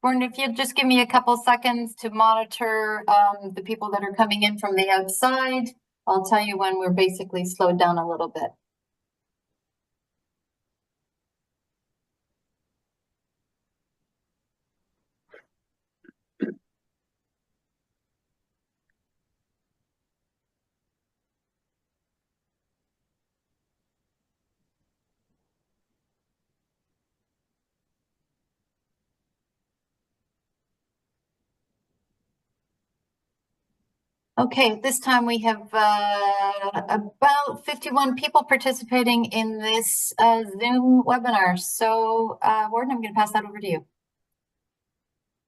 Gordon, if you'd just give me a couple seconds to monitor the people that are coming in from the outside, I'll tell you when we're basically slowed down a little bit. Okay, this time we have about 51 people participating in this Zoom webinar. So, Warden, I'm going to pass that over to you.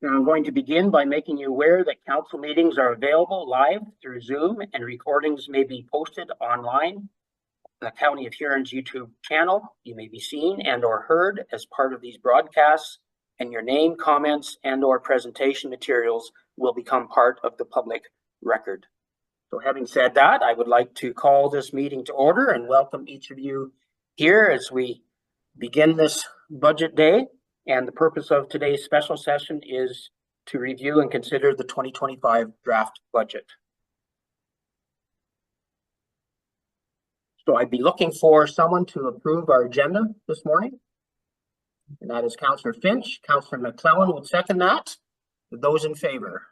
I'm going to begin by making you aware that council meetings are available live through Zoom, and recordings may be posted online. The County of Huron's YouTube channel, you may be seen and or heard as part of these broadcasts, and your name, comments, and or presentation materials will become part of the public record. So having said that, I would like to call this meeting to order and welcome each of you here as we begin this budget day. And the purpose of today's special session is to review and consider the 2025 draft budget. So I'd be looking for someone to approve our agenda this morning. And that is Councillor Finch. Councillor McClellan would second that. Those in favor?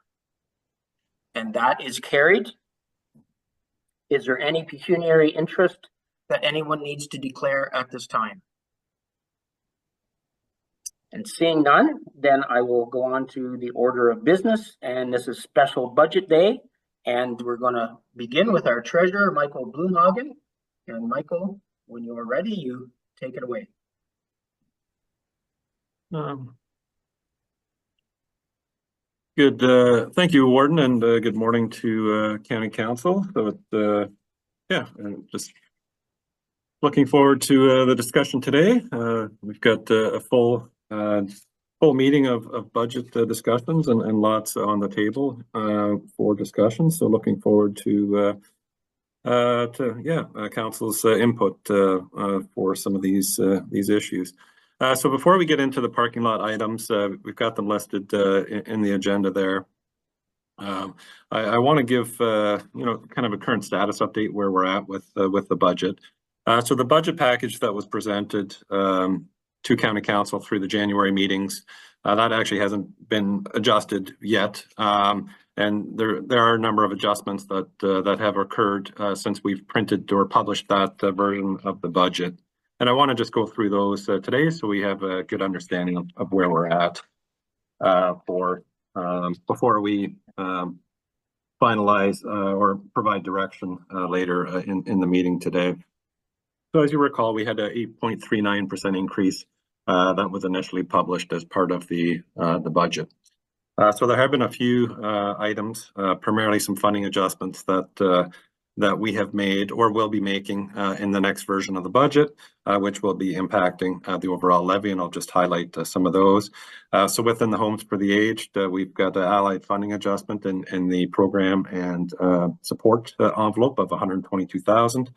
And that is carried. Is there any pecuniary interest that anyone needs to declare at this time? And seeing none, then I will go on to the order of business. And this is special budget day. And we're going to begin with our treasurer, Michael Blumhagen. And Michael, when you are ready, you take it away. Good. Thank you, Warden, and good morning to County Council. So, just looking forward to the discussion today. We've got a full meeting of budget discussions and lots on the table for discussion. So, looking forward to Council's input for some of these issues. So before we get into the parking lot items, we've got them listed in the agenda there. I want to give kind of a current status update where we're at with the budget. So the budget package that was presented to County Council through the January meetings, that actually hasn't been adjusted yet. And there are a number of adjustments that have occurred since we've printed or published that version of the budget. And I want to just go through those today so we have a good understanding of where we're at before we finalize or provide direction later in the meeting today. So as you recall, we had an 8.39% increase that was initially published as part of the budget. So there have been a few items, primarily some funding adjustments that we have made or will be making in the next version of the budget, which will be impacting the overall levy, and I'll just highlight some of those. So within the Homes for the Aged, we've got the allied funding adjustment in the program and support envelope of $122,000.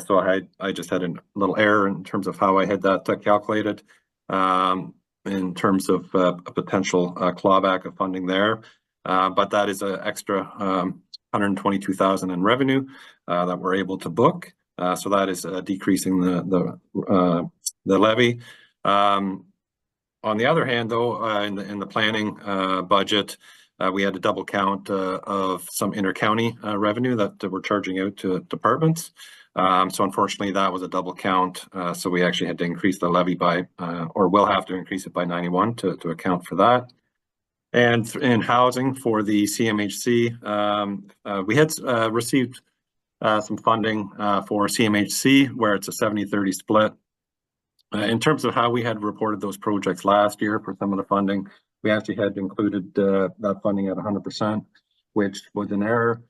So I just had a little error in terms of how I had that calculated in terms of a potential clawback of funding there. But that is an extra $122,000 in revenue that we're able to book. So that is decreasing the levy. On the other hand, though, in the planning budget, we had a double count of some inter-county revenue that we're charging out to departments. So unfortunately, that was a double count. So we actually had to increase the levy by, or will have to increase it by 91 to account for that. And in housing for the CMHC, we had received some funding for CMHC where it's a 70-30 split. In terms of how we had reported those projects last year for some of the funding, we actually had included that funding at 100%, which was an error.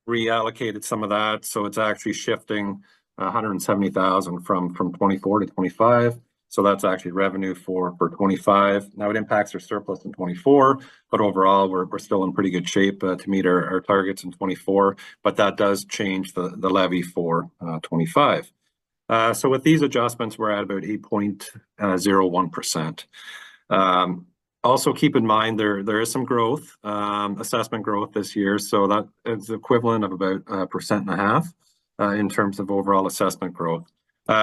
Reallocated some of that, so it's actually shifting 170,000 from 24 to 25. So that's actually revenue for 25. Now it impacts our surplus in 24, but overall we're still in pretty good shape to meet our targets in 24. But that does change the levy for 25. So with these adjustments, we're at about 8.01%. Also keep in mind there is some growth, assessment growth this year, so that is equivalent of about 1.5% in terms of overall assessment growth.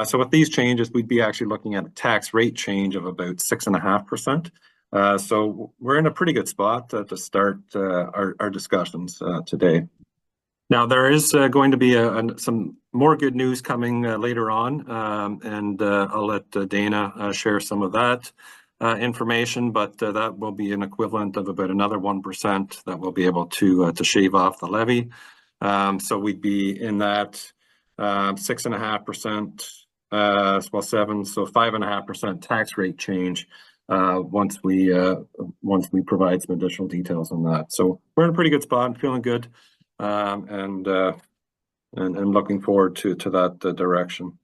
So with these changes, we'd be actually looking at a tax rate change of about 6.5%. So we're in a pretty good spot to start our discussions today. Now, there is going to be some more good news coming later on, and I'll let Dana share some of that information, but that will be an equivalent of about another 1% that we'll be able to shave off the levy. So we'd be in that 6.5%, well, 7%, so 5.5% tax rate change once we provide some additional details on that. So we're in a pretty good spot, feeling good. And looking forward to that direction.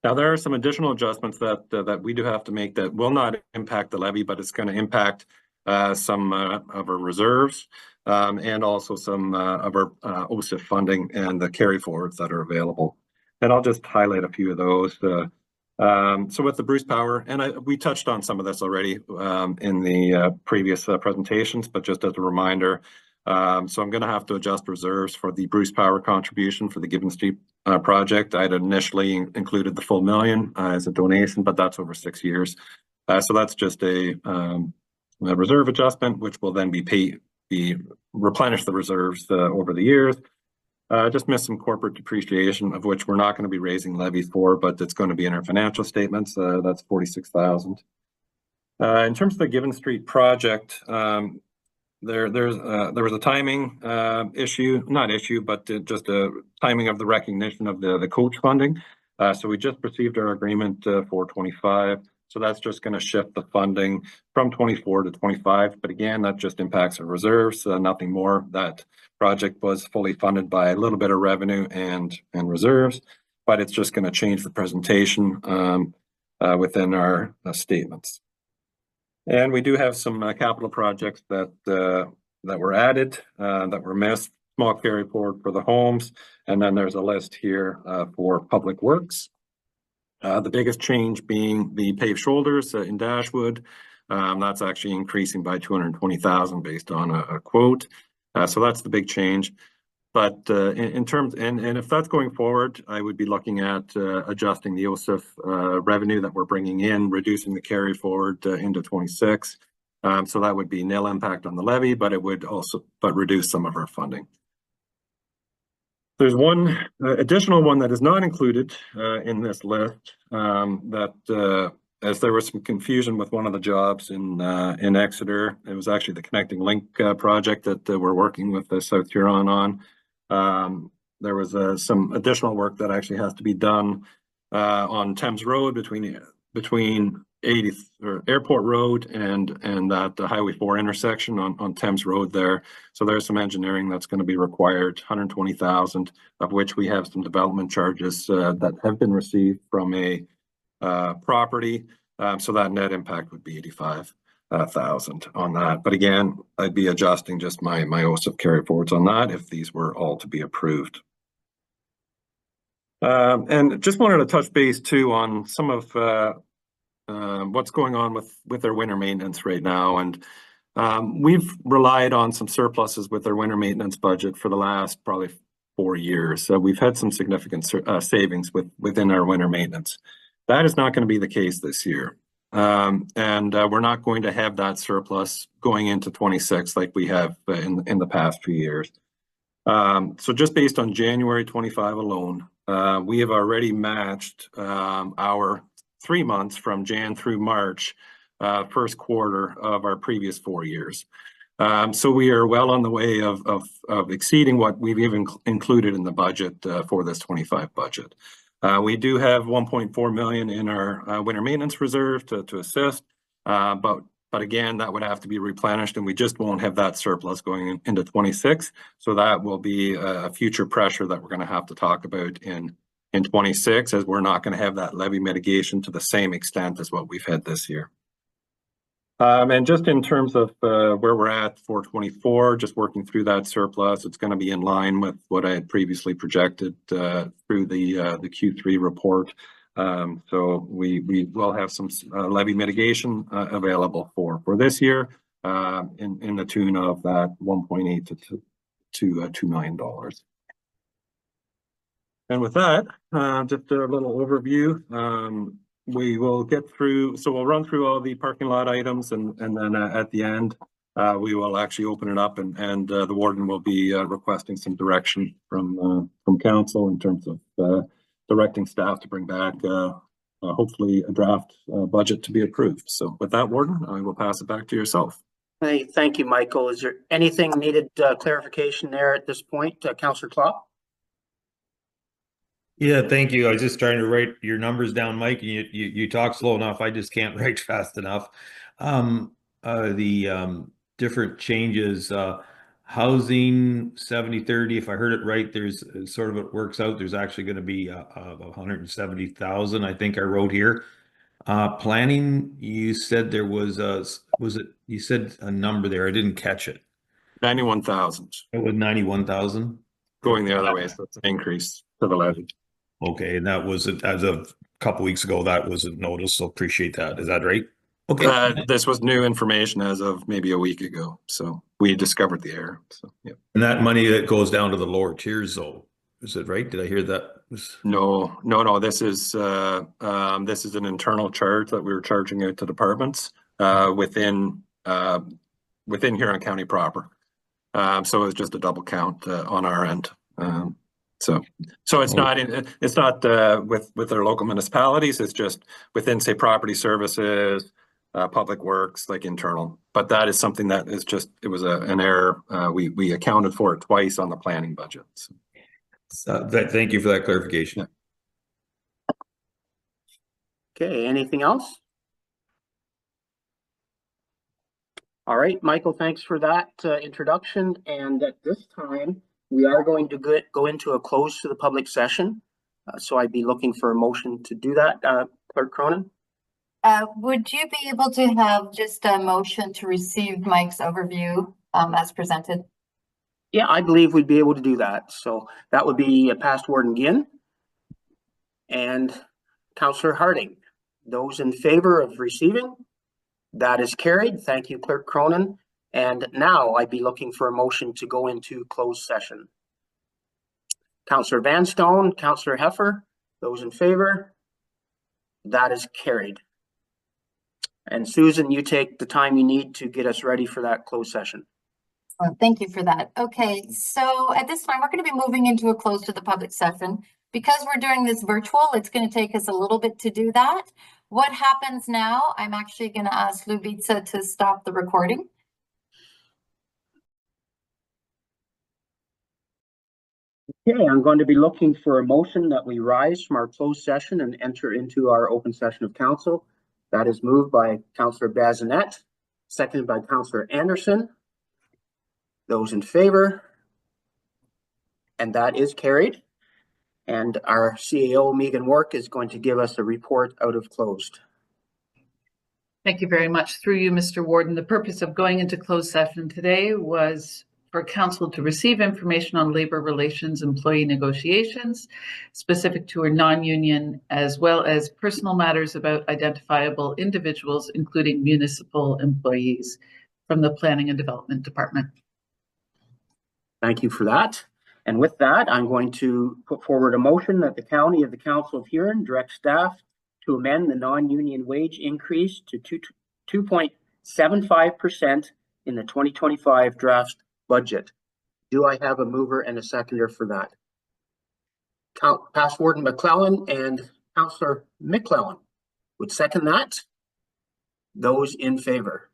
Now, there are some additional adjustments that we do have to make that will not impact the levy, but it's going to impact some of our reserves and also some of our OSIF funding and the carry forwards that are available. And I'll just highlight a few of those. So with the Bruce Power, and we touched on some of this already in the previous presentations, but just as a reminder, so I'm going to have to adjust reserves for the Bruce Power contribution for the Gibbon Street project. I had initially included the full $1 million as a donation, but that's over 6 years. So that's just a reserve adjustment, which will then replenish the reserves over the years. Just missed some corporate depreciation, of which we're not going to be raising levies for, but it's going to be in our financial statements. That's $46,000. In terms of the Gibbon Street project, there was a timing issue, but just a timing of the recognition of the coach funding. So we just received our agreement for 25. So that's just going to shift the funding from 24 to 25. But again, that just impacts our reserves, nothing more. That project was fully funded by a little bit of revenue and reserves, but it's just going to change the presentation within our statements. And we do have some capital projects that were added, that were missed, small carry forward for the homes. And then there's a list here for public works. The biggest change being the paved shoulders in Dashwood. That's actually increasing by $220,000 based on a quote. So that's the big change. But in terms, and if that's going forward, I would be looking at adjusting the OSIF revenue that we're bringing in, reducing the carry forward into 26. So that would be nil impact on the levy, but it would also reduce some of our funding. There's one additional one that is not included in this list that as there was some confusion with one of the jobs in Exeter. It was actually the Connecting Link project that we're working with the South Huron on. There was some additional work that actually has to be done on Thames Road between 80th or Airport Road and that Highway 4 intersection on Thames Road there. So there's some engineering that's going to be required, $120,000, of which we have some development charges that have been received from a property. So that net impact would be $85,000 on that. But again, I'd be adjusting just my OSIF carry forwards on that if these were all to be approved. And just wanted to touch base too on some of what's going on with our winter maintenance right now. And we've relied on some surpluses with our winter maintenance budget for the last probably 4 years. So we've had some significant savings within our winter maintenance. That is not going to be the case this year. And we're not going to have that surplus going into 26 like we have in the past few years. So just based on January 25 alone, we have already matched our 3 months from Jan through March, first quarter of our previous 4 years. So we are well on the way of exceeding what we've even included in the budget for this 25 budget. We do have $1.4 million in our winter maintenance reserve to assist, but again, that would have to be replenished, and we just won't have that surplus going into 26. So that will be a future pressure that we're going to have to talk about in 26, as we're not going to have that levy mitigation to the same extent as what we've had this year. And just in terms of where we're at for 24, just working through that surplus, it's going to be in line with what I had previously projected through the Q3 report. So we will have some levy mitigation available for this year in the tune of that 1.8 to $2 million. And with that, just a little overview. We will get through, so we'll run through all the parking lot items, and then at the end, we will actually open it up, and the warden will be requesting some direction from council in terms of directing staff to bring back hopefully a draft budget to be approved. So with that, warden, I will pass it back to yourself. Hey, thank you, Michael. Is there anything needed clarification there at this point, Councillor Klopp? Yeah, thank you. I was just trying to write your numbers down, Mike, and you talk slow enough. I just can't write fast enough. The different changes, housing 70-30, if I heard it right, there's sort of, it works out, there's actually going to be 170,000, I think I wrote here. Planning, you said there was you said a number there, I didn't catch it. 91,000. It was 91,000? Going the other way, so it's an increase to the levy. Okay, and that was, as of a couple weeks ago, that wasn't noticed, so appreciate that. Is that right? Okay. This was new information as of maybe a week ago, so we discovered the error. So yeah. And that money that goes down to the lower tiers, though, is it right? Did I hear that? No. This is an internal charge that we were charging out to departments within Huron County proper. So it's just a double count on our end. So it's not with our local municipalities. It's just within, say, property services, public works, like internal. But that is something that is just, it was an error. We accounted for it twice on the planning budget. So. Thank you for that clarification. Okay, anything else? All right, Michael, thanks for that introduction. And at this time, we are going to go into a close to the public session. So I'd be looking for a motion to do that, Clerk Cronin. Would you be able to have just a motion to receive Mike's overview as presented? Yeah, I believe we'd be able to do that. So that would be past Warden Ginn and Councillor Harding. Those in favor of receiving? That is carried. Thank you, Clerk Cronin. And now I'd be looking for a motion to go into closed session. Councillor Vanstone, Councillor Heffer, those in favor? That is carried. And Susan, you take the time you need to get us ready for that closed session. Well, thank you for that. Okay, so at this time, we're going to be moving into a close to the public session. Because we're doing this virtual, it's going to take us a little bit to do that. What happens now, I'm actually going to ask Lubica to stop the recording. Okay, I'm going to be looking for a motion that we rise from our closed session and enter into our open session of council. That is moved by Councillor Bazinet, seconded by Councillor Anderson. Those in favor? And that is carried. And our CAO, Megan Work, is going to give us a report out of closed. Thank you very much. Through you, Mr. Warden. The purpose of going into closed session today was for council to receive information on labor relations employee negotiations specific to a non-union, as well as personal matters about identifiable individuals, including municipal employees from the Planning and Development Department. Thank you for that. And with that, I'm going to put forward a motion that the County of the Council of Huron direct staff to amend the non-union wage increase to 2.75% in the 2025 draft budget. Do I have a mover and a seconder for that? Past Warden McClellan and Councillor McClellan would second that. Those in favor?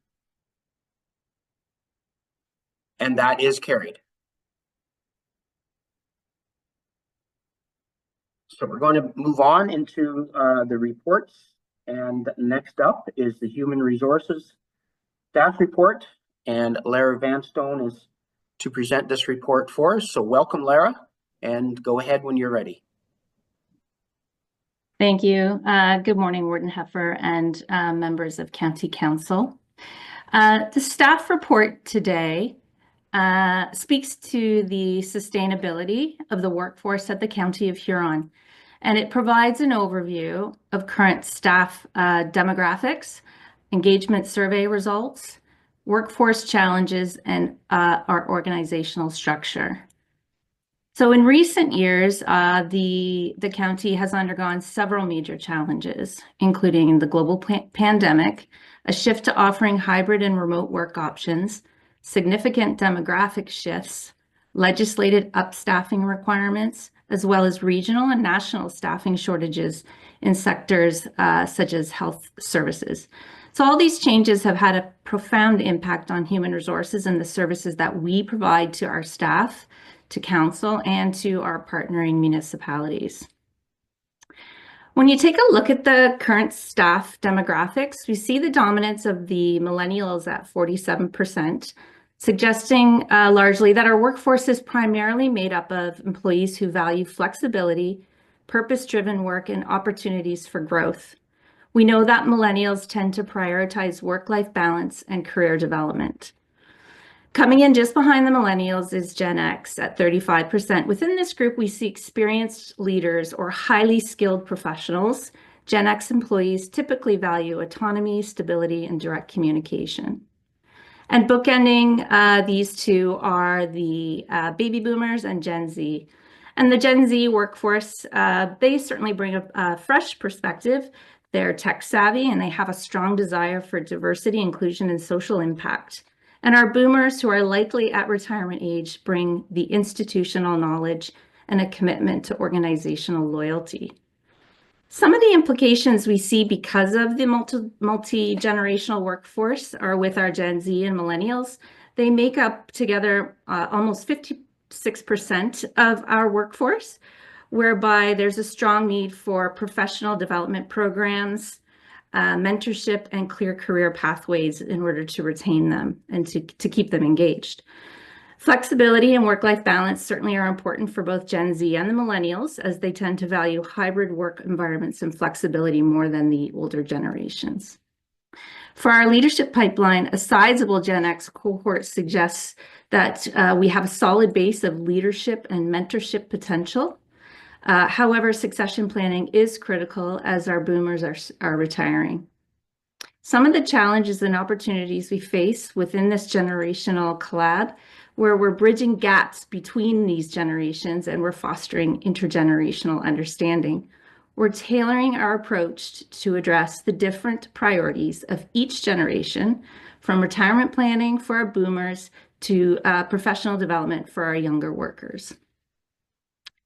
And that is carried. So we're going to move on into the reports. And next up is the Human Resources Staff Report. And Lara Vanstone is to present this report for us. So welcome, Lara, and go ahead when you're ready. Thank you. Good morning, Warden Heffer and members of County Council. The staff report today speaks to the sustainability of the workforce at the County of Huron. and it provides an overview of current staff demographics, engagement survey results, workforce challenges, and our organizational structure. So in recent years, the county has undergone several major challenges, including the global pandemic, a shift to offering hybrid and remote work options, significant demographic shifts, legislated upstaffing requirements, as well as regional and national staffing shortages in sectors such as health services. So all these changes have had a profound impact on human resources and the services that we provide to our staff, to council, and to our partnering municipalities. When you take a look at the current staff demographics, we see the dominance of the millennials at 47%, suggesting largely that our workforce is primarily made up of employees who value flexibility, purpose-driven work, and opportunities for growth. We know that millennials tend to prioritize work-life balance and career development. Coming in just behind the millennials is Gen X at 35%. Within this group, we see experienced leaders or highly skilled professionals. Gen X employees typically value autonomy, stability, and direct communication. And bookending these two are the baby boomers and Gen Z. And the Gen Z workforce, they certainly bring a fresh perspective. They're tech savvy and they have a strong desire for diversity, inclusion, and social impact. And our boomers, who are likely at retirement age, bring the institutional knowledge and a commitment to organizational loyalty. Some of the implications we see because of the multi-generational workforce are with our Gen Z and millennials. They make up together almost 56% of our workforce, whereby there's a strong need for professional development programs, mentorship, and clear career pathways in order to retain them and to keep them engaged. Flexibility and work-life balance certainly are important for both Gen Z and the millennials, as they tend to value hybrid work environments and flexibility more than the older generations. For our leadership pipeline, a sizable Gen X cohort suggests that we have a solid base of leadership and mentorship potential. However, succession planning is critical as our boomers are retiring. Some of the challenges and opportunities we face within this generational collab, where we're bridging gaps between these generations and we're fostering intergenerational understanding. We're tailoring our approach to address the different priorities of each generation, from retirement planning for our boomers to professional development for our younger workers,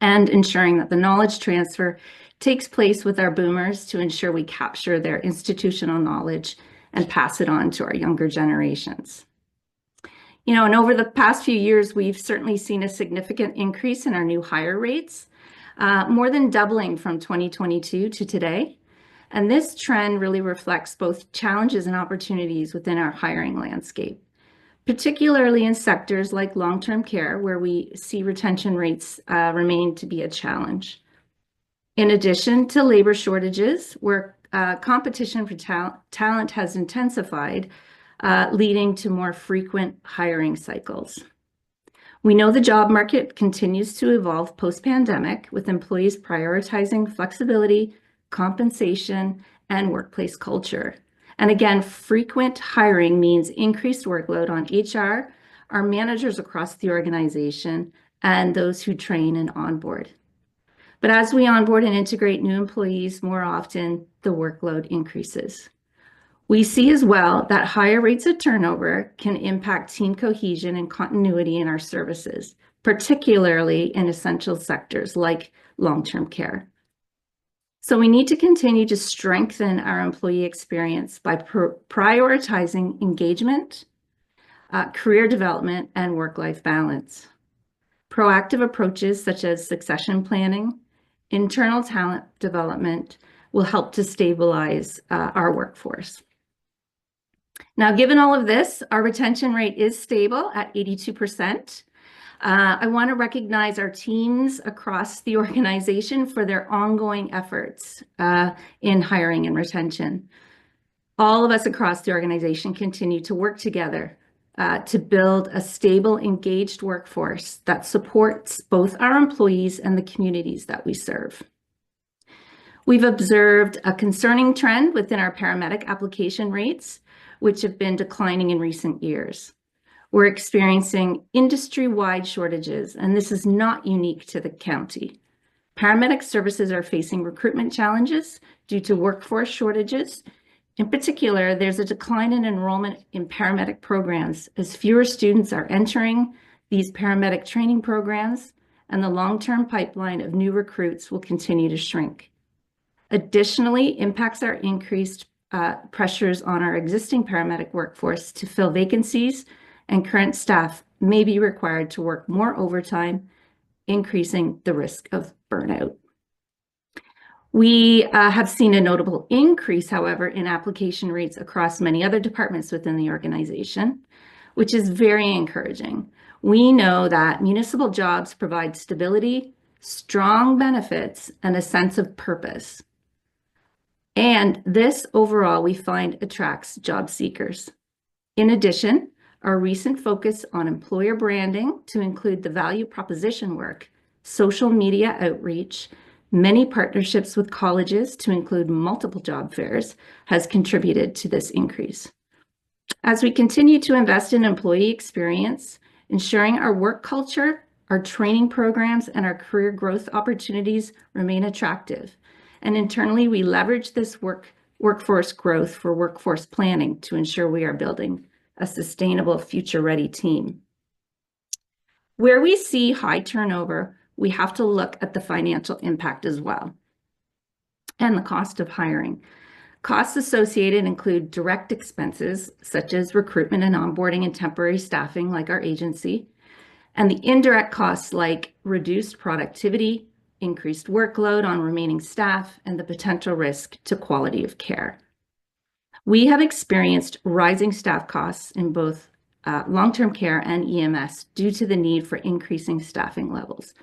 and ensuring that the knowledge transfer takes place with our boomers to ensure we capture their institutional knowledge and pass it on to our younger generations. You know, and over the past few years, we've certainly seen a significant increase in our new hire rates, more than doubling from 2022 to today. And this trend really reflects both challenges and opportunities within our hiring landscape, particularly in sectors like long-term care, where we see retention rates remain to be a challenge. In addition to labor shortages, where competition for talent has intensified, leading to more frequent hiring cycles. We know the job market continues to evolve post-pandemic, with employees prioritizing flexibility, compensation, and workplace culture. And again, frequent hiring means increased workload on HR, our managers across the organization, and those who train and onboard. But as we onboard and integrate new employees more often, the workload increases. We see as well that higher rates of turnover can impact team cohesion and continuity in our services, particularly in essential sectors like long-term care. So we need to continue to strengthen our employee experience by prioritizing engagement, career development, and work-life balance. Proactive approaches such as succession planning, internal talent development will help to stabilize our workforce. Now, given all of this, our retention rate is stable at 82%. I want to recognize our teams across the organization for their ongoing efforts in hiring and retention. All of us across the organization continue to work together to build a stable, engaged workforce that supports both our employees and the communities that we serve. We've observed a concerning trend within our paramedic application rates, which have been declining in recent years. We're experiencing industry-wide shortages, and this is not unique to the county. Paramedic services are facing recruitment challenges due to workforce shortages. In particular, there's a decline in enrollment in paramedic programs as fewer students are entering these paramedic training programs, and the long-term pipeline of new recruits will continue to shrink. Additionally, impacts are increased pressures on our existing paramedic workforce to fill vacancies, and current staff may be required to work more overtime, increasing the risk of burnout. We have seen a notable increase, however, in application rates across many other departments within the organization, which is very encouraging. We know that municipal jobs provide stability, strong benefits, and a sense of purpose. And this overall we find attracts job seekers. In addition, our recent focus on employer branding to include the value proposition work, social media outreach, many partnerships with colleges to include multiple job fairs has contributed to this increase. As we continue to invest in employee experience, ensuring our work culture, our training programs, and our career growth opportunities remain attractive. And internally, we leverage this workforce growth for workforce planning to ensure we are building a sustainable, future-ready team. Where we see high turnover, we have to look at the financial impact as well, and the cost of hiring. Costs associated include direct expenses, such as recruitment and onboarding and temporary staffing, like our agency, and the indirect costs like reduced productivity, increased workload on remaining staff, and the potential risk to quality of care. We have experienced rising staff costs in both long-term care and EMS due to the need for increasing staffing levels.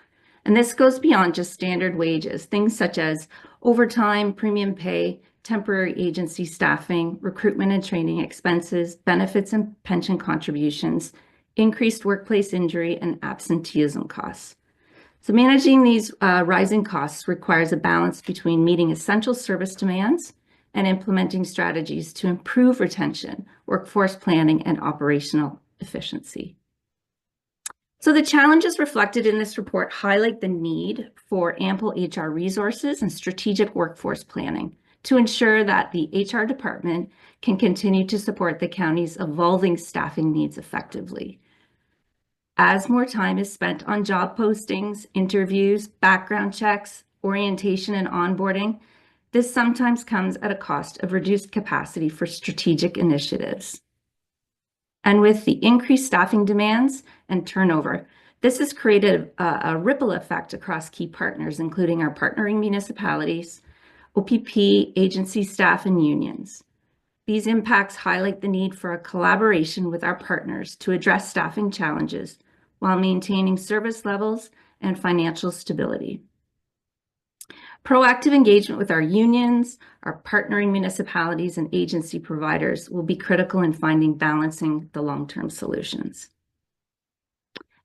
And this goes beyond just standard wages, things such as overtime, premium pay, temporary agency staffing, recruitment and training expenses, benefits and pension contributions, increased workplace injury, and absenteeism costs. So managing these rising costs requires a balance between meeting essential service demands and implementing strategies to improve retention, workforce planning, and operational efficiency. So the challenges reflected in this report highlight the need for ample HR resources and strategic workforce planning to ensure that the HR department can continue to support the county's evolving staffing needs effectively. As more time is spent on job postings, interviews, background checks, orientation, and onboarding, this sometimes comes at a cost of reduced capacity for strategic initiatives. And with the increased staffing demands and turnover, this has created a ripple effect across key partners, including our partnering municipalities, OPP, agency staff, and unions. These impacts highlight the need for a collaboration with our partners to address staffing challenges while maintaining service levels and financial stability. Proactive engagement with our unions, our partnering municipalities, and agency providers will be critical in balancing the long-term solutions.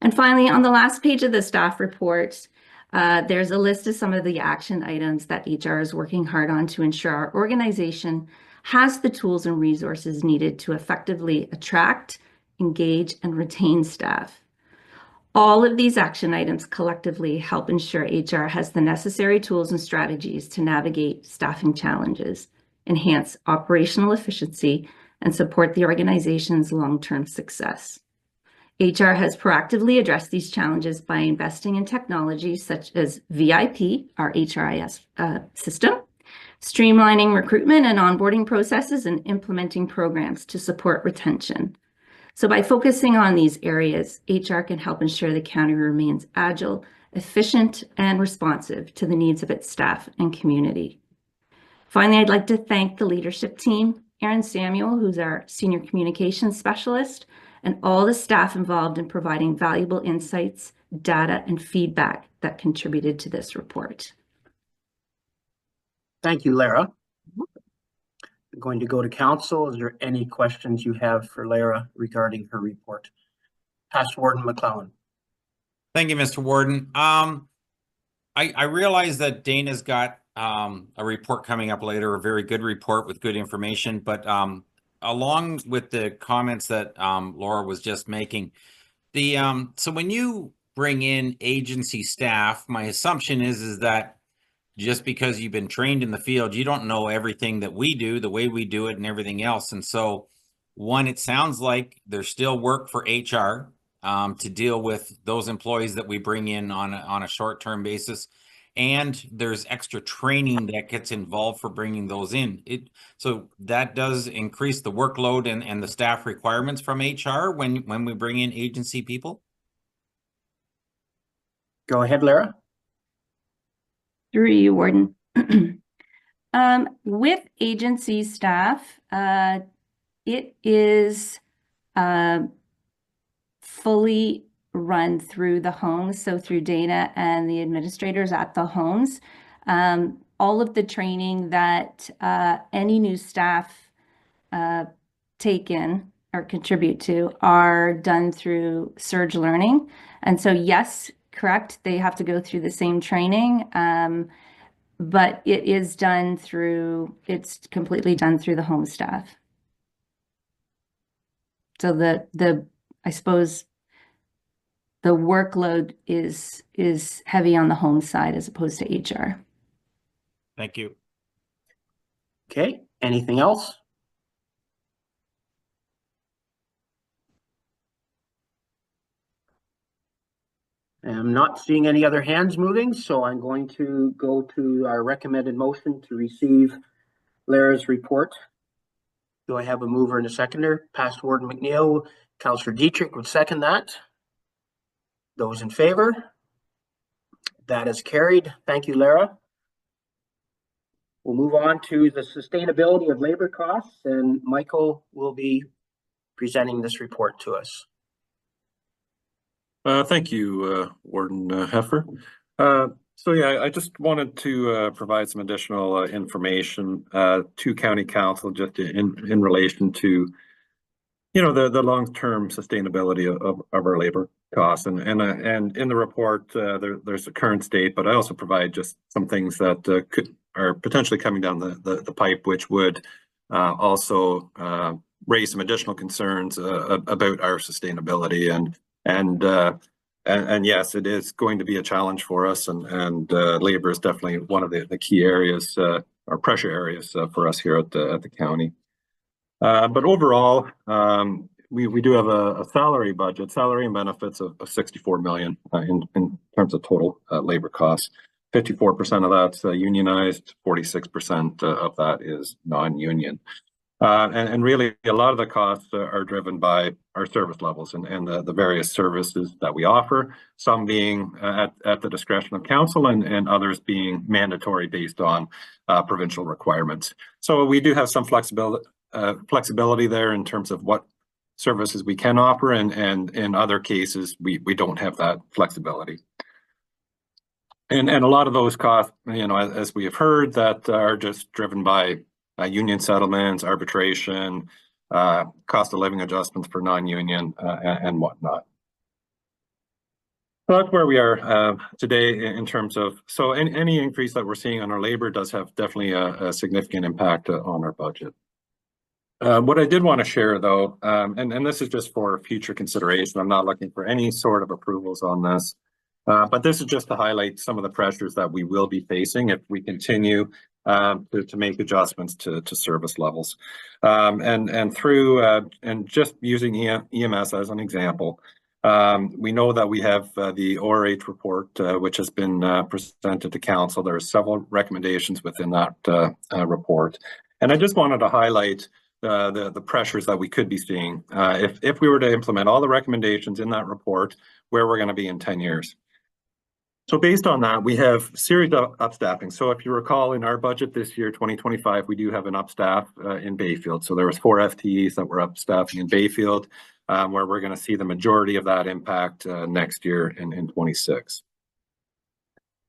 And finally, on the last page of the staff report, there's a list of some of the action items that HR is working hard on to ensure our organization has the tools and resources needed to effectively attract, engage, and retain staff. All of these action items collectively help ensure HR has the necessary tools and strategies to navigate staffing challenges, enhance operational efficiency, and support the organization's long-term success. HR has proactively addressed these challenges by investing in technologies such as VIP, our HRIS system, streamlining recruitment and onboarding processes, and implementing programs to support retention. So by focusing on these areas, HR can help ensure the county remains agile, efficient, and responsive to the needs of its staff and community. Finally, I'd like to thank the leadership team, Erin Samuel, who's our Senior Communications Specialist, and all the staff involved in providing valuable insights, data, and feedback that contributed to this report. Thank you, Lara. I'm going to go to council. Is there any questions you have for Lara regarding her report? Past Warden McClellan. Thank you, Mr. Warden. I realize that Dana's got a report coming up later, a very good report with good information, but along with the comments that Laura was just making, so when you bring in agency staff, my assumption is that just because you've been trained in the field, you don't know everything that we do, the way we do it and everything else. And so one, it sounds like there's still work for HR to deal with those employees that we bring in on a short-term basis. And there's extra training that gets involved for bringing those in. So that does increase the workload and the staff requirements from HR when we bring in agency people. Go ahead, Lara. Through you, Warden. With agency staff, it is fully run through the homes, so through Dana and the administrators at the homes. All of the training that any new staff take in or contribute to are done through Surge Learning. And so, yes, correct, they have to go through the same training, but it's completely done through the home staff. So I suppose the workload is heavy on the home side as opposed to HR. Thank you. Okay, anything else? I'm not seeing any other hands moving, so I'm going to go to our recommended motion to receive Lara's report. Do I have a mover and a seconder? Past Warden McNeil, Councillor Dietrich would second that. Those in favor? That is carried. Thank you, Lara. We'll move on to the sustainability of labor costs, and Michael will be presenting this report to us. Thank you, Warden Heffer. So yeah, I just wanted to provide some additional information to County Council just in relation to, you know, the long-term sustainability of our labor costs, and in the report there's a current state, but I also provide just some things that are potentially coming down the pipe, which would also raise some additional concerns about our sustainability. And yes, it is going to be a challenge for us, and labor is definitely one of the key areas or pressure areas for us here at the county. But overall, we do have a salary budget, salary and benefits of 64 million in terms of total labor costs. 54% of that's unionized, 46% of that is non-union. And really, a lot of the costs are driven by our service levels and the various services that we offer, some being at the discretion of council and others being mandatory based on provincial requirements. So we do have some flexibility there in terms of what services we can offer, and in other cases, we don't have that flexibility. And a lot of those costs, you know, as we have heard, that are just driven by union settlements, arbitration, cost of living adjustments for non-union, and whatnot. So that's where we are today in terms of, so any increase that we're seeing on our labor does have definitely a significant impact on our budget. What I did want to share though, and this is just for future consideration, I'm not looking for any sort of approvals on this, but this is just to highlight some of the pressures that we will be facing if we continue to make adjustments to service levels. And through, and just using EMS as an example, we know that we have the ORH report, which has been presented to council. There are several recommendations within that report. And I just wanted to highlight the pressures that we could be seeing if we were to implement all the recommendations in that report, where we're going to be in 10 years. So based on that, we have series of upstaffing. So if you recall, in our budget this year, 2025, we do have an upstaff in Bayfield. So there was 4 FTEs that were upstaffing in Bayfield, where we're going to see the majority of that impact next year in 26.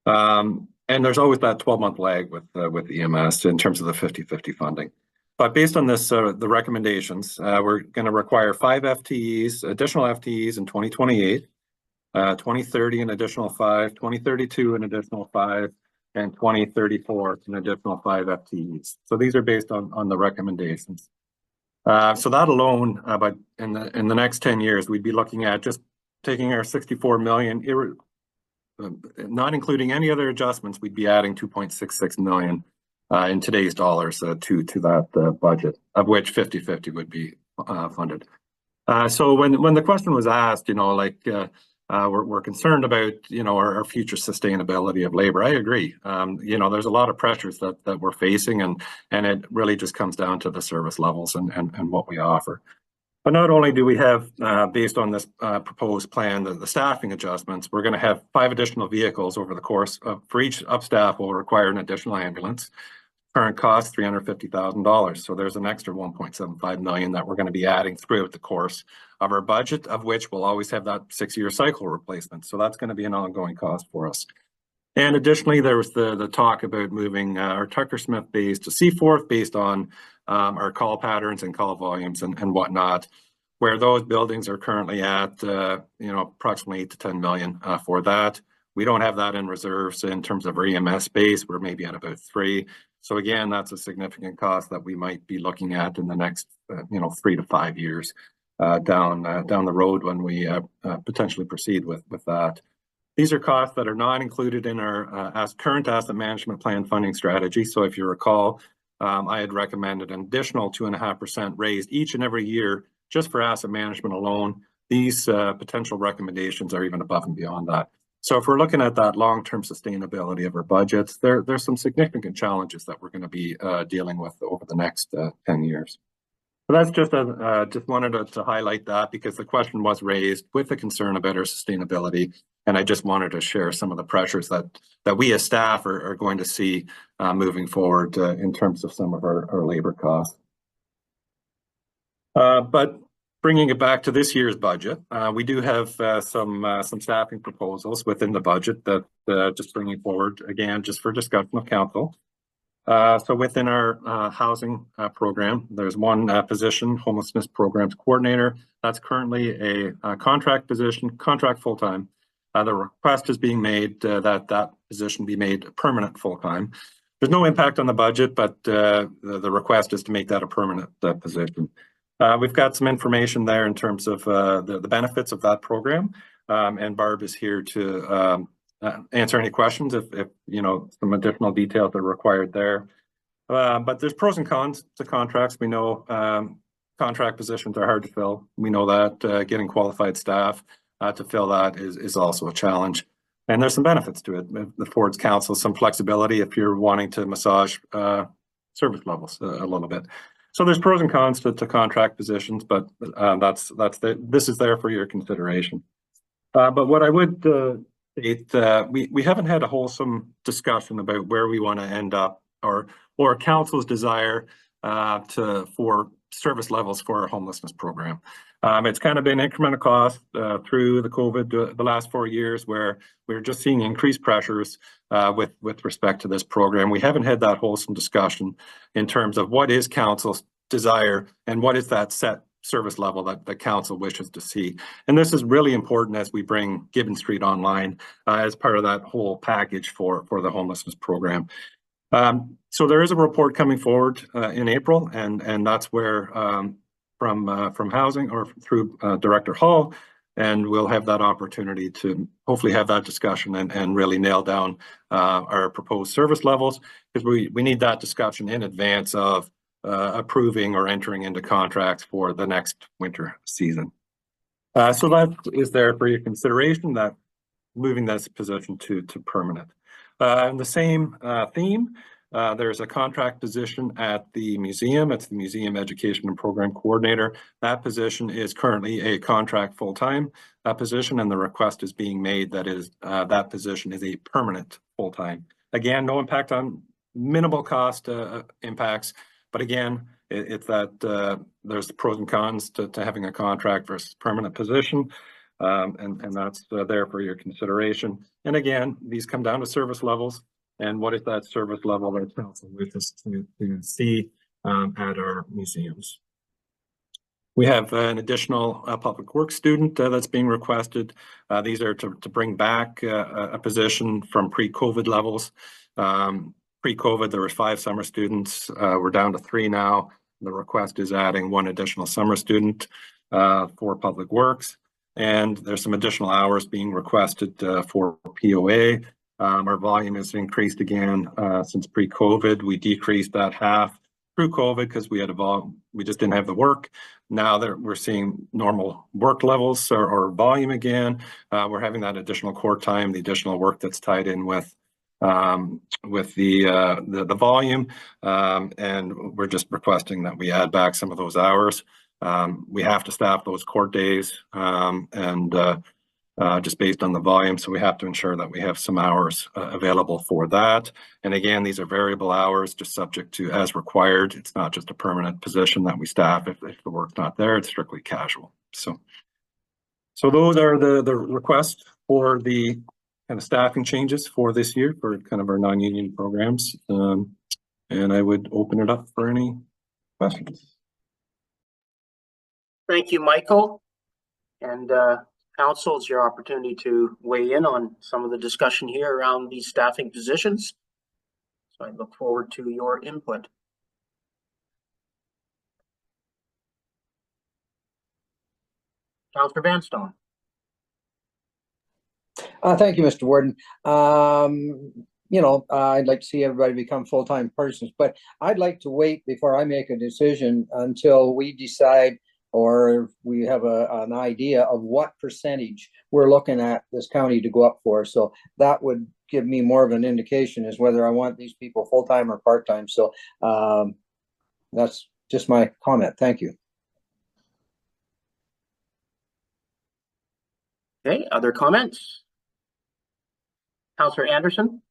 And there's always that 12-month lag with EMS in terms of the 50-50 funding. But based on this, the recommendations, we're going to require 5 FTEs, additional FTEs in 2028, 2030 an additional 5, 2032 an additional 5, and 2034, an additional 5 FTEs. So these are based on the recommendations. So that alone, but in the next 10 years, we'd be looking at just taking our 64 million, not including any other adjustments, we'd be adding 2.66 million in today's dollars to that budget, of which 50-50 would be funded. So when the question was asked, you know, like we're concerned about, you know, our future sustainability of labor. I agree. You know, there's a lot of pressures that we're facing, and it really just comes down to the service levels and what we offer. But not only do we have, based on this proposed plan, the staffing adjustments, we're going to have 5 additional vehicles over the course of, for each staff will require an additional ambulance. Current cost $350,000. So there's an extra 1.75 million that we're going to be adding throughout the course of our budget, of which we'll always have that 6-year cycle replacement. So that's going to be an ongoing cost for us. And additionally, there was the talk about moving our Tucker Smith base to Seaforth based on our call patterns and call volumes and whatnot, where those buildings are currently at, you know, approximately 8 to 10 million for that. We don't have that in reserves in terms of our EMS space. We're maybe at about 3. So again, that's a significant cost that we might be looking at in the next, you know, 3 to 5 years down the road when we potentially proceed with that. These are costs that are not included in our current asset management plan funding strategy. So if you recall, I had recommended an additional 2.5% raised each and every year just for asset management alone. These potential recommendations are even above and beyond that. So if we're looking at that long-term sustainability of our budgets, there's some significant challenges that we're going to be dealing with over the next 10 years. So that's just wanted to highlight that because the question was raised with the concern about our sustainability, and I just wanted to share some of the pressures that we as staff are going to see moving forward in terms of some of our labor costs. But bringing it back to this year's budget, we do have some staffing proposals within the budget that just bringing forward again just for discussion of council. So within our housing program, there's one position, homelessness programs coordinator. That's currently a contract position, contract full-time. The request is being made that position be made permanent full-time. There's no impact on the budget, but the request is to make that a permanent position. We've got some information there in terms of the benefits of that program, and Barb is here to answer any questions if you know some additional details are required there. But there's pros and cons to contracts. We know contract positions are hard to fill. We know that getting qualified staff to fill that is also a challenge. And there's some benefits to it. It affords council some flexibility if you're wanting to massage service levels a little bit. So there's pros and cons to contract positions, but this is there for your consideration. But what I would we haven't had a wholesome discussion about where we want to end up or council's desire for service levels for our homelessness program. It's kind of been incremental cost through the COVID the last 4 years where we're just seeing increased pressures with respect to this program. We haven't had that wholesome discussion in terms of what is council's desire and what is that set service level that the council wishes to see. And this is really important as we bring Gibbon Street online as part of that whole package for the homelessness program. So there is a report coming forward in April, and that's where from housing or through Director Hall, and we'll have that opportunity to hopefully have that discussion and really nail down our proposed service levels, because we need that discussion in advance of approving or entering into contracts for the next winter season. So that is there for your consideration, that moving this position to permanent. In the same theme, there's a contract position at the museum. It's the Museum Education and Program Coordinator. That position is currently a contract full-time position, and the request is being made that position is a permanent full-time. Again, no impact on minimal cost impacts, but again, it's that there's the pros and cons to having a contract versus permanent position, and that's there for your consideration. And again, these come down to service levels. And what is that service level that council wishes to see at our museums? We have an additional public works student that's being requested. These are to bring back a position from pre-COVID levels. Pre-COVID, there were 5 summer students. We're down to 3 now. The request is adding 1 additional summer student for Public Works. And there's some additional hours being requested for POA. Our volume has increased again since pre-COVID. We decreased that half through COVID because we just didn't have the work. Now that we're seeing normal work levels or volume again, we're having that additional core time, the additional work that's tied in with the volume, and we're just requesting that we add back some of those hours. We have to staff those court days, and just based on the volume, so we have to ensure that we have some hours available for that. And again, these are variable hours, just subject to as required. It's not just a permanent position that we staff. If the work's not there, it's strictly casual. So those are the requests for the kind of staffing changes for this year for kind of our non-union programs. And I would open it up for any questions. Thank you, Michael. And Council, it's your opportunity to weigh in on some of the discussion here around these staffing positions. So I look forward to your input. Councillor Vanstone. Thank you, Mr. Warden. I'd like to see everybody become full-time persons, but I'd like to wait before I make a decision until we decide or we have an idea of what percentage we're looking at this county to go up for. So that would give me more of an indication as whether I want these people full-time or part-time. So that's just my comment. Thank you. Okay, other comments? Councillor Anderson.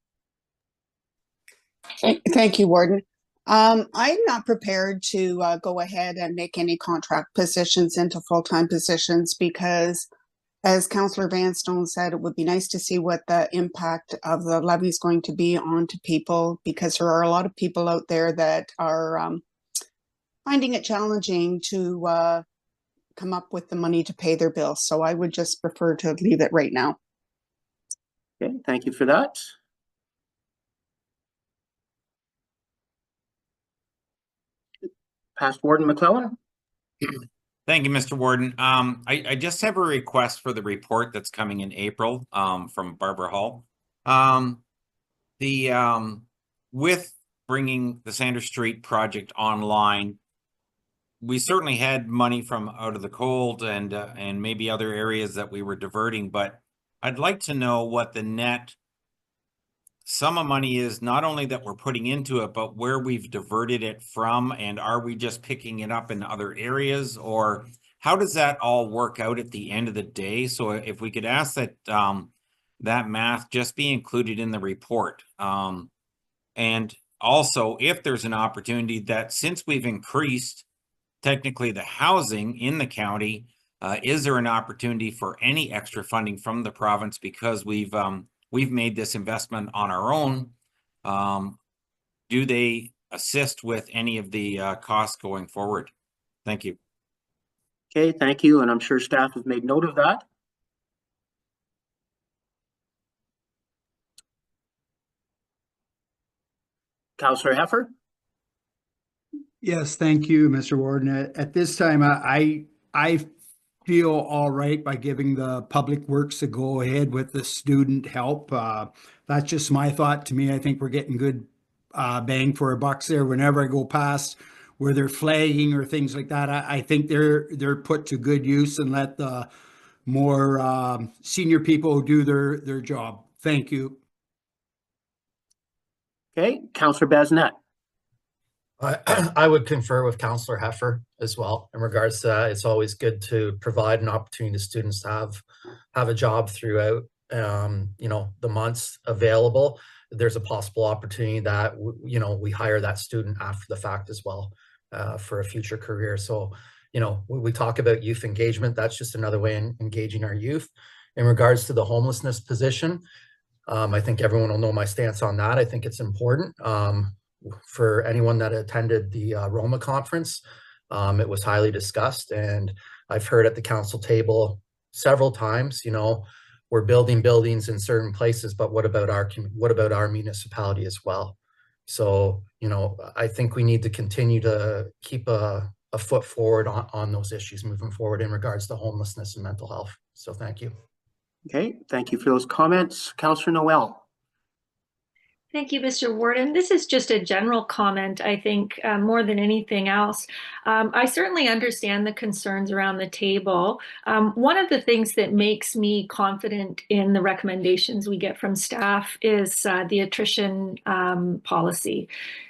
Thank you, Warden. I'm not prepared to go ahead and make any contract positions into full-time positions because, as Councillor Vanstone said, it would be nice to see what the impact of the levy is going to be on to people, because there are a lot of people out there that are finding it challenging to come up with the money to pay their bills. So I would just prefer to leave it right now. Okay, thank you for that. Past Warden McClellan. Thank you, Mr. Warden. I just have a request for the report that's coming in April from Barbara Hall. With bringing the Sanders Street project online, we certainly had money from out of the cold and maybe other areas that we were diverting, but I'd like to know what the net sum of money is, not only that we're putting into it, but where we've diverted it from, and are we just picking it up in other areas, or how does that all work out at the end of the day? So if we could ask that that math just be included in the report. And also, if there's an opportunity that, since we've increased technically the housing in the county, is there an opportunity for any extra funding from the province because we've made this investment on our own? Do they assist with any of the costs going forward? Thank you. Okay, thank you. And I'm sure staff have made note of that. Councillor Heffer. Yes, thank you, Mr. Warden. At this time, I feel all right by giving the Public Works a go ahead with the student help. That's just my thought. To me, I think we're getting good bang for our bucks there. Whenever I go past where they're flagging or things like that, I think they're put to good use, and let the more senior people do their job. Thank you. Okay, Councillor Basnet. I would confer with Councillor Heffer as well in regards to that. It's always good to provide an opportunity to students to have a job throughout the months available. There's a possible opportunity that we hire that student after the fact as well for a future career. So we talk about youth engagement. That's just another way in engaging our youth. In regards to the homelessness position, I think everyone will know my stance on that. I think it's important. For anyone that attended the Roma conference, it was highly discussed, and I've heard at the council table several times, we're building buildings in certain places, but what about our municipality as well? So, you know, I think we need to continue to keep a foot forward on those issues moving forward in regards to homelessness and mental health. So thank you. Okay, thank you for those comments. Councillor Noel. Thank you, Mr. Warden. This is just a general comment, I think, more than anything else. I certainly understand the concerns around the table. One of the things that makes me confident in the recommendations we get from staff is the attrition policy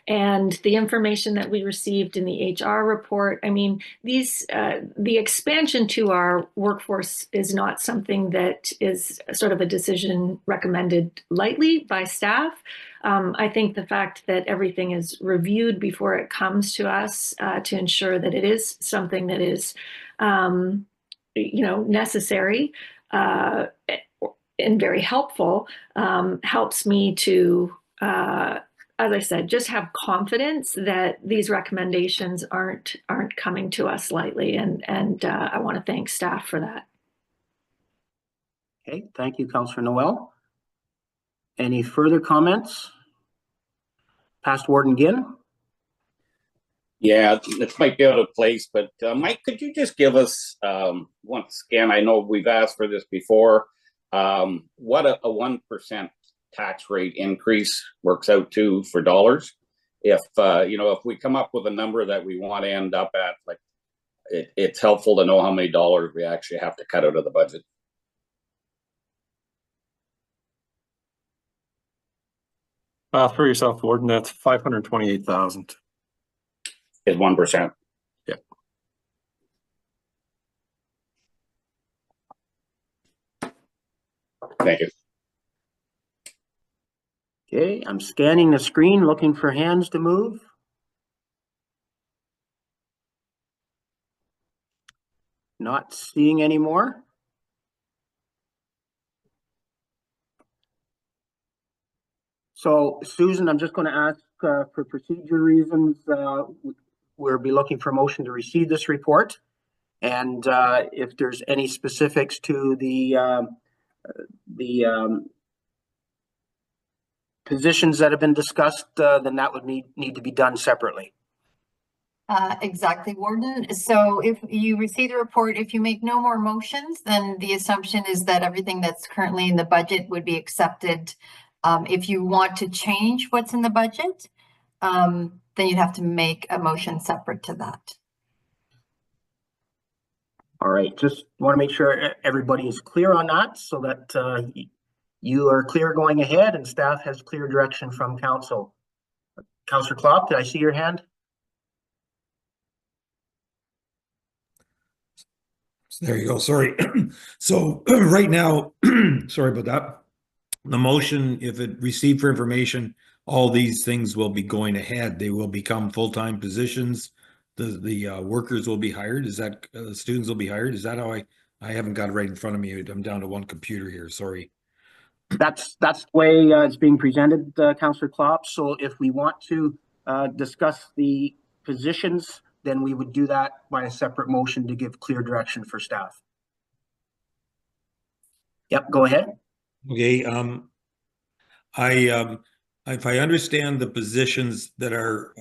and the information that we received in the HR report. I mean, the expansion to our workforce is not something that is sort of a decision recommended lightly by staff. I think the fact that everything is reviewed before it comes to us to ensure that it is something that is, necessary and very helpful helps me to, as I said, just have confidence that these recommendations aren't coming to us lightly, and I want to thank staff for that. Okay, thank you, Councillor Noel. Any further comments? Past Warden Ginn? Yeah, this might be out of place, but Mike, could you just give us, once again, I know we've asked for this before, what a 1% tax rate increase works out to for dollars? If, if we come up with a number that we want to end up at, like, it's helpful to know how many dollars we actually have to cut out of the budget. For yourself, Warden, that's 528,000. Is 1%. Yeah. Thank you. Okay, I'm scanning the screen, looking for hands to move. Not seeing any more. So, Susan, I'm just going to ask for procedure reasons, we'll be looking for a motion to receive this report. And if there's any specifics to the positions that have been discussed, then that would need to be done separately. Exactly, Warden. So if you receive the report, if you make no more motions, then the assumption is that everything that's currently in the budget would be accepted. If you want to change what's in the budget, then you'd have to make a motion separate to that. All right, just want to make sure everybody is clear on that so that you are clear going ahead and staff has clear direction from council. Councillor Klopp, did I see your hand? There you go. Sorry. So right now, sorry about that. The motion, if it received for information, all these things will be going ahead. They will become full-time positions. The workers will be hired. Is that the students will be hired? Is that how I haven't got it right in front of me. I'm down to one computer here. Sorry. That's the way it's being presented, Councillor Klopp. So if we want to discuss the positions, then we would do that by a separate motion to give clear direction for staff. Yep, go ahead. Okay. If I understand the positions that are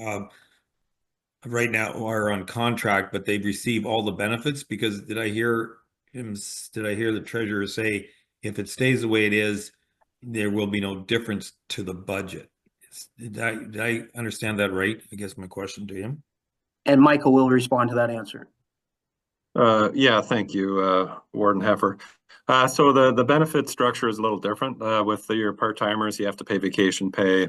right now are on contract, but they receive all the benefits, because did I hear the treasurer say if it stays the way it is, there will be no difference to the budget? Did I understand that right? I guess my question to him. And Michael will respond to that answer. Yeah, thank you, Warden Heffer. So the benefit structure is a little different. With your part-timers, you have to pay vacation pay.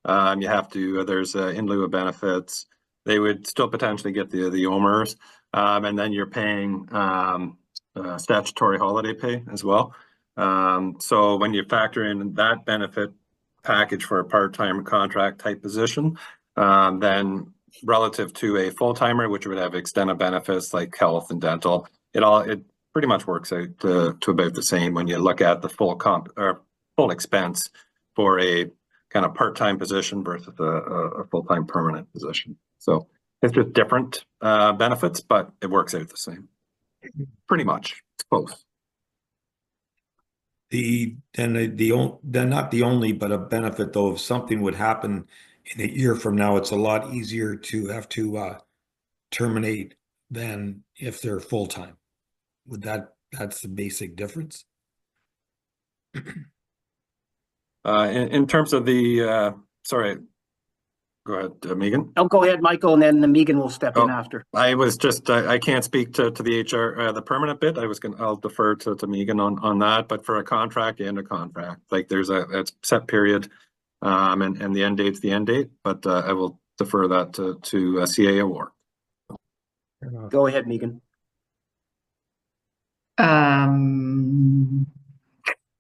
You have to, there's in lieu of benefits. They would still potentially get the OMERS. And then you're paying statutory holiday pay as well. So when you factor in that benefit package for a part-time contract type position, then relative to a full-timer, which would have extended benefits like health and dental, it pretty much works out to about the same when you look at the full expense for a kind of part-time position versus a full-time permanent position. So it's just different benefits, but it works out the same. Pretty much, it's close. then not the only, but a benefit though, if something would happen in a year from now, it's a lot easier to have to terminate than if they're full-time. That's the basic difference? In terms of the, sorry, go ahead, Megan. Oh, go ahead, Michael, and then Megan will step in Oh, after. I was just, I can't speak to the HR, the permanent bit. I'll defer to Megan on that, but for a contract, end a contract. Like there's a set period, and the end date's the end date, but I will defer that to CAO War. Go ahead, Megan.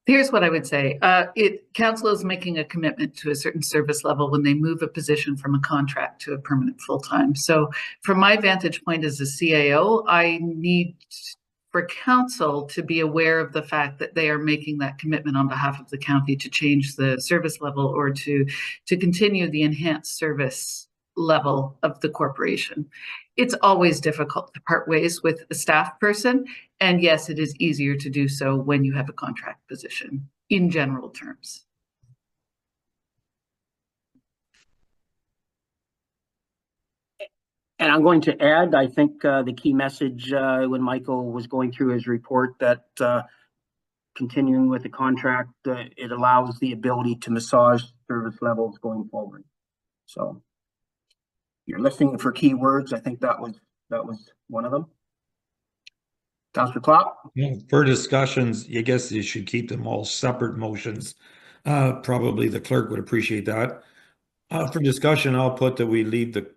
Here's what I would say. Council is making a commitment to a certain service level when they move a position from a contract to a permanent full-time. So from my vantage point as a CAO, I need for council to be aware of the fact that they are making that commitment on behalf of the county to change the service level or to continue the enhanced service level of the corporation. It's always difficult to part ways with a staff person. And yes, it is easier to do so when you have a contract position in general terms. And I'm going to add, I think the key message when Michael was going through his report that continuing with the contract, it allows the ability to massage service levels going forward. So you're listening for keywords. I think that was one of them. Councillor Klopp? Yeah, for discussions, I guess you should keep them all separate motions. Probably the clerk would appreciate that. For discussion, I'll put that we leave the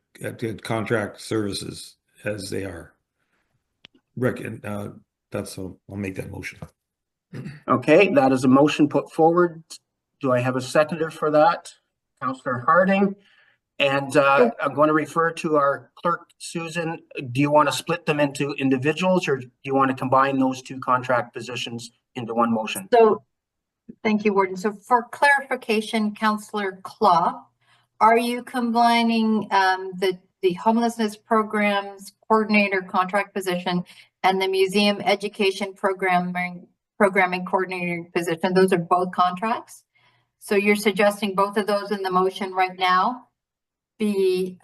contract services as they are. I'll make that motion. Okay, that is a motion put forward. Do I have a seconder for that? Councillor Harding. And I'm going to refer to our clerk, Susan. Do you want to split them into individuals or do you want to combine those two contract positions into one motion? So, thank you, Warden. So for clarification, Councillor Claw, are you combining the homelessness programs coordinator contract position and the museum education programming coordinator position? Those are both contracts. So you're suggesting both of those in the motion right now be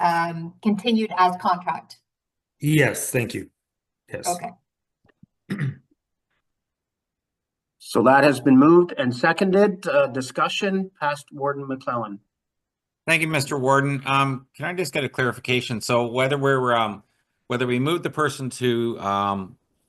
continued as contract? Yes, thank you. Yes. Okay. So that has been moved and seconded. Discussion past Warden McClellan. Thank you, Mr. Warden. Can I just get a clarification? So whether we move the person to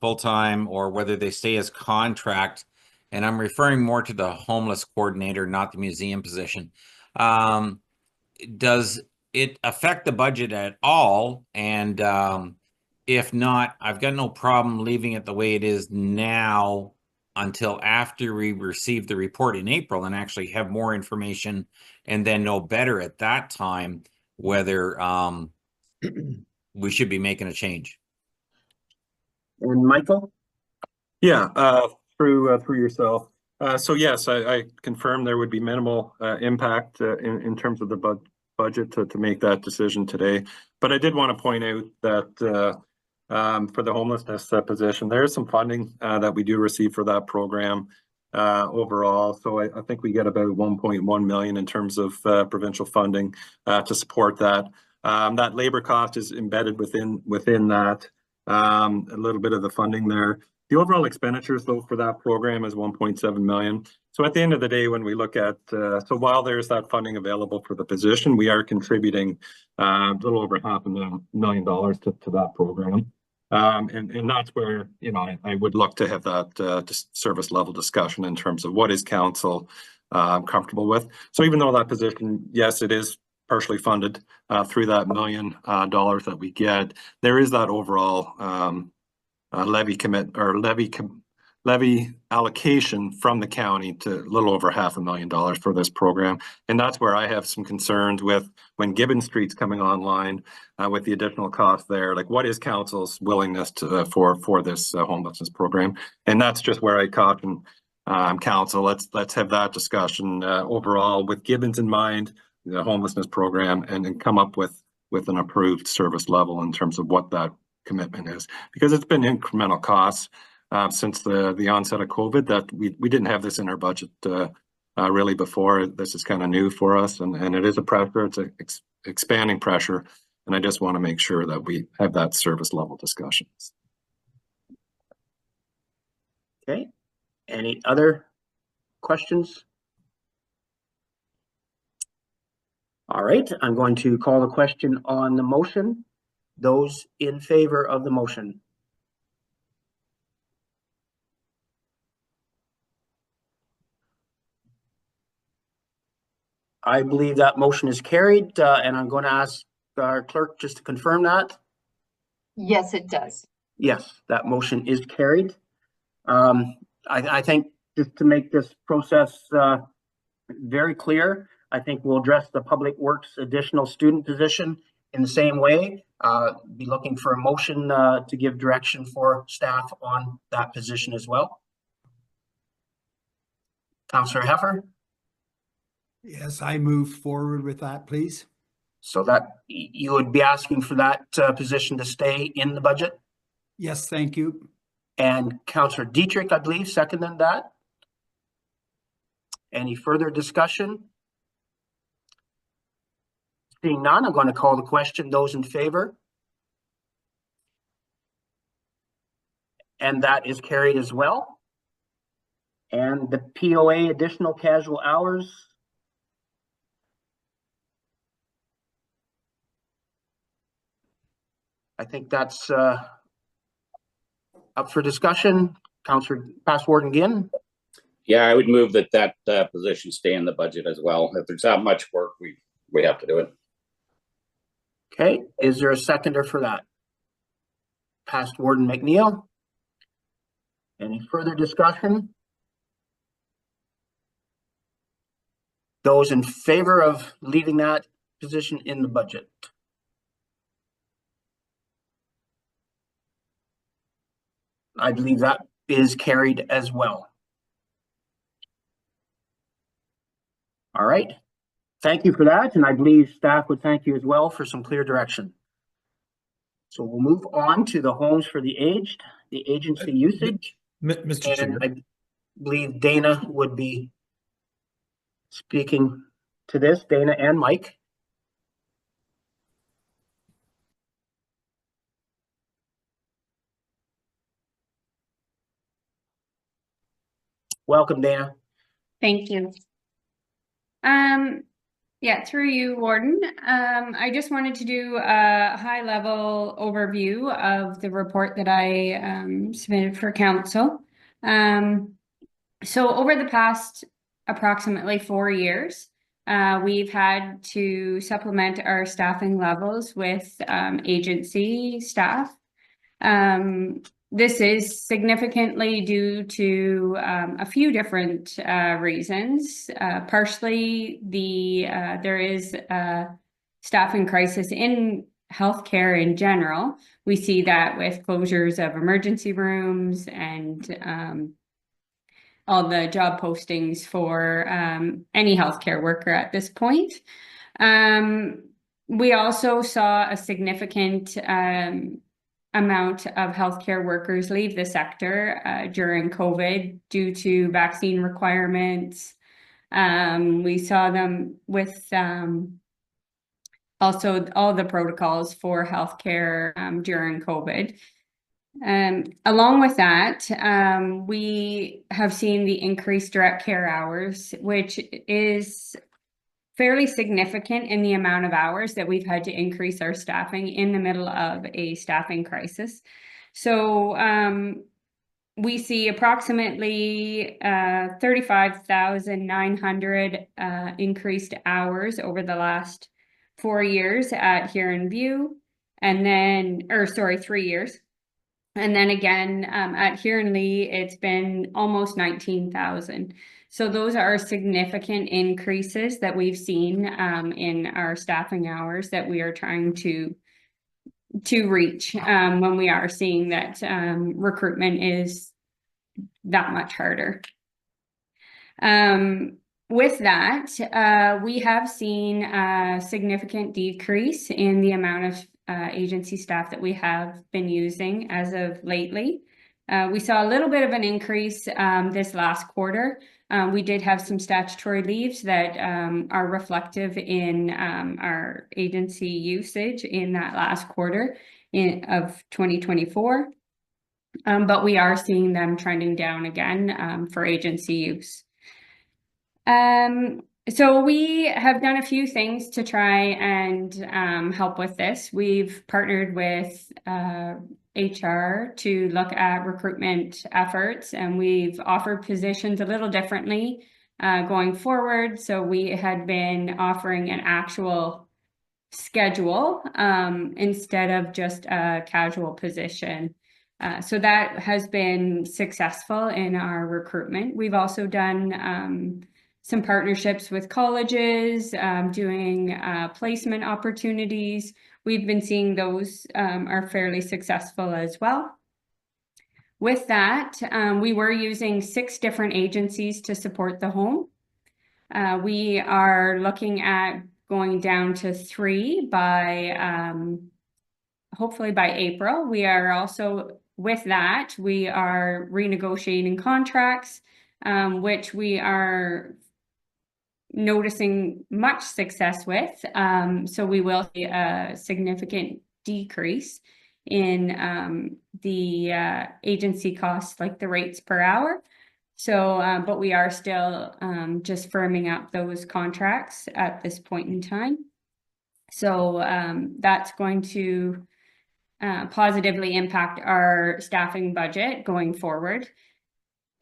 full-time or whether they stay as contract, and I'm referring more to the homeless coordinator, not the museum position, does it affect the budget at all? And if not, I've got no problem leaving it the way it is now until after we receive the report in April and actually have more information and then know better at that time whether we should be making a change. And Michael? Yeah, through yourself. So yes, I confirm there would be minimal impact in terms of the budget to make that decision today. But I did want to point out that for the homelessness position, there is some funding that we do receive for that program overall. So I think we get about 1.1 million in terms of provincial funding to support that. That labor cost is embedded within that, a little bit of the funding there. The overall expenditures though for that program is 1.7 million. So at the end of the day, when we look at, so while there's that funding available for the position, we are contributing a little over $500,000 to that program. And that's where, you know, I would look to have that service level discussion in terms of what is council comfortable with. So even though that position, yes, it is partially funded through that $1 million that we get, there is that overall levy allocation from the county to a little over $500,000 for this program. And that's where I have some concerns with when Gibbon Street's coming online with the additional cost there, like what is council's willingness to for this homelessness program? And that's just where I caution council. Let's have that discussion overall with Gibbons in mind, the homelessness program, and then come up with an approved service level in terms of what that commitment is, because it's been incremental costs since the onset of COVID that we didn't have this in our budget really before. This is kind of new for us, and it is a pressure. It's an expanding pressure, and I just want to make sure that we have that service level discussions. Okay, any other questions? All right, I'm going to call the question on the motion. Those in favor of the motion? I believe that motion is carried, and I'm going to ask our clerk just to confirm that. Yes, it does. Yes, that motion is carried. I think just to make this process very clear, I think we'll address the Public Works additional student position in the same way. Be looking for a motion to give direction for staff on that position as well. Councillor Heffer? Yes, I move forward with that, please. So that you would be asking for that position to stay in the budget? Yes, thank you. And Councillor Dietrich, I believe, seconded that. Any further discussion? Seeing none, I'm going to call the question. Those in favor? And that is carried as well. And the POA additional casual hours. I think that's up for discussion. Councillor Past Warden Ginn. Yeah, I would move that position stay in the budget as well. If there's that much work, we have to do it. Okay, is there a seconder for that? Past Warden McNeil. Any further discussion? Those in favor of leaving that position in the budget? I believe that is carried as well. All right. Thank you for that. And I believe staff would thank you as well for some clear direction. So we'll move on to the homes for the aged, the agency usage. Mr. Chair. And I believe Dana would be speaking to this, Dana and Mike. Welcome, Dana. Thank you. Yeah, through you, Warden. I just wanted to do a high-level overview of the report that I submitted for council. So over the past approximately 4 years, we've had to supplement our staffing levels with agency staff. This is significantly due to a few different reasons. Partially, there is a staffing crisis in healthcare in general. We see that with closures of emergency rooms and all the job postings for any healthcare worker at this point. We also saw a significant amount of healthcare workers leave the sector during COVID due to vaccine requirements. We saw them with also all the protocols for healthcare during COVID. Along with that, we have seen the increased direct care hours, which is fairly significant in the amount of hours that we've had to increase our staffing in the middle of a staffing crisis. So we see approximately 35,900 increased hours over the last 4 years at Huron View, and then, 3 years. And then again, at Huron Lee, it's been almost 19,000. So those are significant increases that we've seen in our staffing hours that we are trying to reach when we are seeing that recruitment is that much harder. With that, we have seen a significant decrease in the amount of agency staff that we have been using as of lately. We saw a little bit of an increase this last quarter. We did have some statutory leaves that are reflective in our agency usage in that last quarter of 2024. But we are seeing them trending down again for agency use. So we have done a few things to try and help with this. We've partnered with HR to look at recruitment efforts, and we've offered positions a little differently going forward. So we had been offering an actual schedule instead of just a casual position. So that has been successful in our recruitment. We've also done some partnerships with colleges, doing placement opportunities. We've been seeing those are fairly successful as well. With that, we were using 6 different agencies to support the home. We are looking at going down to 3 by hopefully by April. We are also, with that, we are renegotiating contracts, which we are noticing much success with. So we will see a significant decrease in the agency costs, like the rates per hour. So, but we are still just firming up those contracts at this point in time. So that's going to positively impact our staffing budget going forward.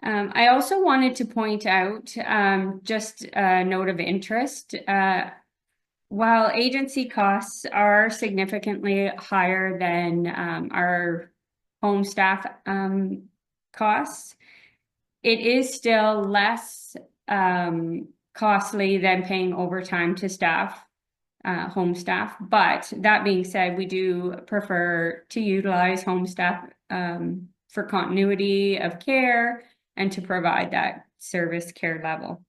I also wanted to point out just a note of interest. While agency costs are significantly higher than our home staff costs, it is still less costly than paying overtime to staff, home staff. But that being said, we do prefer to utilize home staff for continuity of care and to provide that service care level.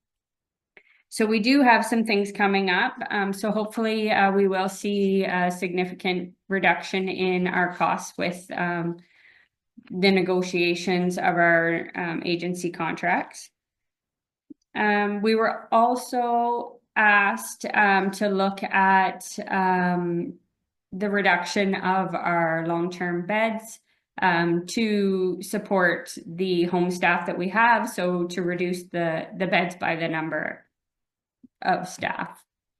So we do have some things coming up. So hopefully we will see a significant reduction in our costs with the negotiations of our agency contracts. We were also asked to look at the reduction of our long-term beds to support the home staff that we have, so to reduce the beds by the number of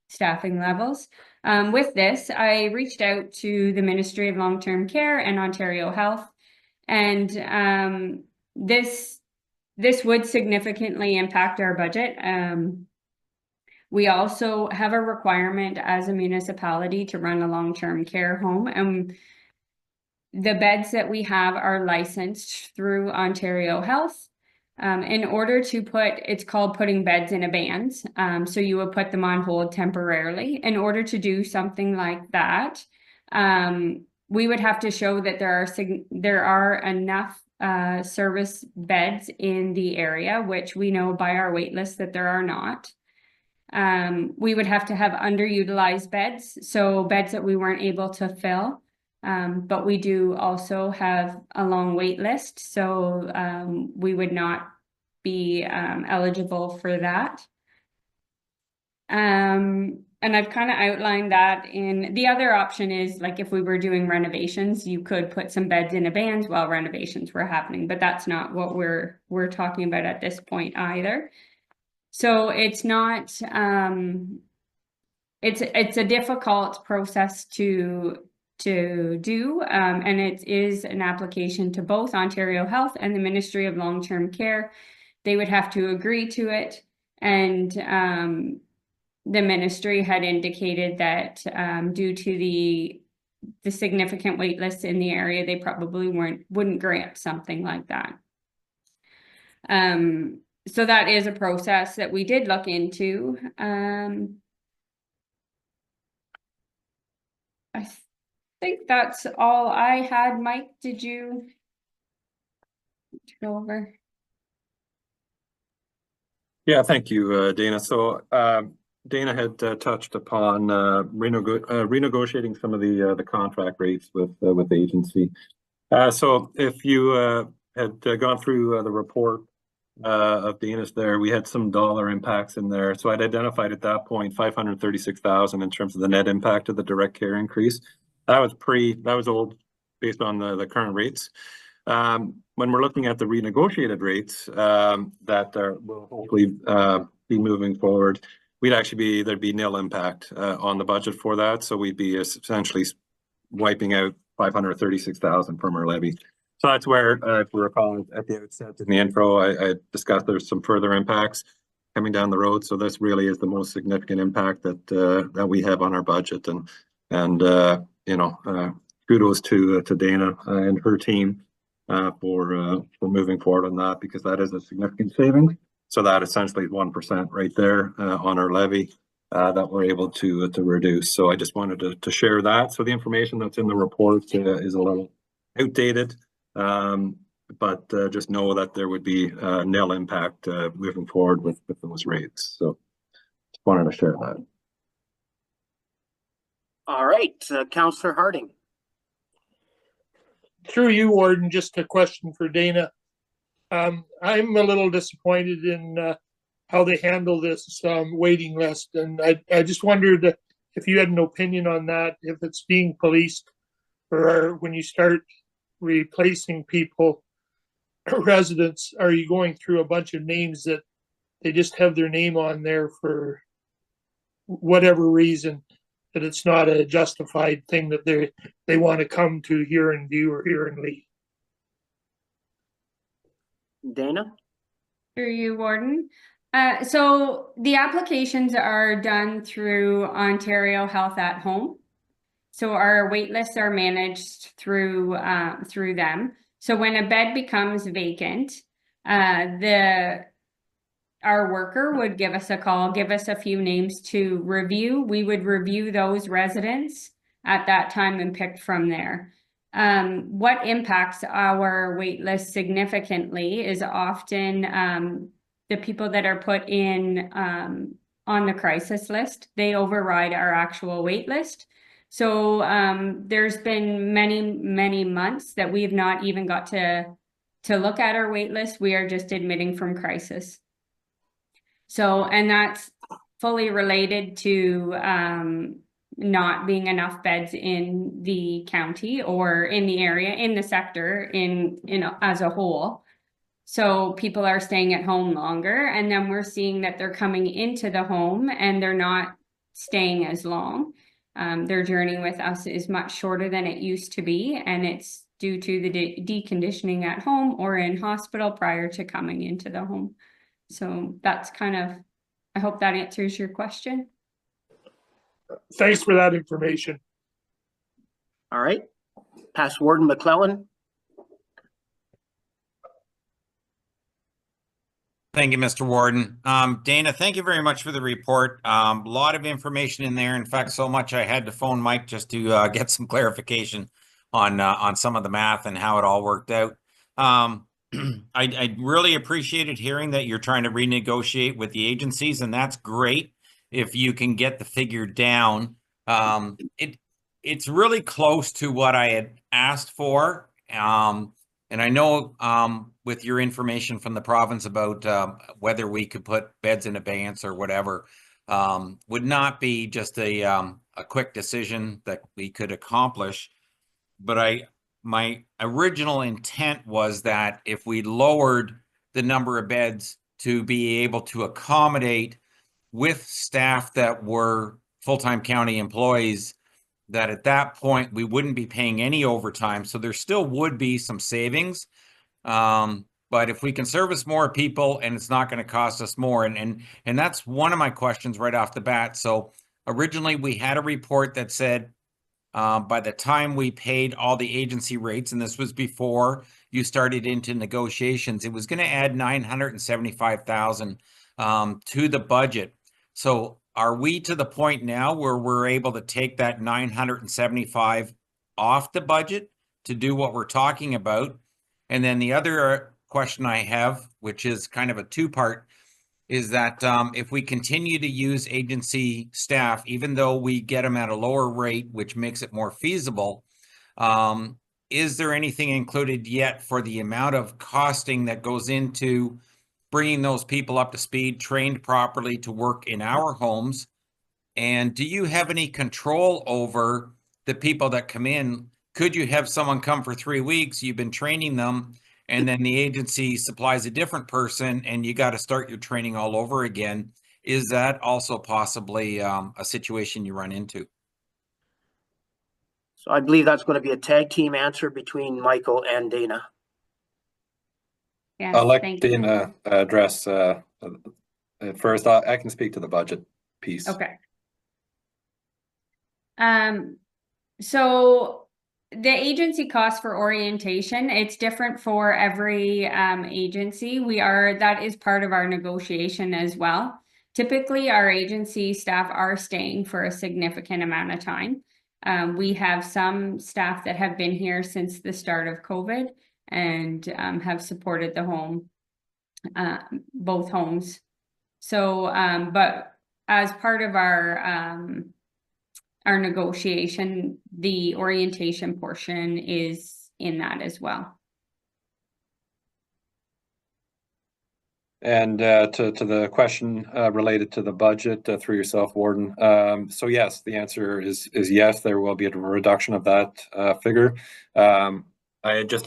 staffing levels. With this, I reached out to the Ministry of Long-Term Care and Ontario Health, and this would significantly impact our budget. We also have a requirement as a municipality to run a long-term care home, and the beds that we have are licensed through Ontario Health. In order to it's called putting beds in a band. So you would put them on hold temporarily. In order to do something like that, we would have to show that there are enough service beds in the area, which we know by our wait list that there are not. We would have to have underutilized beds, so beds that we weren't able to fill. But we do also have a long wait list, so we would not be eligible for that. And I've kind of outlined that in the other option is, like, if we were doing renovations, you could put some beds in a band while renovations were happening, but that's not what we're talking about at this point either. So it's not it's a difficult process to do, and it is an application to both Ontario Health and the Ministry of Long-Term Care. They would have to agree to it, and the ministry had indicated that due to the significant wait lists in the area, they probably wouldn't grant something like that. So that is a process that we did look into. I think that's all I had. Mike, did you go over? Yeah, thank you, Dana. So Dana had touched upon renegotiating some of the contract rates with agency. So if you had gone through the report of Dana's there, we had some dollar impacts in there. So I'd identified at that point 536,000 in terms of the net impact of the direct care increase. That was old based on the current rates. When we're looking at the renegotiated rates that will hopefully be moving forward, there'd be nil impact on the budget for that. So we'd be essentially wiping out 536,000 from our levy. So that's where, if we recall at the outset in the intro, I discussed there's some further impacts coming down the road. So this really is the most significant impact that we have on our budget, and kudos to Dana and her team for moving forward on that, because that is a significant saving. So that essentially is 1% right there on our levy that we're able to reduce. So I just wanted to share that. So the information that's in the report is a little outdated, but just know that there would be nil impact moving forward with those rates. So just wanted to share that. All right, Councillor Harding. Through you, Warden, just a question for Dana. I'm a little disappointed in how they handle this waiting list, and I just wondered if you had an opinion on that, if it's being policed, or when you start replacing people, residents, are you going through a bunch of names that they just have their name on there for whatever reason, that it's not a justified thing that they want to come to Huron View or Huron Lee? Dana? Through you, Warden. So the applications are done through Ontario Health at Home. So our wait lists are managed through them. So when a bed becomes vacant, our worker would give us a call, give us a few names to review. We would review those residents at that time and pick from there. What impacts our wait list significantly is often the people that are put in on the crisis list. They override our actual wait list. So there's been many months that we have not even got to look at our wait list. We are just admitting from crisis. So, and that's fully related to not being enough beds in the county or in the area, in the sector, in as a whole. So people are staying at home longer, and then we're seeing that they're coming into the home and they're not staying as long. Their journey with us is much shorter than it used to be, and it's due to the deconditioning at home or in hospital prior to coming into the home. So that's kind of, I hope that answers your question. Thanks for that information. All right. Past Warden McClellan. Thank you, Mr. Warden. Dana, thank you very much for the report. A lot of information in there. In fact, so much I had to phone Mike just to get some clarification on some of the math and how it all worked out. I really appreciated hearing that you're trying to renegotiate with the agencies, and that's great if you can get the figure down. It's really close to what I had asked for. And I know with your information from the province about whether we could put beds in abeyance or whatever, would not be just a quick decision that we could accomplish. But my original intent was that if we lowered the number of beds to be able to accommodate with staff that were full-time county employees, that at that point we wouldn't be paying any overtime. So there still would be some savings. But if we can service more people and it's not going to cost us more, and that's one of my questions right off the bat. So originally we had a report that said by the time we paid all the agency rates, and this was before you started into negotiations, it was going to add $975,000 to the budget. So are we to the point now where we're able to take that 975 off the budget to do what we're talking about? And then the other question I have, which is kind of a two-part, is that if we continue to use agency staff, even though we get them at a lower rate, which makes it more feasible, is there anything included yet for the amount of costing that goes into bringing those people up to speed, trained properly to work in our homes? And do you have any control over the people that come in? Could you have someone come for 3 weeks, you've been training them, and then the agency supplies a different person and you got to start your training all over again? Is that also possibly a situation you run into? So I believe that's going to be a tag team answer between Michael and Dana. Yes, I'll let thank you. Dana address first. I can speak to the budget piece. Okay. So the agency cost for orientation, it's different for every agency. That is part of our negotiation as well. Typically, our agency staff are staying for a significant amount of time. We have some staff that have been here since the start of COVID and have supported the home, both homes. So, but as part of our negotiation, the orientation portion is in that as well. And to the question related to the budget through yourself, Warden. So yes, the answer is yes, there will be a reduction of that figure. I just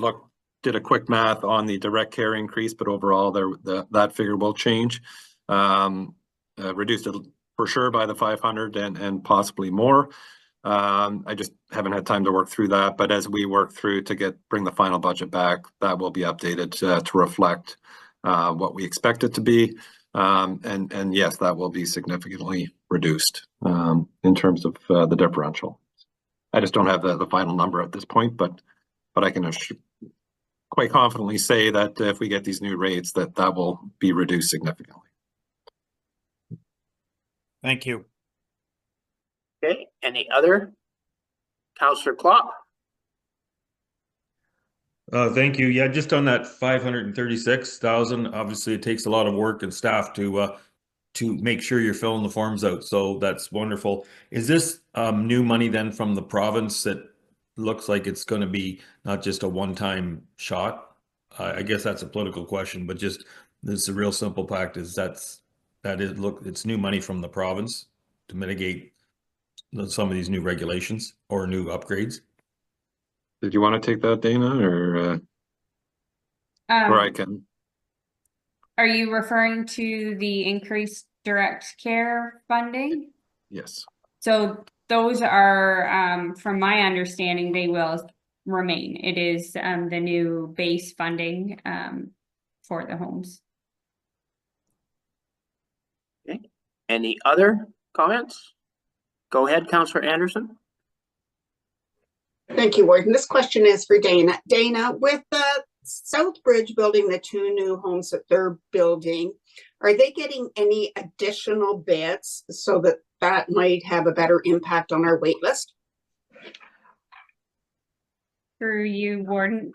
did a quick math on the direct care increase, but overall that figure will change. Reduced it for sure by the 500 and possibly more. I just haven't had time to work through that, but as we work through to bring the final budget back, that will be updated to reflect what we expect it to be. And yes, that will be significantly reduced in terms of the differential. I just don't have the final number at this point, but I can quite confidently say that if we get these new rates, that will be reduced significantly. Thank you. Okay, any other? Councillor Klopp? Thank you. Yeah, just on that 536,000, obviously it takes a lot of work and staff to make sure you're filling the forms out. So that's wonderful. Is this new money then from the province that looks like it's going to be not just a one-time shot? I guess that's a political question, but just this is a real simple fact is it's new money from the province to mitigate some of these new regulations or new upgrades. Did you want to take that, Dana, or I can? Are you referring to the increased direct care funding? Yes. So those are, from my understanding, they will remain. It is the new base funding for the homes. Okay. Any other comments? Go ahead, Councillor Anderson. Thank you, Warden. This question is for Dana. Dana, with the Southbridge building the 2 new homes that they're building, are they getting any additional beds so that might have a better impact on our wait list? Through you, Warden.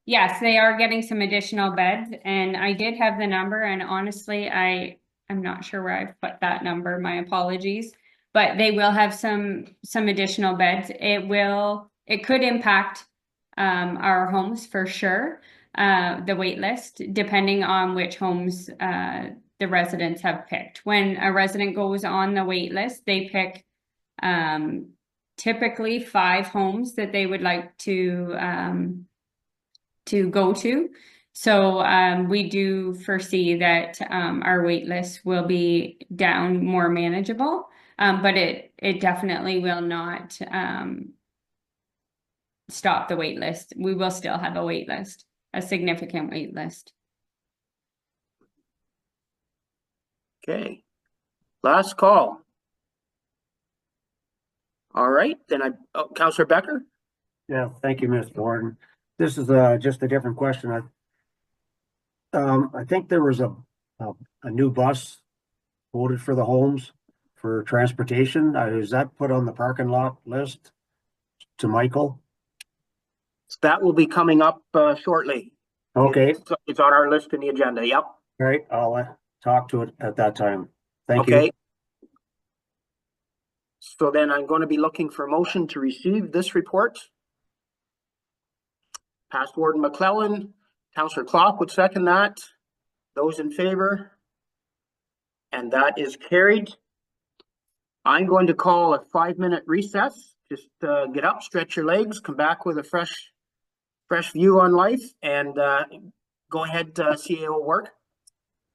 Yes, they are getting some additional beds, and I did have the number, and honestly, I'm not sure where I've put that number. My apologies. But they will have some additional beds. It could impact our homes for sure, the wait list, depending on which homes the residents have picked. When a resident goes on the wait list, they pick typically 5 homes that they would like to go to. So we do foresee that our wait list will be down, more manageable. But it definitely will not stop the wait list. We will still have a wait list, a significant wait list. Okay. Last call. All right, then Councillor Becker? Yeah, thank you, Mr. Warden. This is just a different question. I think there was a new bus quoted for the homes for transportation. Is that put on the parking lot list to Michael? That will be coming up shortly. Okay. It's on our list in the agenda. Yep. All right, I'll talk to it at that time. Thank Okay. you. So then I'm going to be looking for a motion to receive this report. Past Warden McClellan, Councillor Klopp would second that. Those in favor? And that is carried. I'm going to call a 5-minute recess. Just get up, stretch your legs, come back with a fresh view on life, and go ahead, CAO work.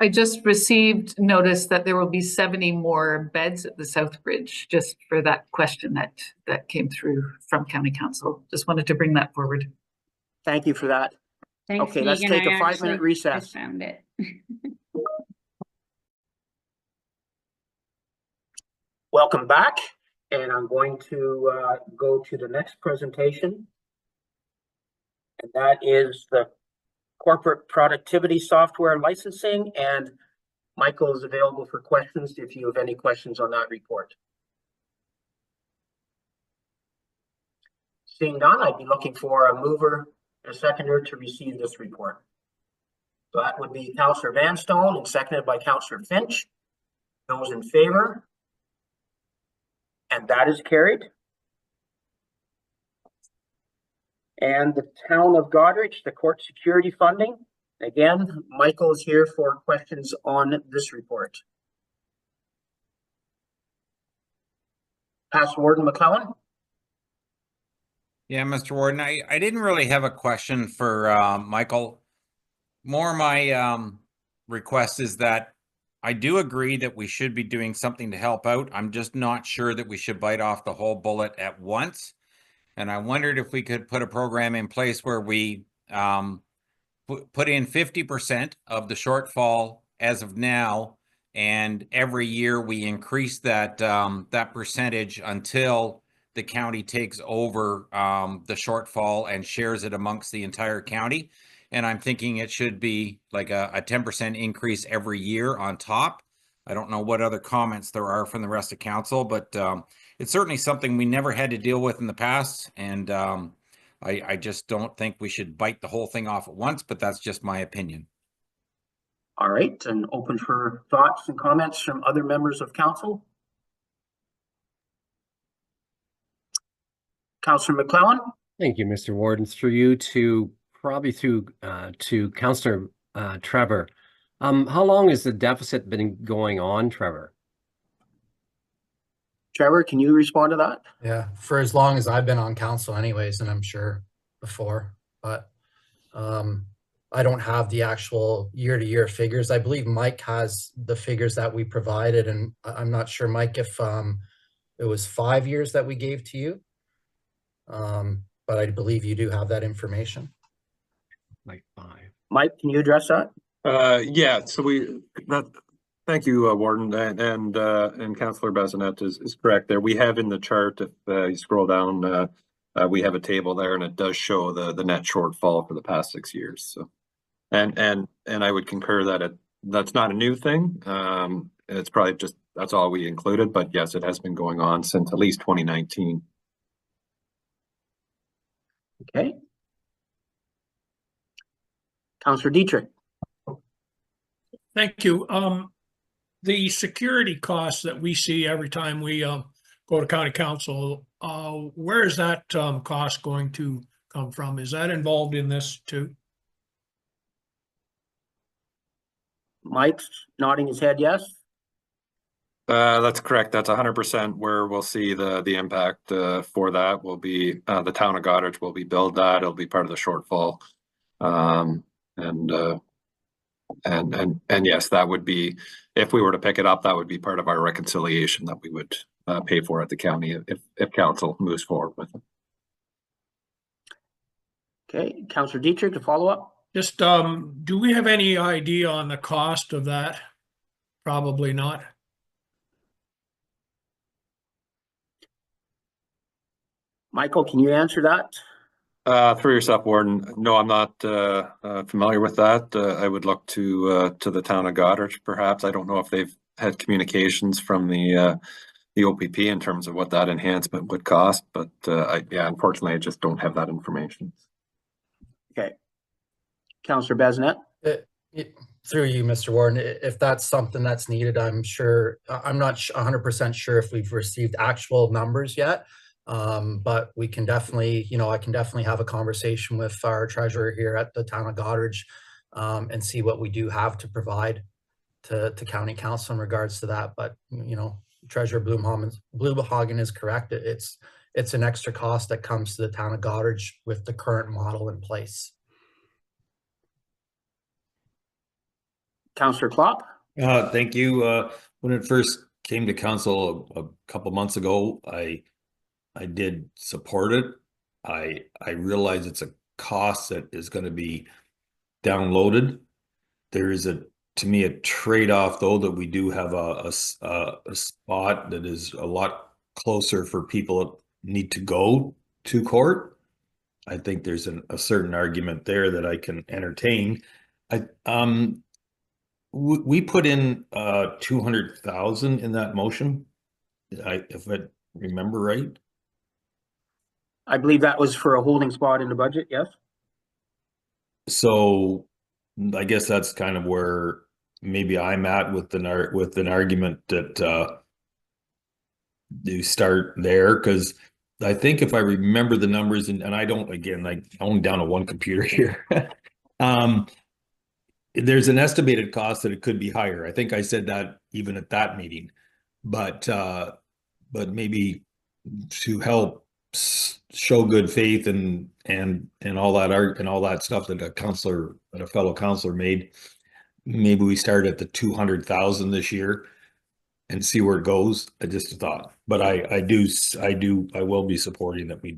I just received notice that there will be 70 more beds at the South Bridge, just for that question that came through from County Council. Just wanted to bring that forward. Thank you for that. Thanks, Okay, let's Megan. take a I 5-minute actually recess. just found it. Welcome back, and I'm going to go to the next presentation, and that is the corporate productivity software licensing, and Michael is available for questions if you have any questions on that report. Seeing none, I'd be looking for a mover and a seconder to receive this report. So that would be Councillor Vanstone and seconded by Councillor Finch. Those in favor? And that is carried. And the town of Goderich, the court security funding. Again, Michael is here for questions on this report. Past Warden McClellan. Yeah, Mr. Warden, I didn't really have a question for Michael. More my request is that I do agree that we should be doing something to help out. I'm just not sure that we should bite off the whole bullet at once. And I wondered if we could put a program in place where we put in 50% of the shortfall as of now, and every year we increase that that percentage until the county takes over the shortfall and shares it amongst the entire county. And I'm thinking it should be like a 10% increase every year on top. I don't know what other comments there are from the rest of council, but it's certainly something we never had to deal with in the past. And I just don't think we should bite the whole thing off at once, but that's just my opinion. All right, and open for thoughts and comments from other members of council. Councillor McClellan. Thank you, Mr. Warden. Through you to Councillor Trevor. How long has the deficit been going on, Trevor? Trevor, can you respond to that? Yeah, for as long as I've been on council anyways, and I'm sure before, but I don't have the actual year-to-year figures. I believe Mike has the figures that we provided, and I'm not sure, Mike, if it was 5 years that we gave to you. But I believe you do have that information. Like 5. Mike, can you address that? Yeah, so thank you, Warden, and Councillor Bazinet is correct there. We have in the chart, if you scroll down, we have a table there, and it does show the net shortfall for the past 6 years. So, and I would concur that that's not a new thing. It's probably just that's all we included, but yes, it has been going on since at least 2019. Okay. Councillor Dietrich. Thank you. The security costs that we see every time we go to county council, where is that cost going to come from? Is that involved in this too? Mike's nodding his head yes. That's correct. That's 100% where we'll see the impact for that will be the town of Goderich will be billed that. It'll be part of the shortfall. And yes, that would be, if we were to pick it up, that would be part of our reconciliation that we would pay for at the county if council moves forward with it. Okay, Councillor Dietrich, to follow up. Just, do we have any idea on the cost of that? Probably not. Michael, can you answer that? Through yourself, Warden. No, I'm not familiar with that. I would look to the town of Goderich, perhaps. I don't know if they've had communications from the OPP in terms of what that enhancement would cost, but yeah, unfortunately, I just don't have that information. Okay. Councillor Bazinet. Through you, Mr. Warden, if that's something that's needed, I'm not 100% sure if we've received actual numbers yet, But we can definitely, I can definitely have a conversation with our treasurer here at the town of Goderich, and see what we do have to provide to county council in regards to that. But, Treasurer Blumhagen is correct. It's an extra cost that comes to the town of Goderich with the current model in place. Councillor Klopp? Thank you. When it first came to council a couple months ago, I did support it. I realize it's a cost that is going to be downloaded. There is to me, a trade-off though, that we do have a spot that is a lot closer for people that need to go to court. I think there's a certain argument there that I can entertain. We put in 200,000 in that motion, if I remember right. I believe that was for a holding spot in the budget, yes? So I guess that's kind of where maybe I'm at with an argument that you start there, because I think if I remember the numbers, and I don't, again, like only down to one computer here. There's an estimated cost that it could be higher. I think I said that even at that meeting, but maybe to help show good faith and all that art and all that stuff that a fellow counselor made, maybe we start at the 200,000 this year and see where it goes. I just thought, but I will be supporting that we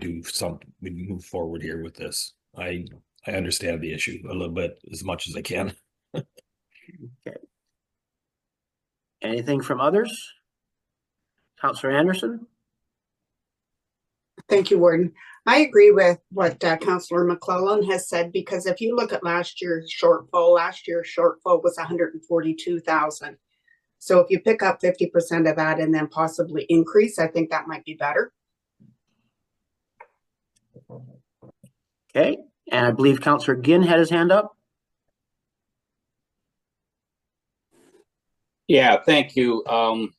move forward here with this. I understand the issue a little bit, as much as I can. Okay. Anything from others? Councillor Anderson? Thank you, Warden. I agree with what Councillor McClellan has said, because if you look at last year's shortfall was 142,000. So if you pick up 50% of that and then possibly increase, I think that might be better. Okay, and I believe Councillor Ginn had his hand up. Yeah, thank you.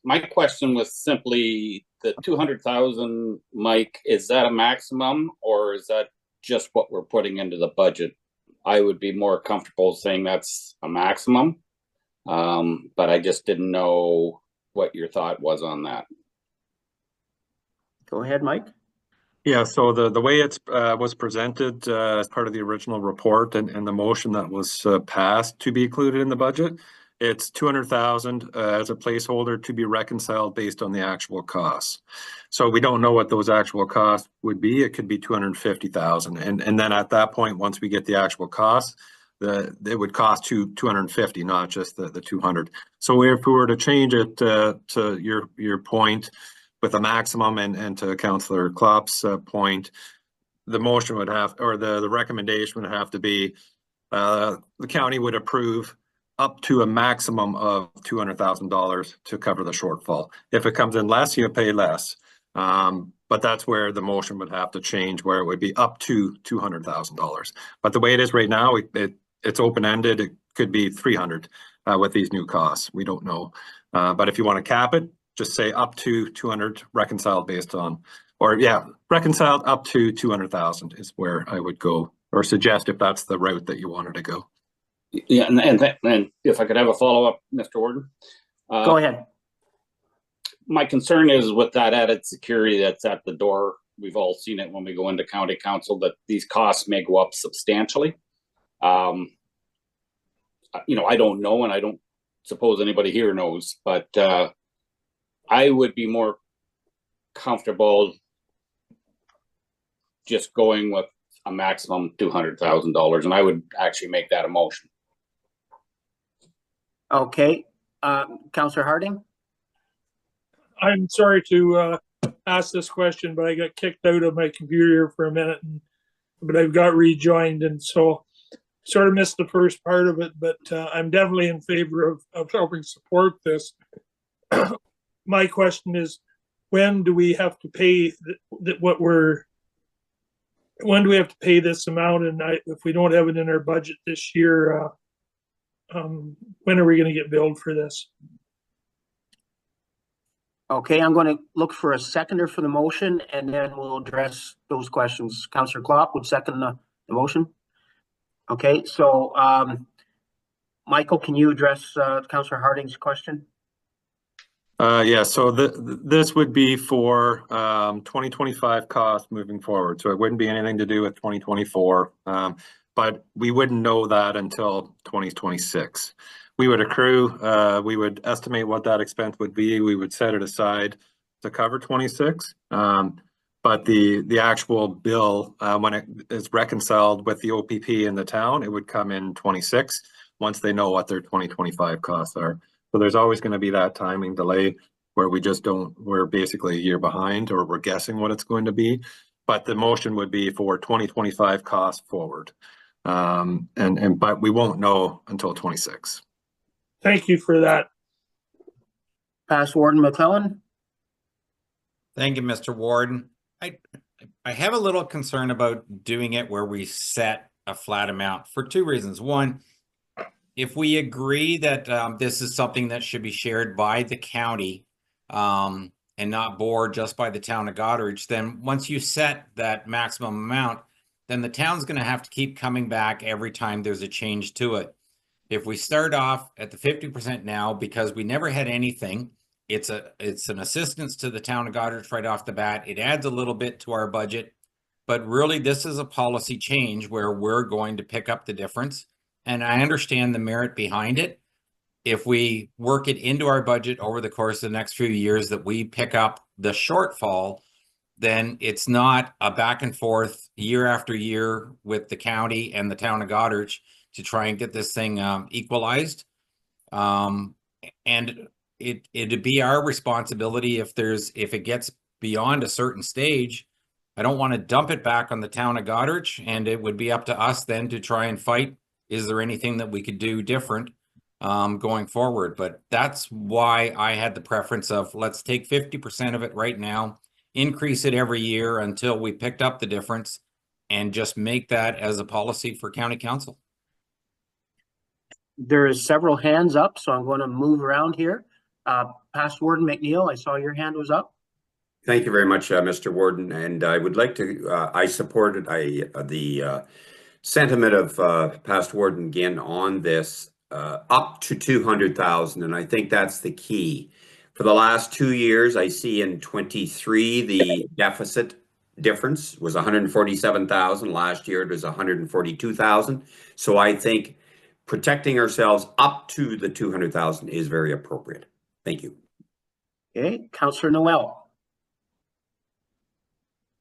My question was simply the 200,000, Mike, is that a maximum or is that just what we're putting into the budget? I would be more comfortable saying that's a maximum, but I just didn't know what your thought was on that. Go ahead, Mike. Yeah, so the way it's was presented as part of the original report and the motion that was passed to be included in the budget, it's 200,000 as a placeholder to be reconciled based on the actual costs. So we don't know what those actual costs would be. It could be 250,000, and then at that point, once we get the actual costs, it would cost 250, not just the 200. So if we were to change it to your point with a maximum and to Councillor Klopp's point, the motion would have, or the recommendation would have to be the county would approve up to a maximum of $200,000 to cover the shortfall. If it comes in less, you pay less. But that's where the motion would have to change, where it would be up to $200,000. But the way it is right now, it's open-ended. It could be 300 with these new costs. We don't know. But if you want to cap it, just say up to 200 reconciled based on, or reconciled up to 200,000 is where I would go, or suggest if that's the route that you wanted to go. Yeah, and if I could have a follow-up, Mr. Warden. Go ahead. My concern is with that added security that's at the door. We've all seen it when we go into county council, that these costs may go up substantially. I don't know, and I don't suppose anybody here knows, but I would be more comfortable just going with a maximum $200,000, and I would actually make that a motion. Okay, Councillor Harding? I'm sorry to ask this question, but I got kicked out of my computer for a minute, but I've got rejoined, and so sort of missed the first part of it, but I'm definitely in favor of helping support this. My question is, when do we have to pay when do we have to pay this amount? And if we don't have it in our budget this year, when are we going to get billed for this? Okay, I'm going to look for a seconder for the motion and then we'll address those questions. Councillor Klopp would second the motion. Okay, so Michael, can you address Councillor Harding's question? Yeah, so this would be for 2025 costs moving forward. So it wouldn't be anything to do with 2024, but we wouldn't know that until 2026. We would accrue, we would estimate what that expense would be. We would set it aside to cover 26. But the actual bill, when it is reconciled with the OPP in the town, it would come in 26 once they know what their 2025 costs are. So there's always going to be that timing delay where we're basically a year behind or we're guessing what it's going to be. But the motion would be for 2025 costs forward. But we won't know until 26. Thank you for that. Past Warden McClellan. Thank you, Mr. Warden. I have a little concern about doing it where we set a flat amount for two reasons. One, if we agree that this is something that should be shared by the county and not bore just by the town of Goderich, then once you set that maximum amount, then the town's going to have to keep coming back every time there's a change to it. If we start off at the 50% now, because we never had anything, it's an assistance to the town of Goderich right off the bat. It adds a little bit to our budget, but really this is a policy change where we're going to pick up the difference. And I understand the merit behind it. If we work it into our budget over the course of the next few years that we pick up the shortfall, then it's not a back and forth year after year with the county and the town of Goderich to try and get this thing equalized. And it'd be our responsibility if it gets beyond a certain stage. I don't want to dump it back on the town of Goderich, and it would be up to us then to try and fight. Is there anything that we could do different going forward? But that's why I had the preference of let's take 50% of it right now, increase it every year until we picked up the difference, and just make that as a policy for county council. There is several hands up, so I'm going to move around here. Past Warden McNeil, I saw your hand was up. Thank you very much, Mr. Warden. And I would like to, I supported the sentiment of past Warden Ginn on this up to 200,000. And I think that's the key. For the last 2 years, I see in 23, the deficit difference was 147,000. Last year, it was 142,000. So I think protecting ourselves up to the 200,000 is very appropriate. Thank you. Okay, Councillor Noel.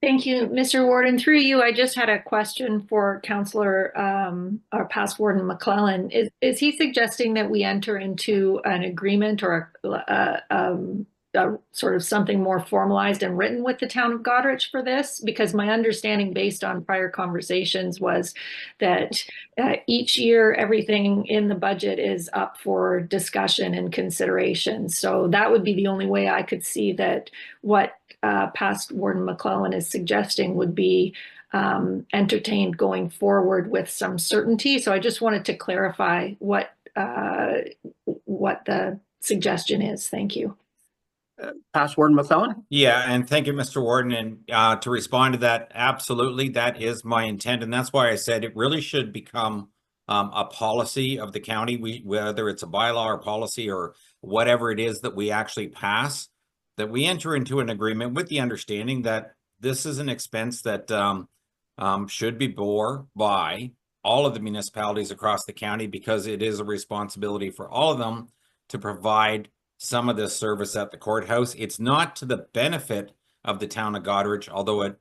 Thank you, Mr. Warden. Through you, I just had a question for Councillor or past Warden McClellan. Is he suggesting that we enter into an agreement or sort of something more formalized and written with the town of Goderich for this? Because my understanding based on prior conversations was that each year everything in the budget is up for discussion and consideration. So that would be the only way I could see that what past Warden McClellan is suggesting would be entertained going forward with some certainty. So I just wanted to clarify what the suggestion is. Thank you. Past Warden McClellan? Yeah, and thank you, Mr. Warden. And to respond to that, absolutely, that is my intent. And that's why I said it really should become a policy of the county, whether it's a bylaw or policy or whatever it is that we actually pass, that we enter into an agreement with the understanding that this is an expense that should be bore by all of the municipalities across the county, because it is a responsibility for all of them to provide some of this service at the courthouse. It's not to the benefit of the town of Goderich, although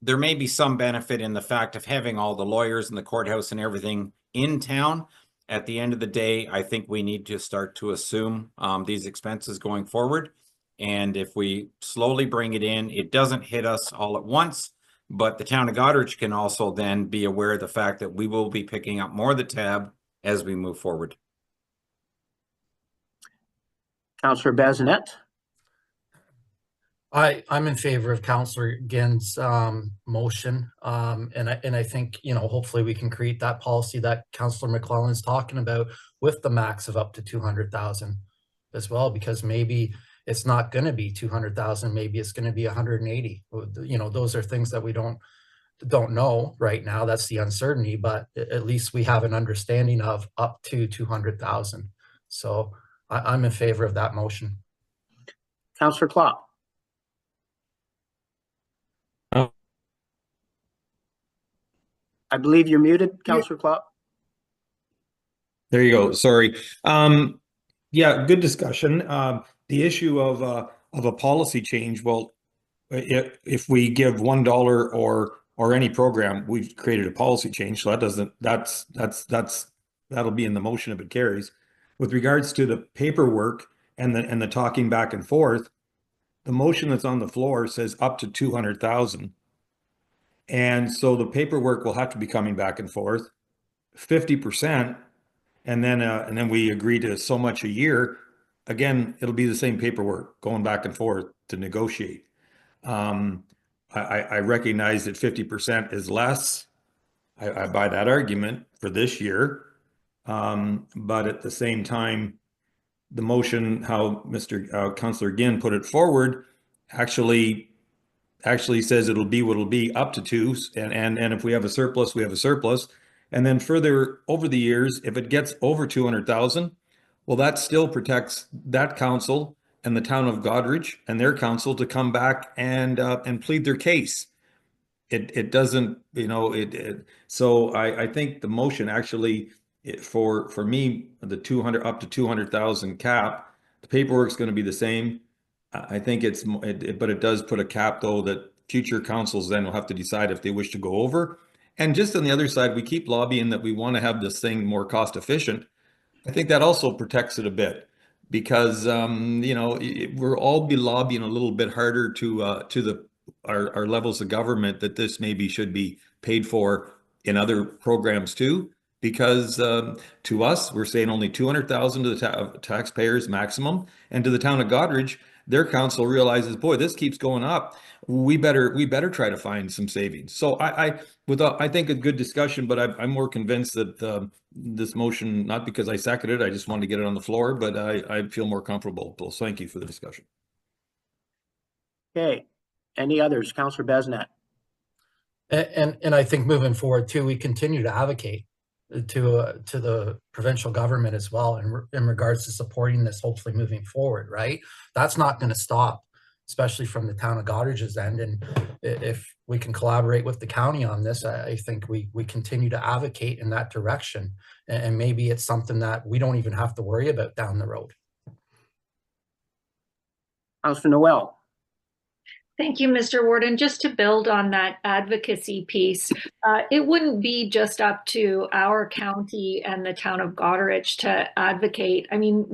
there may be some benefit in the fact of having all the lawyers and the courthouse and everything in town. At the end of the day, I think we need to start to assume these expenses going forward. And if we slowly bring it in, it doesn't hit us all at once, but the town of Goderich can also then be aware of the fact that we will be picking up more of the tab as we move forward. Councillor Bazinet. I'm in favor of Councillor Ginn's motion, and I think, you know, hopefully we can create that policy that Councillor McClellan is talking about with the max of up to 200,000 as well, because maybe it's not going to be 200,000. Maybe it's going to be 180. You know, those are things that we don't know right now. That's the uncertainty, but at least we have an understanding of up to 200,000. So I'm in favor of that motion. Councillor Klopp. I believe you're muted, Councillor Klopp. There you go. Sorry. Yeah, good discussion. The issue of a policy change. Well, if we give $1 or any program, we've created a policy change. So that'll be in the motion if it carries. With regards to the paperwork and the talking back and forth, the motion that's on the floor says up to 200,000. And so the paperwork will have to be coming back and forth 50%. And then we agree to so much a year. Again, it'll be the same paperwork going back and forth to negotiate. I recognize that 50% is less. I buy that argument for this year. But at the same time, the motion, how Councillor Ginn put it forward, actually says it'll be what it'll be up to 2. And if we have a surplus, we have a surplus. And then further over the years, if it gets over 200,000, well, that still protects that council and the town of Goderich and their council to come back and plead their case. It doesn't, you know, so I think the motion actually, for me, the 200 up to 200,000 cap, the paperwork's going to be the same. I think but it does put a cap though that future councils then will have to decide if they wish to go over. And just on the other side, we keep lobbying that we want to have this thing more cost efficient. I think that also protects it a bit because, you know, we'll all be lobbying a little bit harder to our levels of government that this maybe should be paid for in other programs too. Because to us, we're saying only 200,000 to the taxpayers maximum, and to the town of Goderich, their council realizes, boy, this keeps going up. We better try to find some savings. So I think a good discussion, but I'm more convinced that this motion, not because I seconded it, I just wanted to get it on the floor, but I feel more comfortable. So thank you for the discussion. Okay, any others? Councillor Besnett. And I think moving forward too, we continue to advocate to the provincial government as well in regards to supporting this, hopefully moving forward, right? That's not going to stop, especially from the town of Goderich's end. And if we can collaborate with the county on this, I think we continue to advocate in that direction. And maybe it's something that we don't even have to worry about down the road. Councillor Noel. Thank you, Mr. Warden. Just to build on that advocacy piece, it wouldn't be just up to our county and the town of Goderich to advocate. I mean,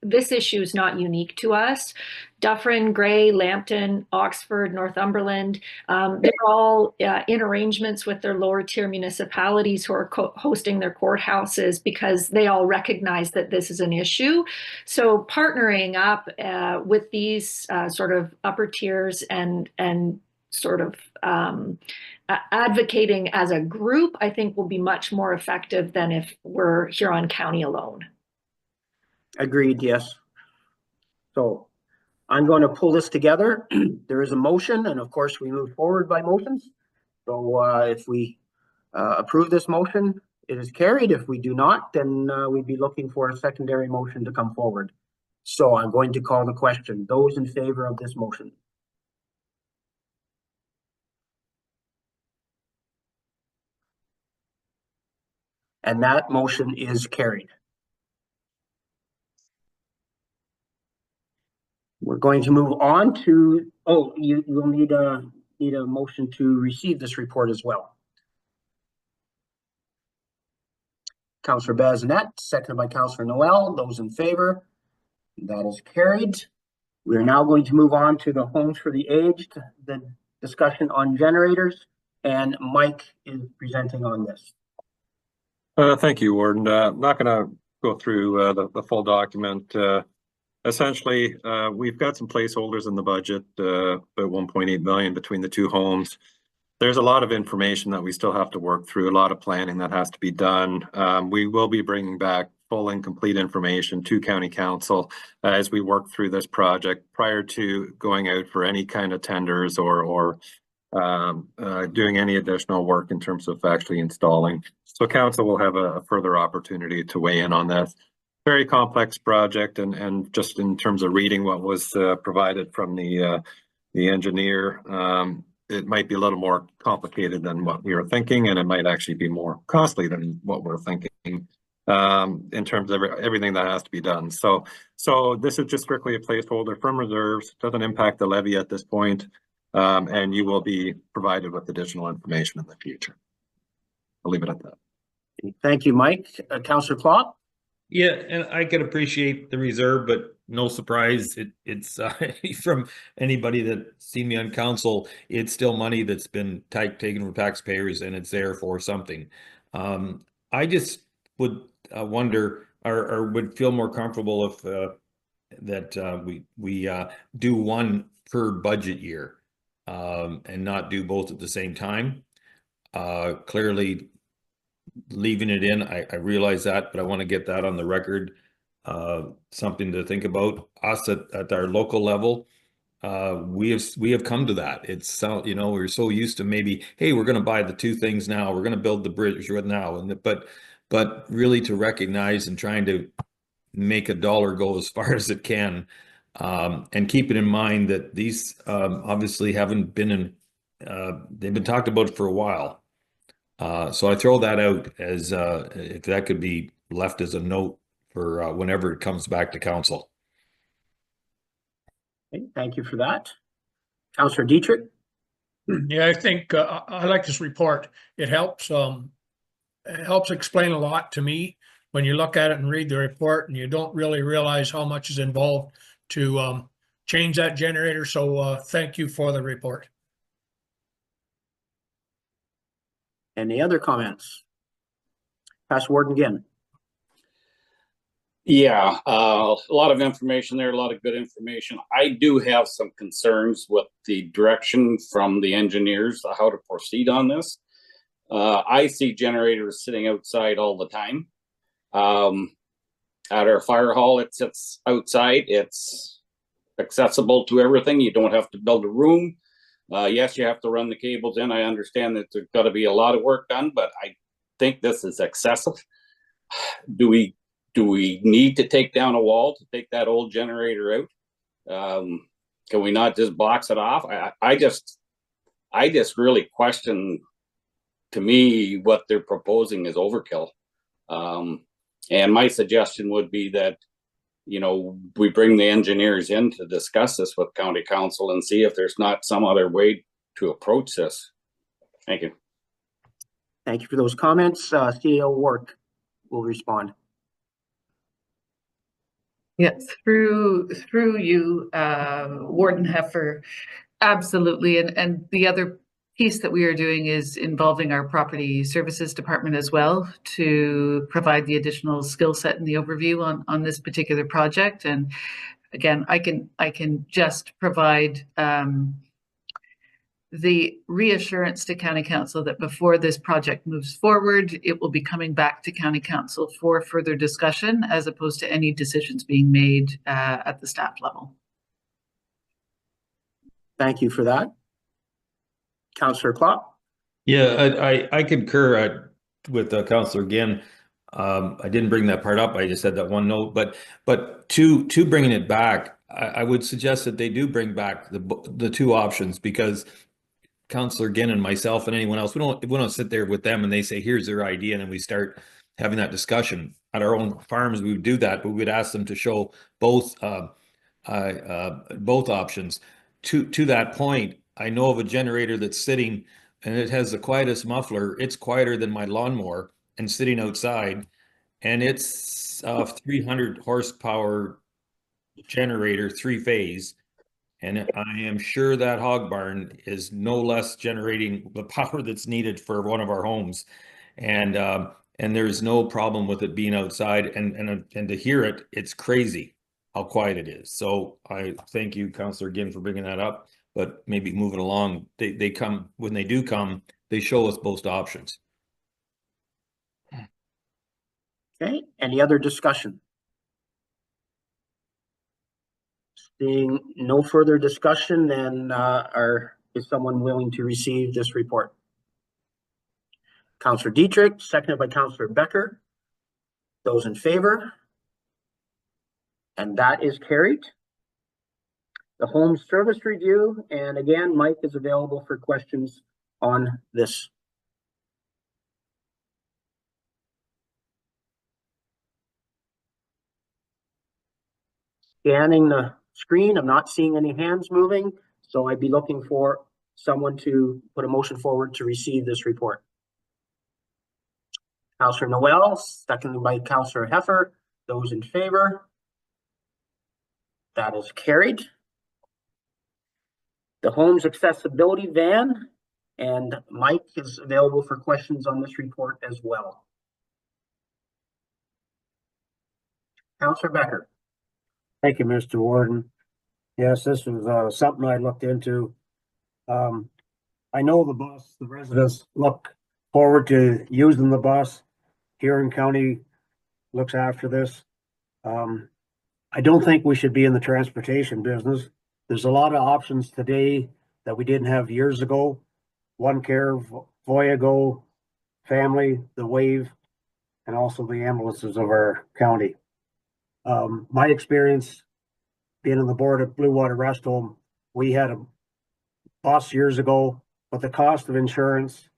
this issue is not unique to us. Dufferin, Grey, Lambton, Oxford, Northumberland, they're all in arrangements with their lower tier municipalities who are hosting their courthouses because they all recognize that this is an issue. So partnering up with these sort of upper tiers and sort of advocating as a group, I think will be much more effective than if we're Huron County alone. Agreed, yes. So I'm going to pull this together. There is a motion, and of course we move forward by motions. So if we approve this motion, it is carried. If we do not, then we'd be looking for a secondary motion to come forward. So I'm going to call the question. Those in favor of this motion? And that motion is carried. We're going to move on to, you will need a motion to receive this report as well. Councillor Besnett, seconded by Councillor Noel. Those in favor? That is carried. We're now going to move on to the Homes for the Aged, the discussion on generators, and Mike is presenting on this. Thank you, Warden. I'm not going to go through the full document. Essentially, we've got some placeholders in the budget, about 1.8 million between the two homes. There's a lot of information that we still have to work through, a lot of planning that has to be done. We will be bringing back full and complete information to County Council as we work through this project prior to going out for any kind of tenders or doing any additional work in terms of actually installing. So Council will have a further opportunity to weigh in on this. Very complex project, and just in terms of reading what was provided from the engineer, it might be a little more complicated than what we were thinking, and it might actually be more costly than what we're thinking in terms of everything that has to be done. So this is just strictly a placeholder from reserves, doesn't impact the levy at this point, and you will be provided with additional information in the future. I'll leave it at that. Thank you, Mike. Councillor Klopp? Yeah, and I can appreciate the reserve, but no surprise, it's from anybody that seen me on council, it's still money that's been taken from taxpayers, and it's there for something. I just would wonder, or would feel more comfortable if that we do one per budget year, and not do both at the same time. Clearly, leaving it in, I realize that, but I want to get that on the record. Something to think about. Us at our local level, we have come to that. It's we're so used to maybe, hey, we're going to buy the two things now, we're going to build the bridge right now, but really to recognize and trying to make a dollar go as far as it can, and keeping in mind that these obviously haven't been in. They've been talked about for a while. So I throw that out as if that could be left as a note for whenever it comes back to council. Okay, thank you for that. Councillor Dietrich? Yeah, I think I like this report. It helps explain a lot to me when you look at it and read the report, and you don't really realize how much is involved to change that generator. So thank you for the report. Any other comments? Past Warden again. Yeah, a lot of information there, a lot of good information. I do have some concerns with the direction from the engineers, how to proceed on this. I see generators sitting outside all the time. At our fire hall, it sits outside. It's accessible to everything. You don't have to build a room. Yes, you have to run the cables in. I understand that there's got to be a lot of work done, but I think this is excessive. Do we need to take down a wall to take that old generator out? Can we not just box it off? I just really question. To me, what they're proposing is overkill. And my suggestion would be that, we bring the engineers in to discuss this with County Council and see if there's not some other way to approach this. Thank you. Thank you for those comments. CEO Work will respond. Yes, through you, Warden Heffer, absolutely. And the other piece that we are doing is involving our property services department as well to provide the additional skill set and the overview on this particular project. And again, I can just provide the reassurance to County Council that before this project moves forward, it will be coming back to County Council for further discussion as opposed to any decisions being made at the staff level. Thank you for that. Councillor Klopp? Yeah, I concur with Councillor again. I didn't bring that part up. I just said that one note, but to bringing it back, I would suggest that they do bring back the two options, because Councillor Ginn and myself and anyone else, we don't sit there with them and they say, here's their idea, and then we start having that discussion. At our own farms, we would do that, but we would ask them to show both options. To that point, I know of a generator that's sitting, and it has the quietest muffler. It's quieter than my lawnmower and sitting outside, and it's a 300 horsepower generator, 3-phase. And I am sure that hog barn is no less generating the power that's needed for one of our homes. And there's no problem with it being outside, and to hear it, it's crazy how quiet it is. So I thank you, Councillor, again, for bringing that up, but maybe moving along, they come, when they do come, they show us both options. Okay, any other discussion? Seeing no further discussion, then is someone willing to receive this report? Councillor Dietrich, seconded by Councillor Becker. Those in favor? And that is carried. The home service review, and again, Mike is available for questions on this. Scanning the screen, I'm not seeing any hands moving, so I'd be looking for someone to put a motion forward to receive this report. Councillor Noel, seconded by Councillor Heffer. Those in favor? That is carried. The home's accessibility van, and Mike is available for questions on this report as well. Councillor Becker. Thank you, Mr. Warden. Yes, this was something I looked into. I know the residents look forward to using the bus. Huron County looks after this. I don't think we should be in the transportation business. There's a lot of options today that we didn't have years ago. One Care, Voyago, Family, the Wave, and also the ambulances of our county. My experience being on the board of Blue Water Rest Home, we had a bus years ago, but the cost of insurance,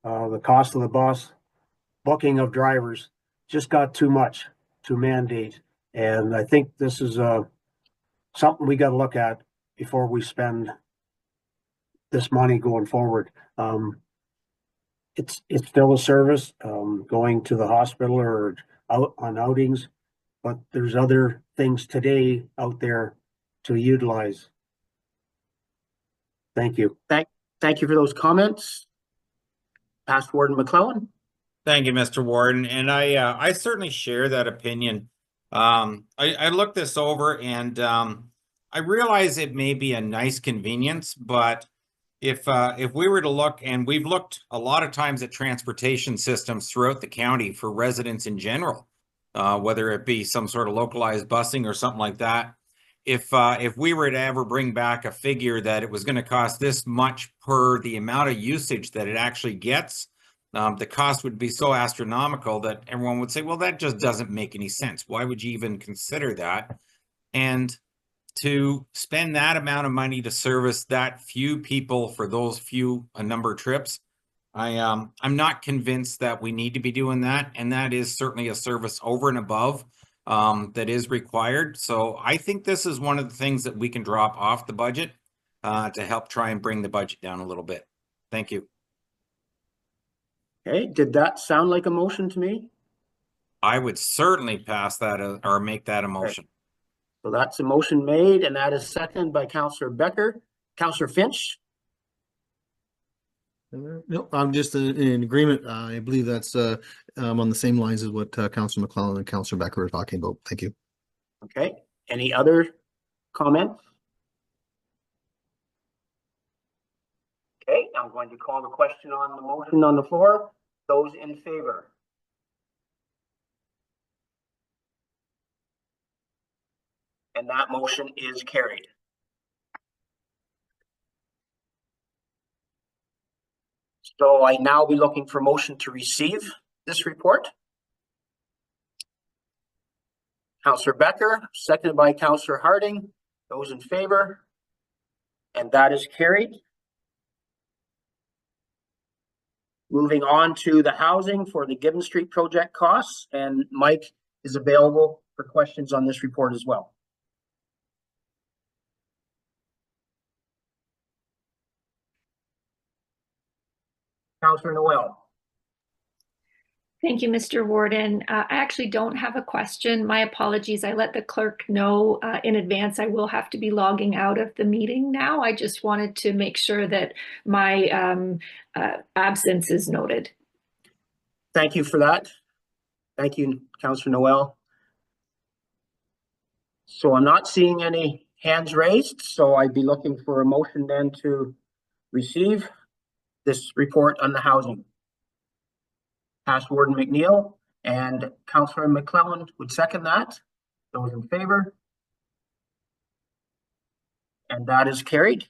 the cost of the bus, booking of drivers just got too much to mandate. And I think this is something we got to look at before we spend this money going forward. It's still a service, going to the hospital or out on outings, but there's other things today out there to utilize. Thank you. Thank you for those comments. Past Warden McClellan. Thank you, Mr. Warden. And I certainly share that opinion. I looked this over and I realize it may be a nice convenience, but if we were to look, and we've looked a lot of times at transportation systems throughout the county for residents in general, whether it be some sort of localized busing or something like that. If we were to ever bring back a figure that it was going to cost this much per the amount of usage that it actually gets, the cost would be so astronomical that everyone would say, well, that just doesn't make any sense. Why would you even consider that? And to spend that amount of money to service that few people for those few number of trips, I'm not convinced that we need to be doing that. And that is certainly a service over and above that is required. So I think this is one of the things that we can drop off the budget to help try and bring the budget down a little bit. Thank you. Okay, did that sound like a motion to me? I would certainly pass that or make that a motion. Okay. So that's a motion made, and that is seconded by Councillor Becker. Councillor Finch? No, I'm just in agreement. I believe that's on the same lines as what Councillor McClellan and Councillor Becker are talking about. Thank you. Okay, any other comments? Okay, I'm going to call the question on the motion on the floor. Those in favor? And that motion is carried. So I now be looking for motion to receive this report. Councillor Becker, seconded by Councillor Harding. Those in favor? And that is carried. Moving on to the housing for the Gibbon Street project costs, and Mike is available for questions on this report as well. Councillor Noel. Thank you, Mr. Warden. I actually don't have a question. My apologies. I let the clerk know in advance I will have to be logging out of the meeting now. I just wanted to make sure that my absence is noted. Thank you for that. Thank you, Councillor Noel. So I'm not seeing any hands raised, so I'd be looking for a motion then to receive this report on the housing. Past Warden McNeil, And Councillor McClellan would second that. Those in favor? And that is carried.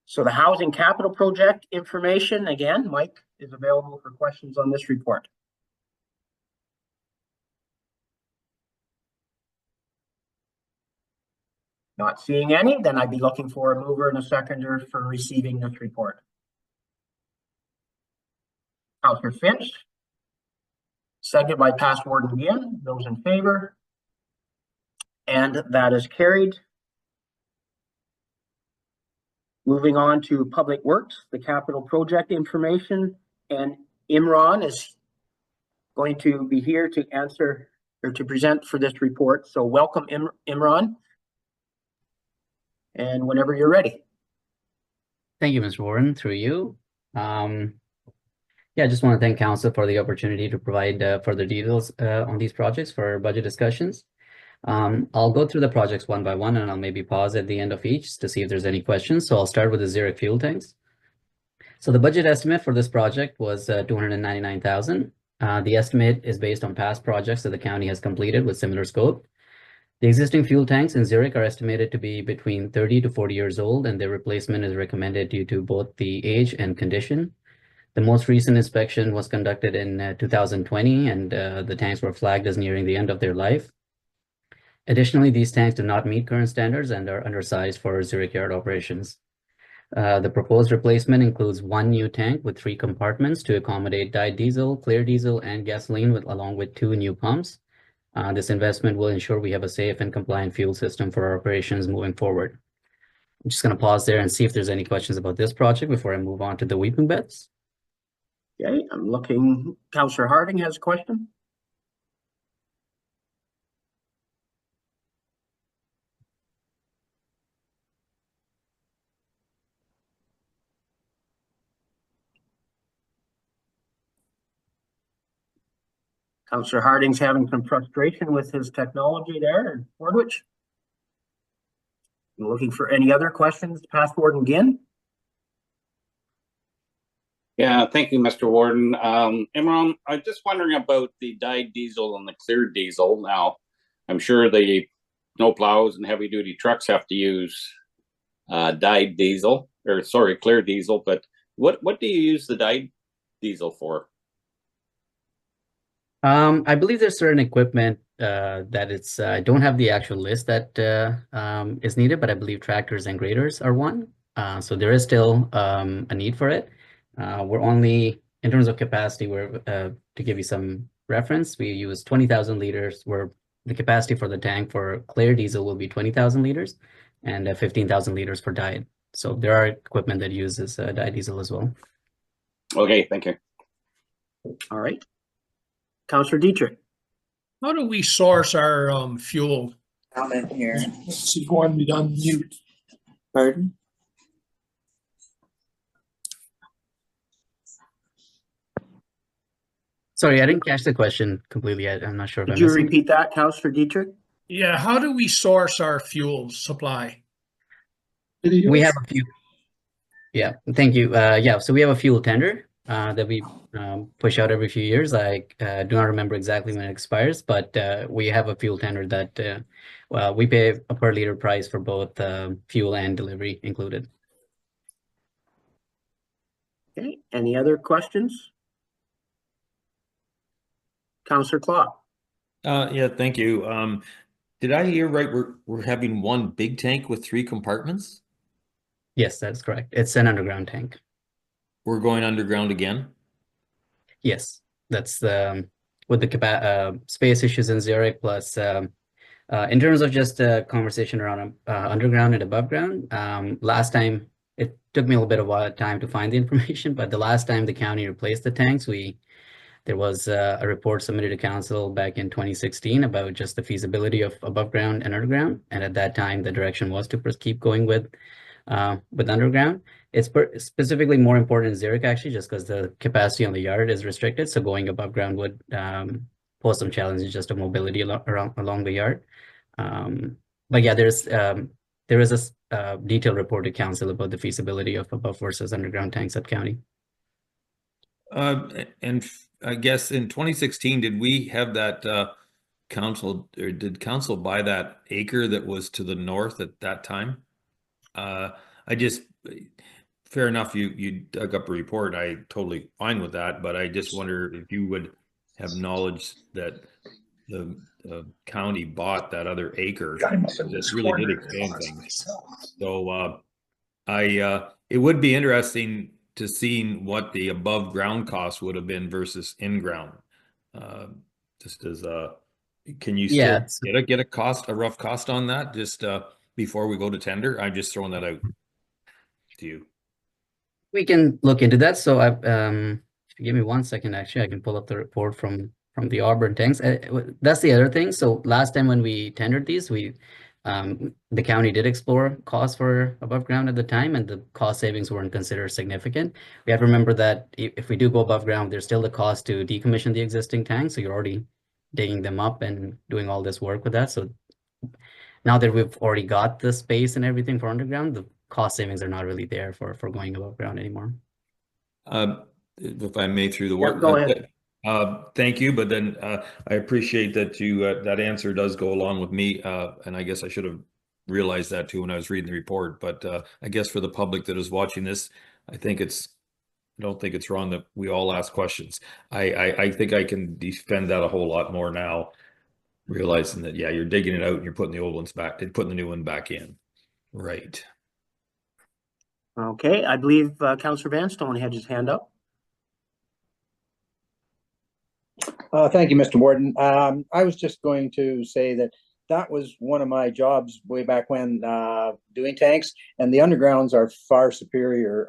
So the housing capital project information, again, Mike is available for questions on this report. Not seeing any, then I'd be looking for a mover and a seconder for receiving this report. Councillor Finch, seconded by Past Warden Ginn. Those in favor? And that is carried. Moving on to Public Works, the capital project information, and Imran is going to be here to answer or to present for this report. So welcome, Imran. And whenever you're ready. Thank you, Mr. Warren, through you. Yeah, I just want to thank Council for the opportunity to provide further details on these projects for budget discussions. I'll go through the projects one by one, and I'll maybe pause at the end of each to see if there's any questions. So I'll start with the Zurich fuel tanks. So the budget estimate for this project was $299,000. The estimate is based on past projects that the county has completed with similar scope. The existing fuel tanks in Zurich are estimated to be between 30 to 40 years old, and their replacement is recommended due to both the age and condition. The most recent inspection was conducted in 2020, and the tanks were flagged as nearing the end of their life. Additionally, these tanks do not meet current standards and are undersized for Zurich yard operations. The proposed replacement includes one new tank with 3 compartments to accommodate dyed diesel, clear diesel, and gasoline, along with 2 new pumps. This investment will ensure we have a safe and compliant fuel system for our operations moving forward. I'm just going to pause there and see if there's any questions about this project before I move on to the weeping beds. Okay, I'm looking. Councillor Harding has a question. Councillor Harding's having some frustration with his technology there in Goderich. I'm looking for any other questions. Past Warden Ginn. Yeah, thank you, Mr. Warden. Imran, I'm just wondering about the dyed diesel and the clear diesel. Now, I'm sure the snowplows and heavy duty trucks have to use dyed diesel, or sorry, clear diesel, but what do you use the dyed diesel for? I believe there's certain equipment that it's, I don't have the actual list that is needed, but I believe tractors and graders are one. So there is still a need for it. We're only, in terms of capacity, we're, to give you some reference, we use 20,000 liters, where the capacity for the tank for clear diesel will be 20,000 liters and 15,000 liters for dyed. So there are equipment that uses dyed diesel as well. Okay, thank you. All right. Councillor Dietrich. How do we source our fuel? Comment here. This is going to be done mute. Pardon? Sorry, I didn't catch the question completely. I'm not sure if Could I you missed it. repeat that, Councillor Dietrich? Yeah, how do we source our fuel supply? We have a few. Yeah, thank you. Yeah, so we have a fuel tender that we push out every few years. I do not remember exactly when it expires, but we have a fuel tender that we pay a per liter price for both fuel and delivery included. Okay, any other questions? Councillor Claw. Yeah, thank you. Did I hear right? We're having one big tank with 3 compartments? Yes, that's correct. It's an underground tank. We're going underground again? Yes, that's the with the space issues in Zurich, plus in terms of just a conversation around underground and above ground. Last time, it took me a little bit of time to find the information, but the last time the county replaced the tanks, there was a report submitted to council back in 2016 about just the feasibility of above ground and underground. And at that time, the direction was to keep going with underground. It's specifically more important in Zurich, actually, just because the capacity on the yard is restricted. So going above ground would pose some challenges just of mobility along the yard. But yeah, there is a detailed report to council about the feasibility of above versus underground tanks at county. And I guess in 2016, did we have that council, or did council buy that acre that was to the north at that time? I just, fair enough, you dug up a report. I totally fine with that, but I just wonder if you would have knowledge that the county bought that other acre. This really did expand things. So it would be interesting to see what the above ground cost would have been versus in ground. Just as can you still get a rough cost on that just before we go to tender? I'm just throwing that out to you. We can look into that. So if you give me 1 second, actually, I can pull up the report from the Auburn tanks. That's the other thing. So last time when we tendered these, the county did explore costs for above ground at the time, and the cost savings weren't considered significant. We have to remember that if we do go above ground, there's still the cost to decommission the existing tanks. So you're already digging them up and doing all this work with that. So now that we've already got the space and everything for underground, the cost savings are not really there for going above ground anymore. If I may, through the work. Go ahead. Thank you, but then I appreciate that that answer does go along with me, and I guess I should have realized that too when I was reading the report. But I guess for the public that is watching this, I don't think it's wrong that we all ask questions. I think I can defend that a whole lot more now, realizing that you're digging it out and you're putting the old ones back and putting the new one back in. Right. Okay, I believe Councillor Vanstone had his hand up. Thank you, Mr. Warden. I was just going to say that was one of my jobs way back when doing tanks, and the undergrounds are far superior.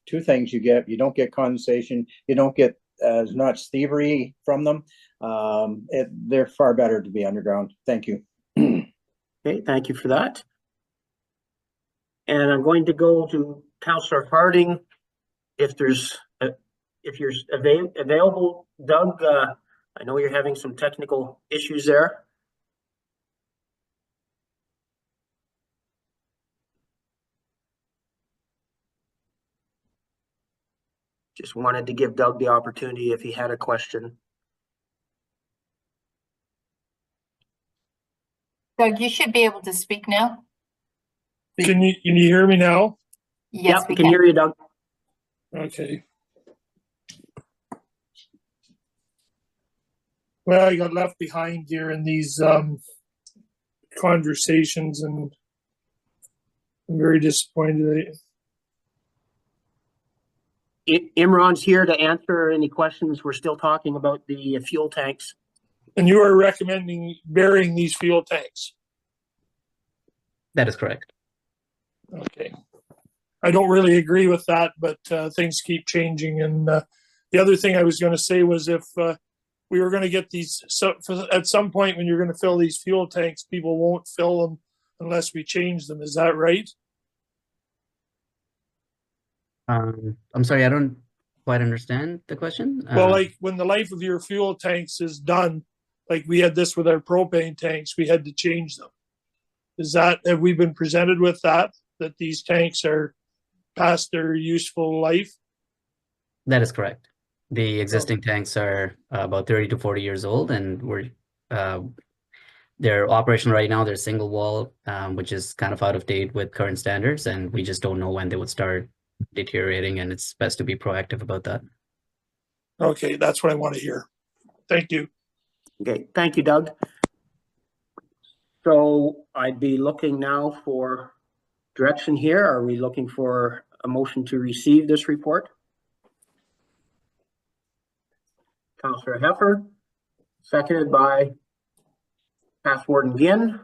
Two things you get: you don't get condensation, you don't get as much thievery from them. They're far better to be underground. Thank you. Okay, thank you for that. And I'm going to go to Councillor Harding. If you're available, Doug, I know you're having some technical issues there. Just wanted to give Doug the opportunity if he had a question. Doug, you should be able to speak now. Can you hear me now? Yes, we can hear you, Doug. Okay. Well, I got left behind here in these conversations, and I'm very disappointed. Imran's here to answer any questions. We're still talking about the fuel tanks. And you are recommending burying these fuel tanks? That is correct. Okay. I don't really agree with that, but things keep changing. And the other thing I was going to say was if we were going to get these, so at some point when you're going to fill these fuel tanks, people won't fill them unless we change them. Is that right? I'm sorry, I don't quite understand the question. Well, like when the life of your fuel tanks is done, like we had this with our propane tanks, we had to change them. Have we been presented with that these tanks are past their useful life? That is correct. The existing tanks are about 30 to 40 years old, and they're operational right now. They're single wall, which is kind of out of date with current standards, and we just don't know when they would start deteriorating, and it's best to be proactive about that. Okay, that's what I want to hear. Thank you. Okay, thank you, Doug. So I'd be looking now for direction here. Are we looking for a motion to receive this report? Councillor Heffer, seconded by Past Warden Ginn.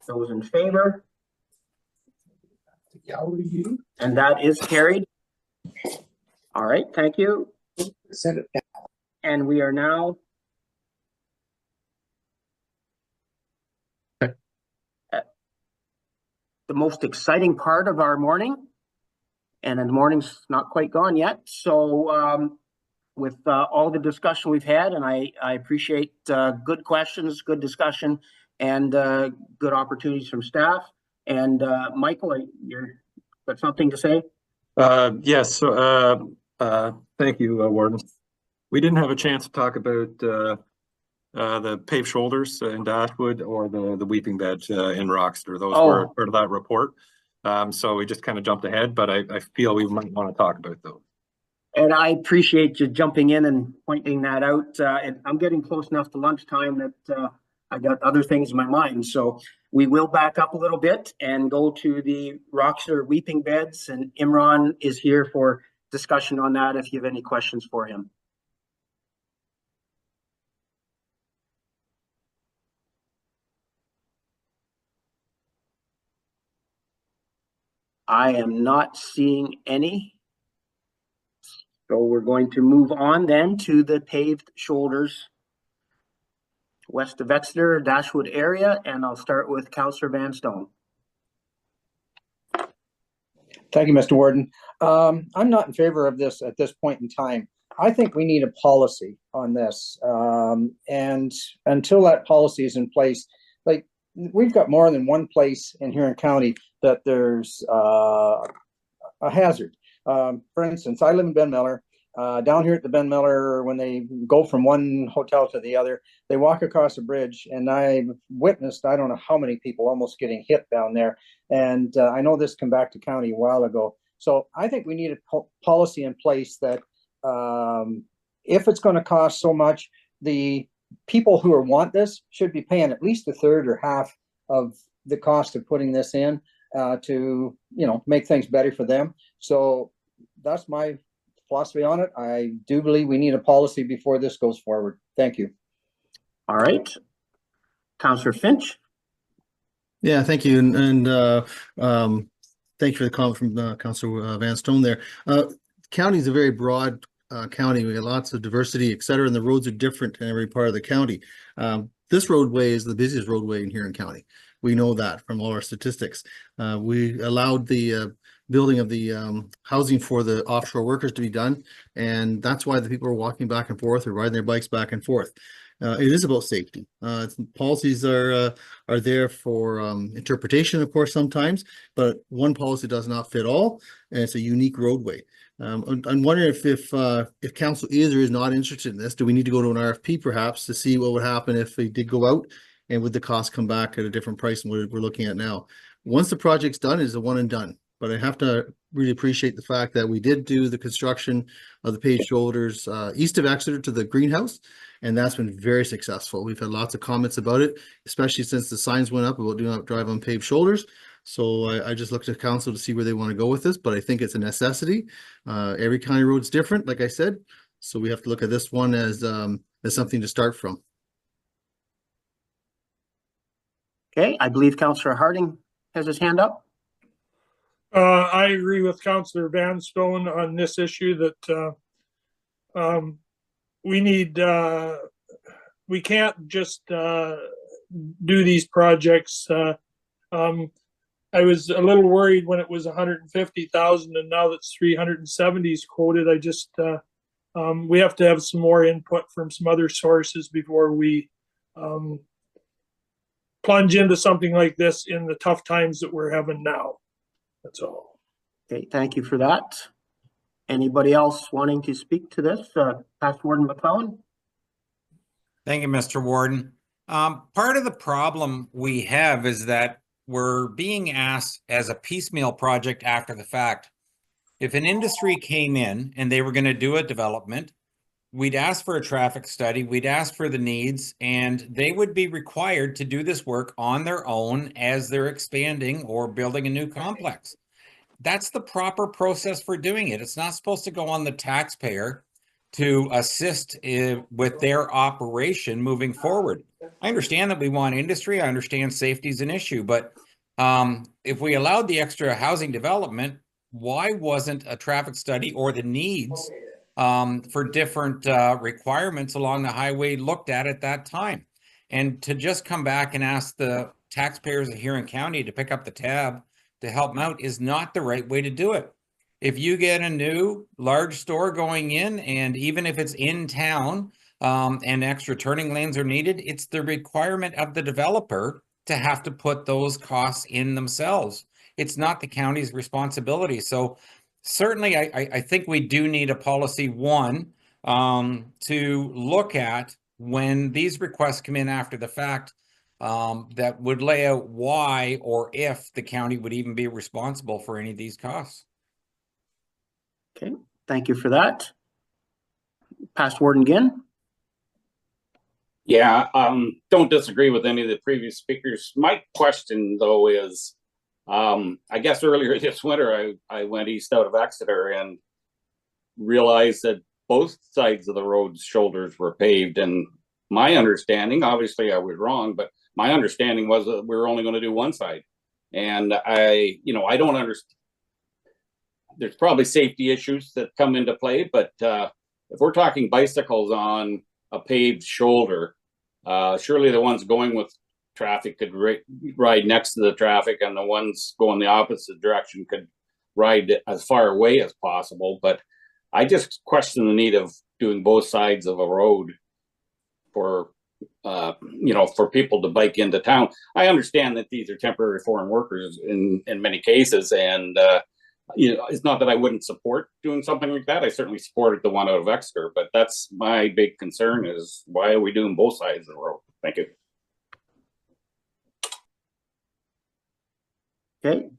Those in favor? And that is carried. All right, thank you. Send it down. And we are now at the most exciting part of our morning. And the morning's not quite gone yet. So with all the discussion we've had, and I appreciate good questions, good discussion, and good opportunities from staff. And Michael, you've got something to say? Yes. Thank you, Warden. We didn't have a chance to talk about the paved shoulders in Dashwood or the weeping bed in Roxter. Those were part of that report. So we just kind of jumped ahead, but I feel we might want to talk about those. And I appreciate you jumping in and pointing that out. And I'm getting close enough to lunchtime that I got other things in my mind. So we will back up a little bit and go to the Roxter weeping beds. And Imran is here for discussion on that if you have any questions for him. I am not seeing any. So we're going to move on then to the paved shoulders west of Exeter, Dashwood area, and I'll start with Councillor Vanstone. Thank you, Mr. Warden. I'm not in favor of this at this point in time. I think we need a policy on this. And until that policy is in place, like we've got more than one place in Huron County that there's a hazard. For instance, I live in Ben Miller. Down here at the Ben Miller, when they go from one hotel to the other, they walk across a bridge, and I've witnessed, I don't know how many people almost getting hit down there. And I know this came back to county a while ago. So I think we need a policy in place that if it's going to cost so much, the people who want this should be paying at least a third or half of the cost of putting this in to, you know, make things better for them. So that's my philosophy on it. I do believe we need a policy before this goes forward. Thank you. All right. Councillor Finch. Yeah, thank you. And thank you for the comment from Councillor Vanstone there. County is a very broad county. We have lots of diversity, et cetera, and the roads are different in every part of the county. This roadway is the busiest roadway in Huron County. We know that from all our statistics. We allowed the building of the housing for the offshore workers to be done, and that's why the people are walking back and forth or riding their bikes back and forth. It is about safety. Policies are there for interpretation, of course, sometimes, but one policy does not fit all, and it's a unique roadway. I'm wondering if council is or is not interested in this. Do we need to go to an RFP perhaps to see what would happen if we did go out, and would the cost come back at a different price than what we're looking at now? Once the project's done, it's a one and done. But I have to really appreciate the fact that we did do the construction of the paved shoulders east of Exeter to the greenhouse, and that's been very successful. We've had lots of comments about it, especially since the signs went up about do not drive on paved shoulders. So I just looked at council to see where they want to go with this, but I think it's a necessity. Every county road's different, like I said, so we have to look at this one as something to start from. Okay, I believe Councillor Harding has his hand up. I agree with Councillor Vanstone on this issue that we need, we can't just do these projects. I was a little worried when it was 150,000 and now that's 370 is quoted. I just, we have to have some more input from some other sources before we plunge into something like this in the tough times that we're having now. That's all. Okay, thank you for that. Anybody else wanting to speak to this? Past Warden McClellan? Thank you, Mr. Warden. Part of the problem we have is that we're being asked as a piecemeal project after the fact. If an industry came in and they were going to do a development, we'd ask for a traffic study, we'd ask for the needs, and they would be required to do this work on their own as they're expanding or building a new complex. That's the proper process for doing it. It's not supposed to go on the taxpayer to assist with their operation moving forward. I understand that we want industry. I understand safety is an issue, but if we allowed the extra housing development, why wasn't a traffic study or the needs for different requirements along the highway looked at that time? And to just come back and ask the taxpayers of Huron County to pick up the tab to help them out is not the right way to do it. If you get a new large store going in, and even if it's in town and extra turning lanes are needed, it's the requirement of the developer to have to put those costs in themselves. It's not the county's responsibility. So certainly I think we do need a policy, one, to look at when these requests come in after the fact, that would lay out why or if the county would even be responsible for any of these costs. Okay, thank you for that. Past Warden Ginn. Yeah, don't disagree with any of the previous speakers. My question though is, I guess earlier this winter, I went east out of Exeter and realized that both sides of the road's shoulders were paved. And my understanding, obviously I was wrong, but my understanding was that we were only going to do one side. And I don't understand. There's probably safety issues that come into play, but if we're talking bicycles on a paved shoulder, surely the ones going with traffic could ride next to the traffic, and the ones going the opposite direction could ride as far away as possible. But I just question the need of doing both sides of a road for for people to bike into town. I understand that these are temporary foreign workers in many cases, and it's not that I wouldn't support doing something like that. I certainly supported the one out of Exeter, but that's my big concern is why are we doing both sides of the road? Thank you. Okay.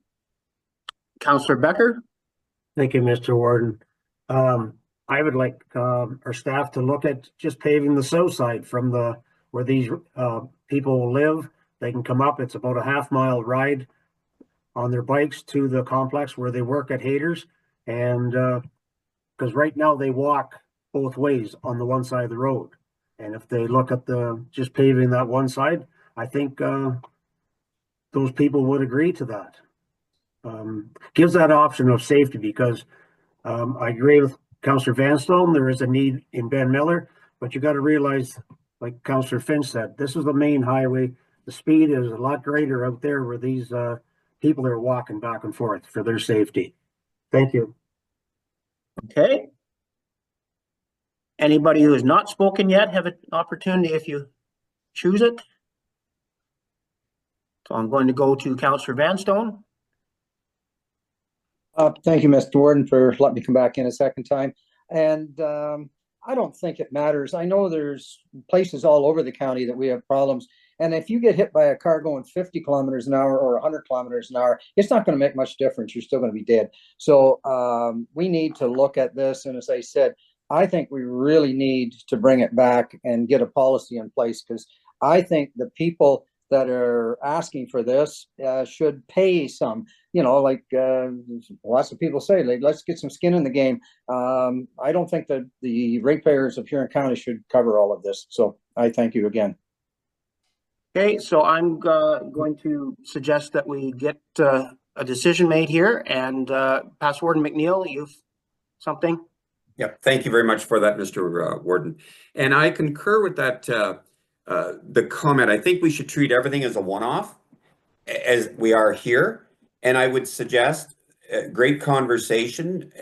Councillor Becker. Thank you, Mr. Warden. I would like our staff to look at just paving the south side from where these people live. They can come up. It's about a half-mile ride on their bikes to the complex where they work at Haters. And because right now they walk both ways on the one side of the road. And if they look at just paving that one side, I think those people would agree to that. Gives that option of safety, because I agree with Councillor Vanstone, there is a need in Ben Miller, but you got to realize, like Councillor Finch said, this is the main highway. The speed is a lot greater out there where these people are walking back and forth for their safety. Thank you. Okay. Anybody who has not spoken yet have an opportunity if you choose it. So I'm going to go to Councillor Vanstone. Thank you, Mr. Warden, for letting me come back in a second time. And I don't think it matters. I know there's places all over the county that we have problems. And if you get hit by a car going 50 kilometers an hour or 100 kilometers an hour, it's not going to make much difference. You're still going to be dead. So we need to look at this. And as I said, I think we really need to bring it back and get a policy in place, because I think the people that are asking for this should pay some, like lots of people say, like, let's get some skin in the game. I don't think that the ratepayers of Huron County should cover all of this. So I thank you again. Okay, so I'm going to suggest that we get a decision made here, and Past Warden McNeil, you've something? Yeah, thank you very much for that, Mr. Warden. And I concur with that the comment. I think we should treat everything as a one-off, as we are here. And I would suggest great conversation.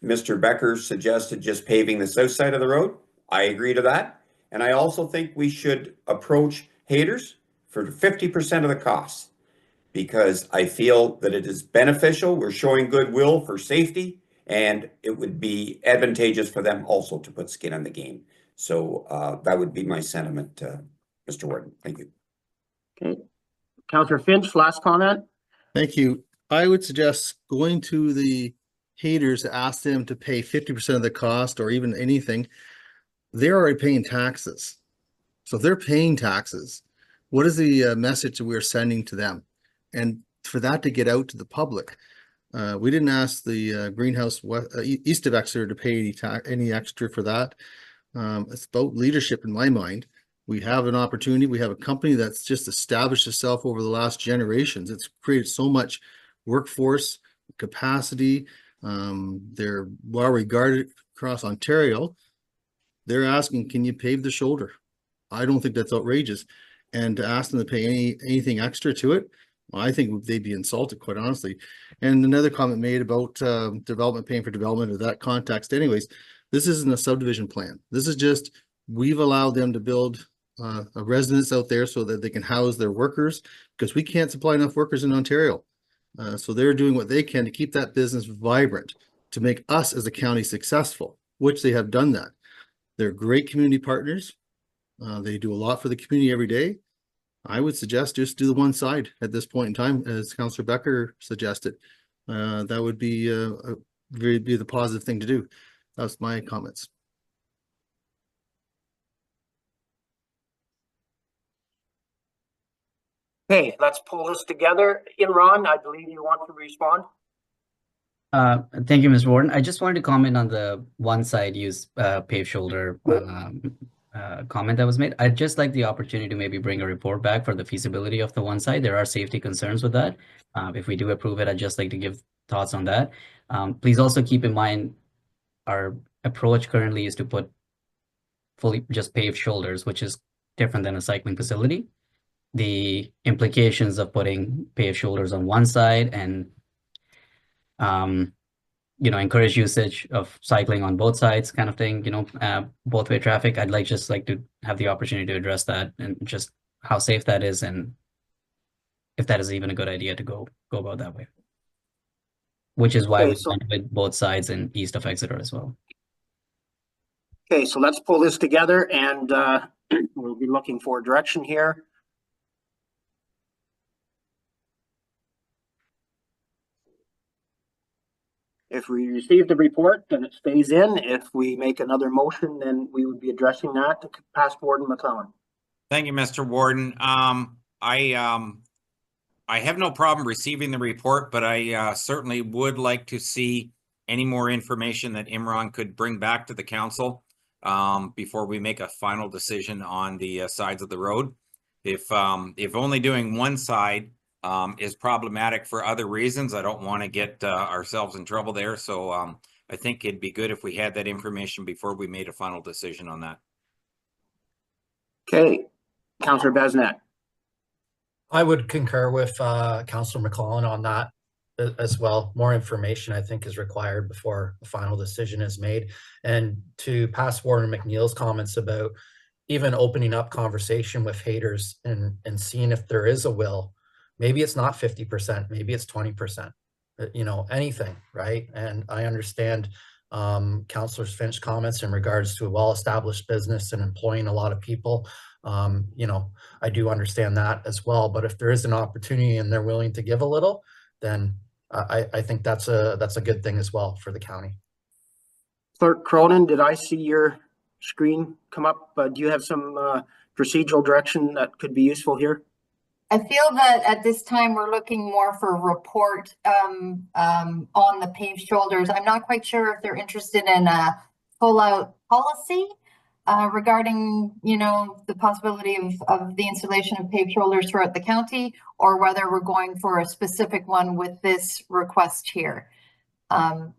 Mr. Becker suggested just paving the south side of the road. I agree to that. And I also think we should approach Haters for 50% of the costs, because I feel that it is beneficial. We're showing goodwill for safety, and it would be advantageous for them also to put skin in the game. So that would be my sentiment, Mr. Warden. Thank you. Okay. Councillor Finch, last comment. Thank you. I would suggest going to the Haters to ask them to pay 50% of the cost, or even anything. They're already paying taxes. So if they're paying taxes, what is the message that we're sending to them? And for that to get out to the public, we didn't ask the greenhouse east of Exeter to pay any extra for that. It's about leadership in my mind. We have an opportunity. We have a company that's just established itself over the last generations. It's created so much workforce capacity. They're well regarded across Ontario. They're asking, can you pave the shoulder? I don't think that's outrageous. And to ask them to pay anything extra to it, well, I think they'd be insulted, quite honestly. And another comment made about development paying for development of that context. Anyways, this isn't a subdivision plan. This is just, we've allowed them to build a residence out there so that they can house their workers, because we can't supply enough workers in Ontario. So they're doing what they can to keep that business vibrant, to make us as a county successful, which they have done that. They're great community partners. They do a lot for the community every day. I would suggest just do the one side at this point in time, as Councillor Becker suggested. That would be be the positive thing to do. That's my comments. Okay, let's pull this together. Imran, I believe you want to respond. Thank you, Mr. Warden. I just wanted to comment on the one side use paved shoulder comment that was made. I'd just like the opportunity to maybe bring a report back for the feasibility of the one side. There are safety concerns with that. If we do approve it, I'd just like to give thoughts on that. Please also keep in mind our approach currently is to put fully just paved shoulders, which is different than a cycling facility. The implications of putting paved shoulders on one side and encourage usage of cycling on both sides kind of thing, both way traffic. I'd just like to have the opportunity to address that and just how safe that is and if that is even a good idea to go about that way. Which is why we went with both sides and east of Exeter as well. Okay, so let's pull this together and we'll be looking for direction here. If we receive the report, then it stays in. If we make another motion, then we would be addressing that to past Warden McClellan. Thank you, Mr. Warden. I have no problem receiving the report, but I certainly would like to see any more information that Imran could bring back to the council before we make a final decision on the sides of the road. If only doing one side is problematic for other reasons, I don't want to get ourselves in trouble there. So I think it'd be good if we had that information before we made a final decision on that. Okay, Councillor Besnet. I would concur with Councillor McClellan on that as well. More information, I think, is required before a final decision is made. And to pass Warden McNeil's comments about even opening up conversation with haters and seeing if there is a will. Maybe it's not 50%, maybe it's 20%, anything, right? And I understand Councillor Finch's comments in regards to a well-established business and employing a lot of people. I do understand that as well, but if there is an opportunity and they're willing to give a little, then I think that's a good thing as well for the county. Clerk Cronin, did I see your screen come up? Do you have some procedural direction that could be useful here? I feel that at this time we're looking more for a report on the paved shoulders. I'm not quite sure if they're interested in a full-out policy regarding, the possibility of the installation of paved shoulders throughout the county, or whether we're going for a specific one with this request here. But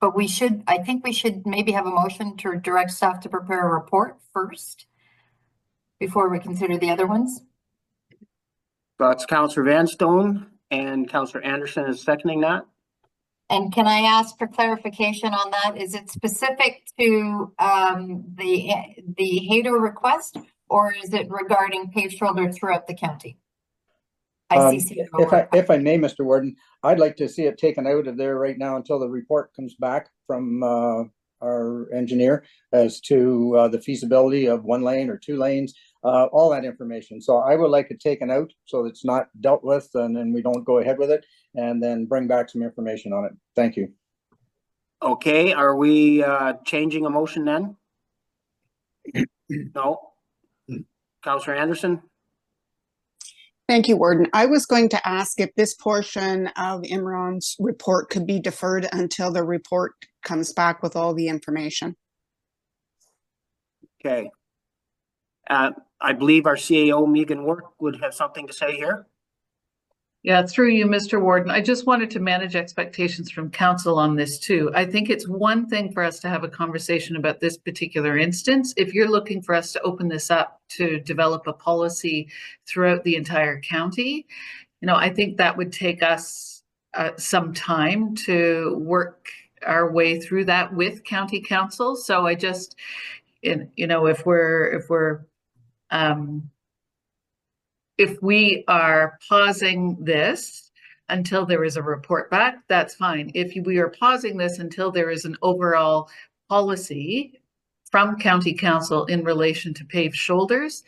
I think we should maybe have a motion to direct staff to prepare a report first before we consider the other ones. That's Councillor Vanstone, and Councillor Anderson is seconding that. And can I ask for clarification on that? Is it specific to the hater request, or is it regarding paved shoulders throughout the county? If I may, Mr. Warden, I'd like to see it taken out of there right now until the report comes back from our engineer as to the feasibility of 1 lane or 2 lanes, all that information. So I would like it taken out so it's not dealt with and then we don't go ahead with it, and then bring back some information on it. Thank you. Okay, are we changing a motion then? No. Councillor Anderson? Thank you, Warden. I was going to ask if this portion of Imran's report could be deferred until the report comes back with all the information. Okay. I believe our CAO, Megan Work, would have something to say here. Yeah, through you, Mr. Warden. I just wanted to manage expectations from council on this too. I think it's one thing for us to have a conversation about this particular instance. If you're looking for us to open this up to develop a policy throughout the entire county, I think that would take us some time to work our way through that with county council. So I just, if we are pausing this until there is a report back, that's fine. If we are pausing this until there is an overall policy from county council in relation to paved shoulders.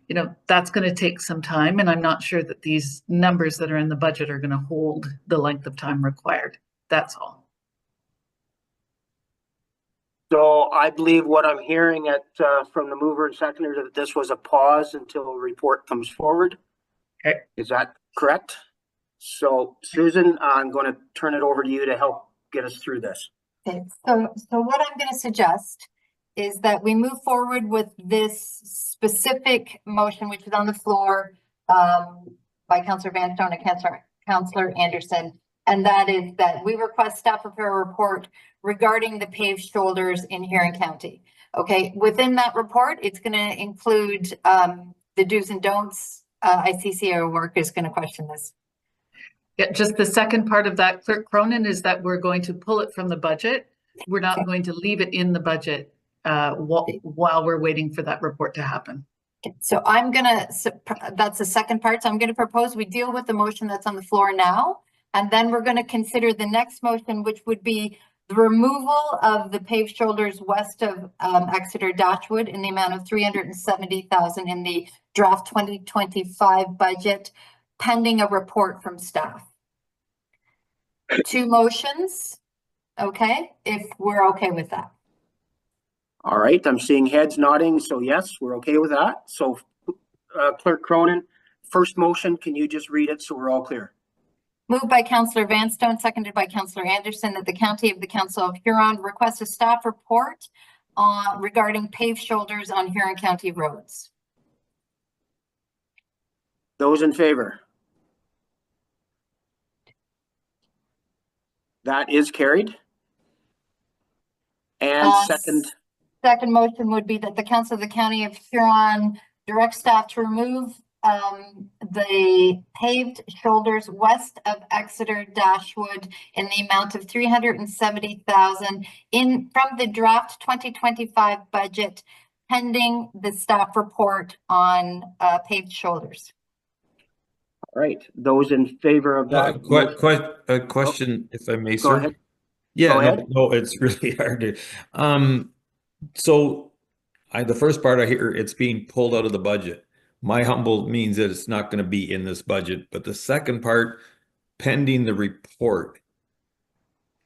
You know, that's going to take some time, and I'm not sure that these numbers that are in the budget are going to hold the length of time required. That's all. So I believe what I'm hearing from the mover and seconder that this was a pause until a report comes forward. Okay. Is that correct? So Susan, I'm going to turn it over to you to help get us through this. Okay, so what I'm going to suggest is that we move forward with this specific motion, which is on the floor by Councillor Vanstone and Councillor Anderson, and that is that we request staff prepare a report regarding the paved shoulders in Huron County. Okay, within that report, it's going to include the do's and don'ts. I see CAO work is going to question this. Yeah, just the second part of that, Clerk Cronin, is that we're going to pull it from the budget. We're not going to leave it in the budget while we're waiting for that report to happen. So I'm gonna, that's the second part. So I'm gonna propose we deal with the motion that's on the floor now, and then we're gonna consider the next motion, which would be the removal of the paved shoulders west of Exeter Dashwood in the amount of $370,000 in the draft 2025 budget, pending a report from staff. Two motions, okay, if we're okay with that. All right, I'm seeing heads nodding, so yes, we're okay with that. So Clerk Cronin, first motion, can you just read it so we're all clear? Moved by Councillor Vanstone, seconded by Councillor Anderson, that the County of the Council of Huron request a staff report regarding paved shoulders on Huron County roads. Those in favor? That is carried. And second motion would be that the Council of the County of Huron direct staff to remove the paved shoulders west of Exeter Dashwood in the amount of $370,000 from the draft 2025 budget, pending the staff report on paved shoulders. All right, those in favor of that. A question, if I may, Go sir. ahead. Yeah, no, it's really hard to. So the first part I hear, it's being pulled out of the budget. My humble means that it's not going to be in this budget, but the second part, pending the report,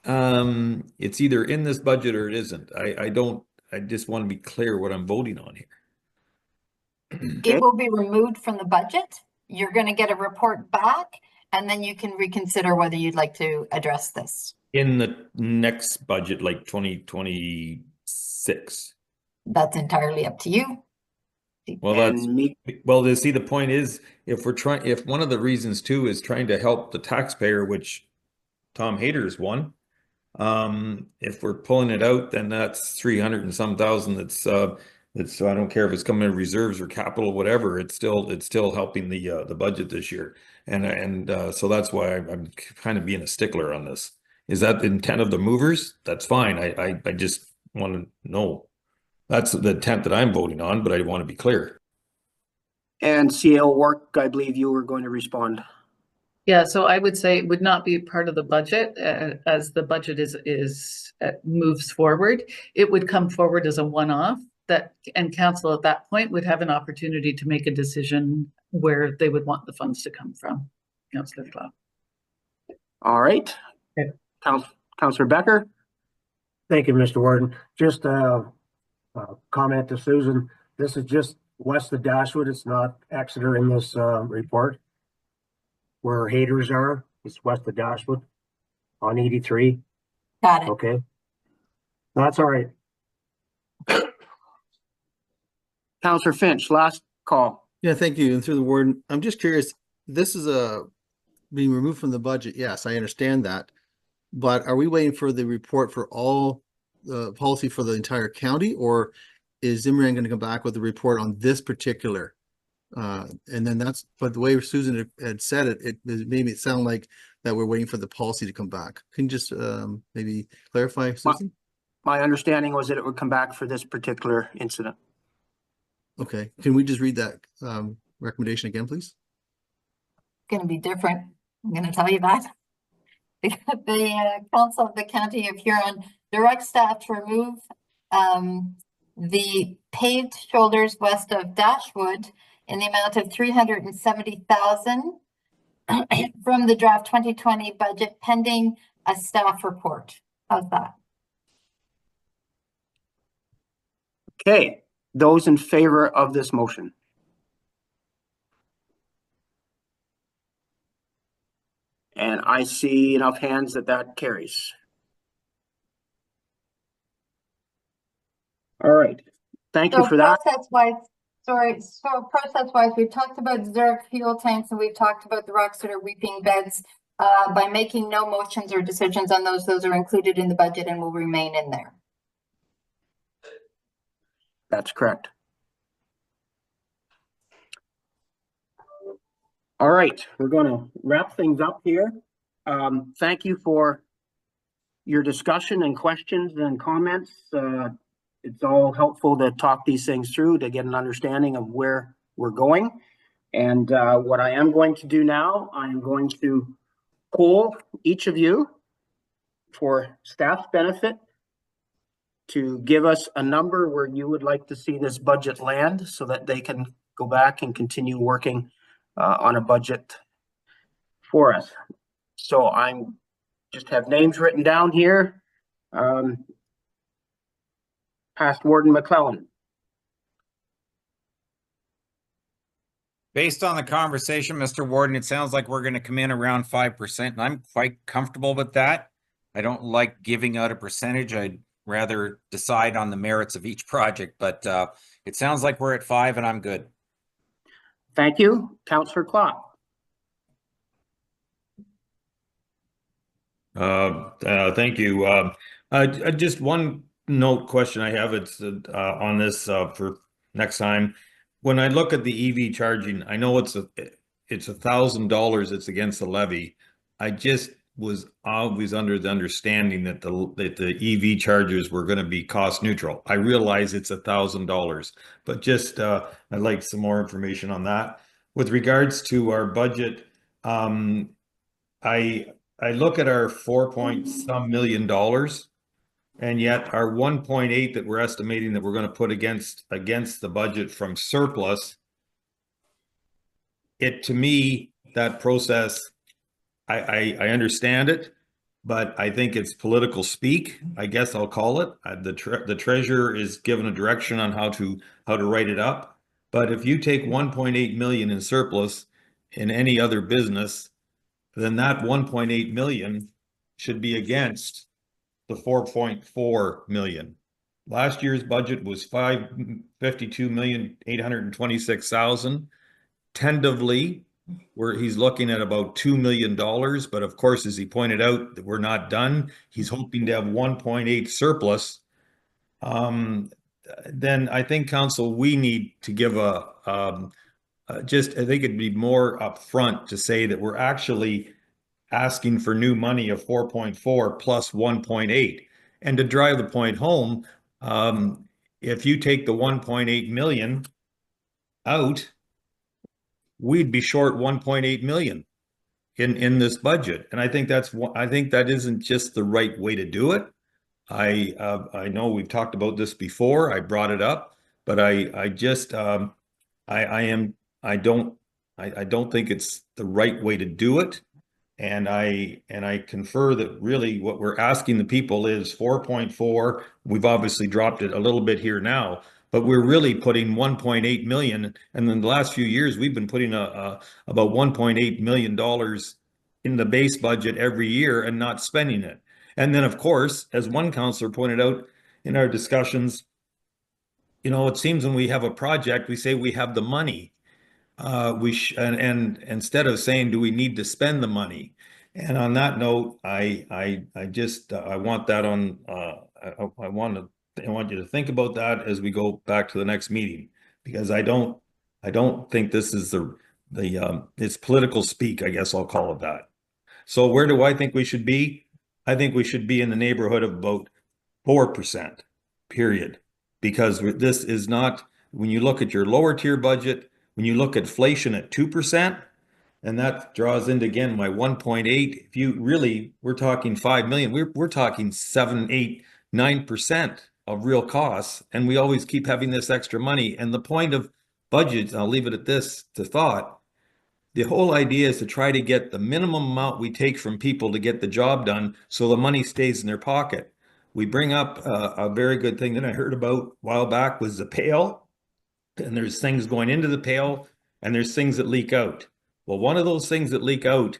it's either in this budget or it isn't. I just want to be clear what I'm voting on here. It will be removed from the budget. You're going to get a report back, and then you can reconsider whether you'd like to address this. In the next budget, like 2026. That's entirely up to you. Well, see, the point is, if one of the reasons too is trying to help the taxpayer, which Tom Hayter's one, if we're pulling it out, then that's 300 and some thousand. That's I don't care if it's coming in reserves or capital, whatever. It's still helping the budget this year, and so that's why I'm kind of being a stickler on this. Is that the intent of the movers? That's fine. I just want to know. That's the intent that I'm voting on, but I want to be clear. And CL work, I believe you were going to respond. Yeah, so I would say it would not be part of the budget as the budget moves forward. It would come forward as a one-off and council at that point would have an opportunity to make a decision where they would want the funds to come from. Councillor Clough. All right. Okay. Councillor Becker. Thank you, Mr. Warden. Just comment to Susan. This is just west of Dashwood. It's not Exeter in this report. Where haters are, it's west of Dashwood on 83. Got it. Okay. That's all right. Councillor Finch, last call. Yeah, thank you. And through the warden, I'm just curious, this is being removed from the budget. Yes, I understand that. But are we waiting for the report for all the policy for the entire county, or is Zimmerman going to come back with a report on this particular? And then but the way Susan had said it made it sound like that we're waiting for the policy to come back. Can you just maybe clarify, Susan? My understanding was that it would come back for this particular incident. Okay, can we just read that recommendation again, please? It's going to be different. I'm going to tell you that. The Council of the County of Huron directs staff to remove the paved shoulders west of Dashwood in the amount of 370,000 from the draft 2020 budget pending a staff report. How's that? Okay, those in favor of this motion? And I see enough hands that carries. All right, thank you for that. Process-wise, we've talked about Zurich fuel tanks and we've talked about the Roxeter weeping beds. By making no motions or decisions on those are included in the budget and will remain in there. That's correct. All right, we're going to wrap things up here. Thank you for your discussion and questions and comments. It's all helpful to talk these things through to get an understanding of where we're going. And what I am going to do now, I'm going to poll each of you for staff benefit to give us a number where you would like to see this budget land so that they can go back and continue working on a budget for us. So I'm just have names written down here. Past Warden McClellan. Based on the conversation, Mr. Warden, it sounds like we're going to come in around 5%, and I'm quite comfortable with that. I don't like giving out a percentage. I'd rather decide on the merits of each project, but it sounds like we're at 5 and I'm good. Thank you. Councillor Klopp. Thank you. Just one note question I have, it's on this for next time. When I look at the EV charging, I know it's $1,000. It's against the levy. I just was always under the understanding that the EV chargers were going to be cost neutral. I realize it's $1,000, but just I'd like some more information on that. With regards to our budget, I look at our $4 million, and yet our 1.8 that we're estimating that we're going to put against the budget from surplus. To me, that process, I understand it, but I think it's political speak, I guess I'll call it. The treasurer is given a direction on how to write it up. But if you take 1.8 million in surplus in any other business, then that 1.8 million should be against the 4.4 million. Last year's budget was 52,826,000. Tentatively, where he's looking at about $2 million, but of course, as he pointed out, that we're not done. He's hoping to have 1.8 surplus. Then I think, council, we need to give I think it'd be more upfront to say that we're actually asking for new money of 4.4 plus 1.8. And to drive the point home, if you take the 1.8 million out, we'd be short 1.8 million in this budget. And I think that isn't just the right way to do it. I know we've talked about this before. I brought it up, but I don't think it's the right way to do it. And I confer that really what we're asking the people is 4.4. We've obviously dropped it a little bit here now, but we're really putting 1.8 million. And in the last few years, we've been putting about $1.8 million in the base budget every year and not spending it. And then, of course, as one councillor pointed out in our discussions, it seems when we have a project, we say we have the money. And instead of saying, do we need to spend the money? And on that note, I want that on, I want you to think about that as we go back to the next meeting, because I don't think this is it's political speak, I guess I'll call it that. So where do I think we should be? I think we should be in the neighborhood of about 4%, period. Because this is not, when you look at your lower tier budget, when you look at inflation at 2%, and that draws into, again, my 1.8, if you really, we're talking 5 million, we're talking 7, 8, 9% of real costs, and we always keep having this extra money. And the point of budgets, and I'll leave it at this to thought, the whole idea is to try to get the minimum amount we take from people to get the job done so the money stays in their pocket. We bring up a very good thing that I heard about a while back was the pail, and there's things going into the pail and there's things that leak out. Well, one of those things that leak out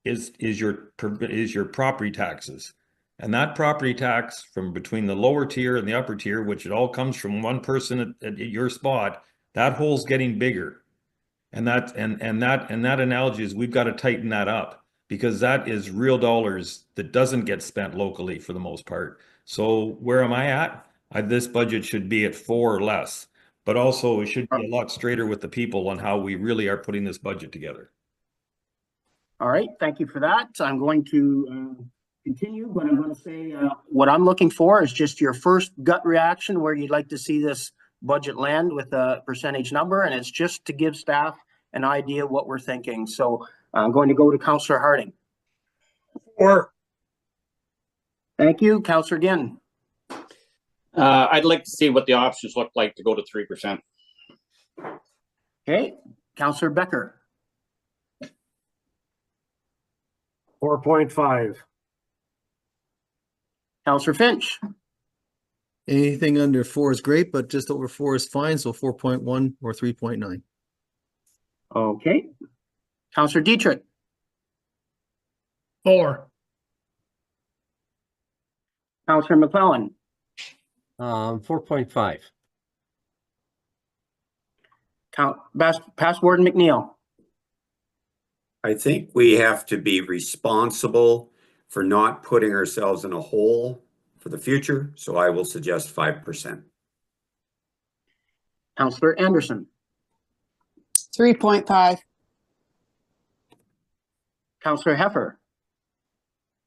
is your property taxes. And that property tax from between the lower tier and the upper tier, which it all comes from one person at your spot, that hole's getting bigger. And that analogy is we've got to tighten that up, because that is real dollars that doesn't get spent locally for the most part. So where am I at? This budget should be at 4 or less, but also it should be a lot straighter with the people on how we really are putting this budget together. All right, thank you for that. I'm going to continue, but I'm going to say what I'm looking for is just your first gut reaction where you'd like to see this budget land with a percentage number, and it's just to give staff an idea what we're thinking. So I'm going to go to Councillor Harding. 4. Thank you. Councillor Ginn. I'd like to see what the options look like to go to 3%. Okay, Councillor Becker. 4.5. Councillor Finch. Anything under 4 is great, but just over 4 is fine. So 4.1 or 3.9. Okay. Councillor Dietrich. 4. Councillor McClellan. 4.5. Past Warden McNeil. I think we have to be responsible for not putting ourselves in a hole for the future, so I will suggest 5%. Councillor Anderson. 3.5. Councillor Heffer.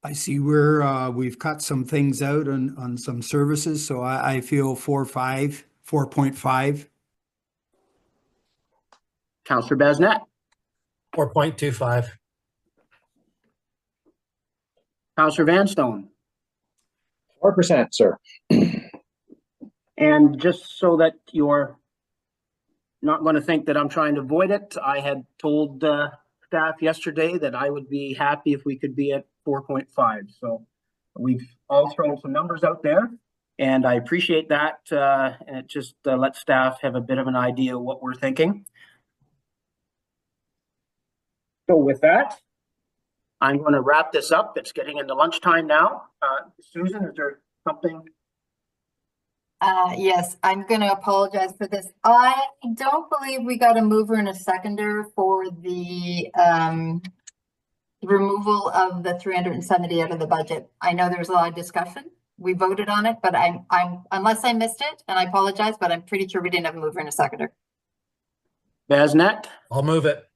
I see where we've cut some things out on some services, so I feel 4.5. Councillor Basnet. 4.25. Councillor Vanstone. 4%, sir. And just so that you're not going to think that I'm trying to avoid it, I had told staff yesterday that I would be happy if we could be at 4.5. So we've all thrown some numbers out there, and I appreciate that. And it just lets staff have a bit of an idea of what we're thinking. So with that, I'm going to wrap this up. It's getting into lunchtime now. Susan, is there something? Yes, I'm going to apologize for this. I don't believe we got a mover and a seconder for the removal of the 370 out of the budget. I know there was a lot of discussion. We voted on it, but I'm unless I missed it, and I apologize, but I'm pretty sure we didn't have a mover and a seconder. Basnet. I'll move it.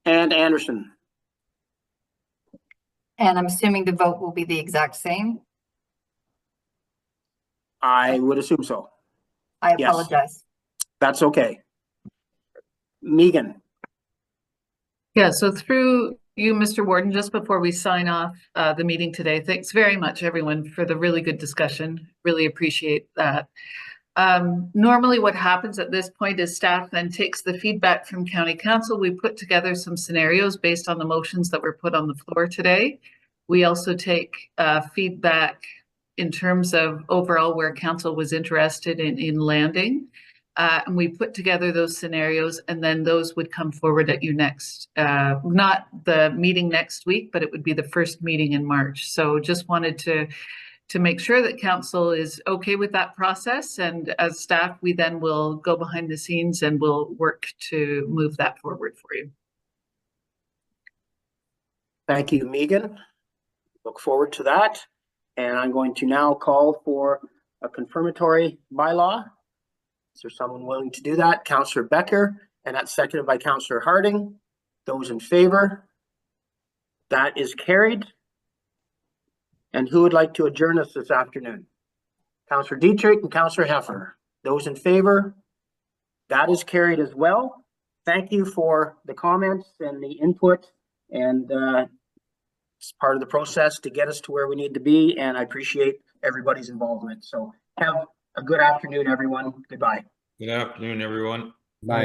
And Anderson. And I'm assuming the vote will be the exact same. I would assume so. I Yes. apologize. That's okay. Megan. Yeah, so through you, Mr. Warden, just before we sign off the meeting today, thanks very much, everyone, for the really good discussion. Really appreciate that. Normally what happens at this point is staff then takes the feedback from County Council. We put together some scenarios based on the motions that were put on the floor today. We also take feedback in terms of overall where Council was interested in landing. And we put together those scenarios, and then those would come forward at you next, not the meeting next week, but it would be the first meeting in March. So just wanted to make sure that Council is okay with that process. And as staff, we then will go behind the scenes and we'll work to move that forward for you. Thank you, Megan. Look forward to that. And I'm going to now call for a confirmatory bylaw. Is there someone willing to do that? Councillor Becker, and that's seconded by Councillor Harding. Those in favor? That is carried. And who would like to adjourn us this afternoon? Councillor Dietrich and Councillor Heffer. Those in favor? That is carried as well. Thank you for the comments and the input, and it's part of the process to get us to where we need to be, and I appreciate everybody's involvement. So have a good afternoon, everyone. Goodbye. Good afternoon, everyone. Bye.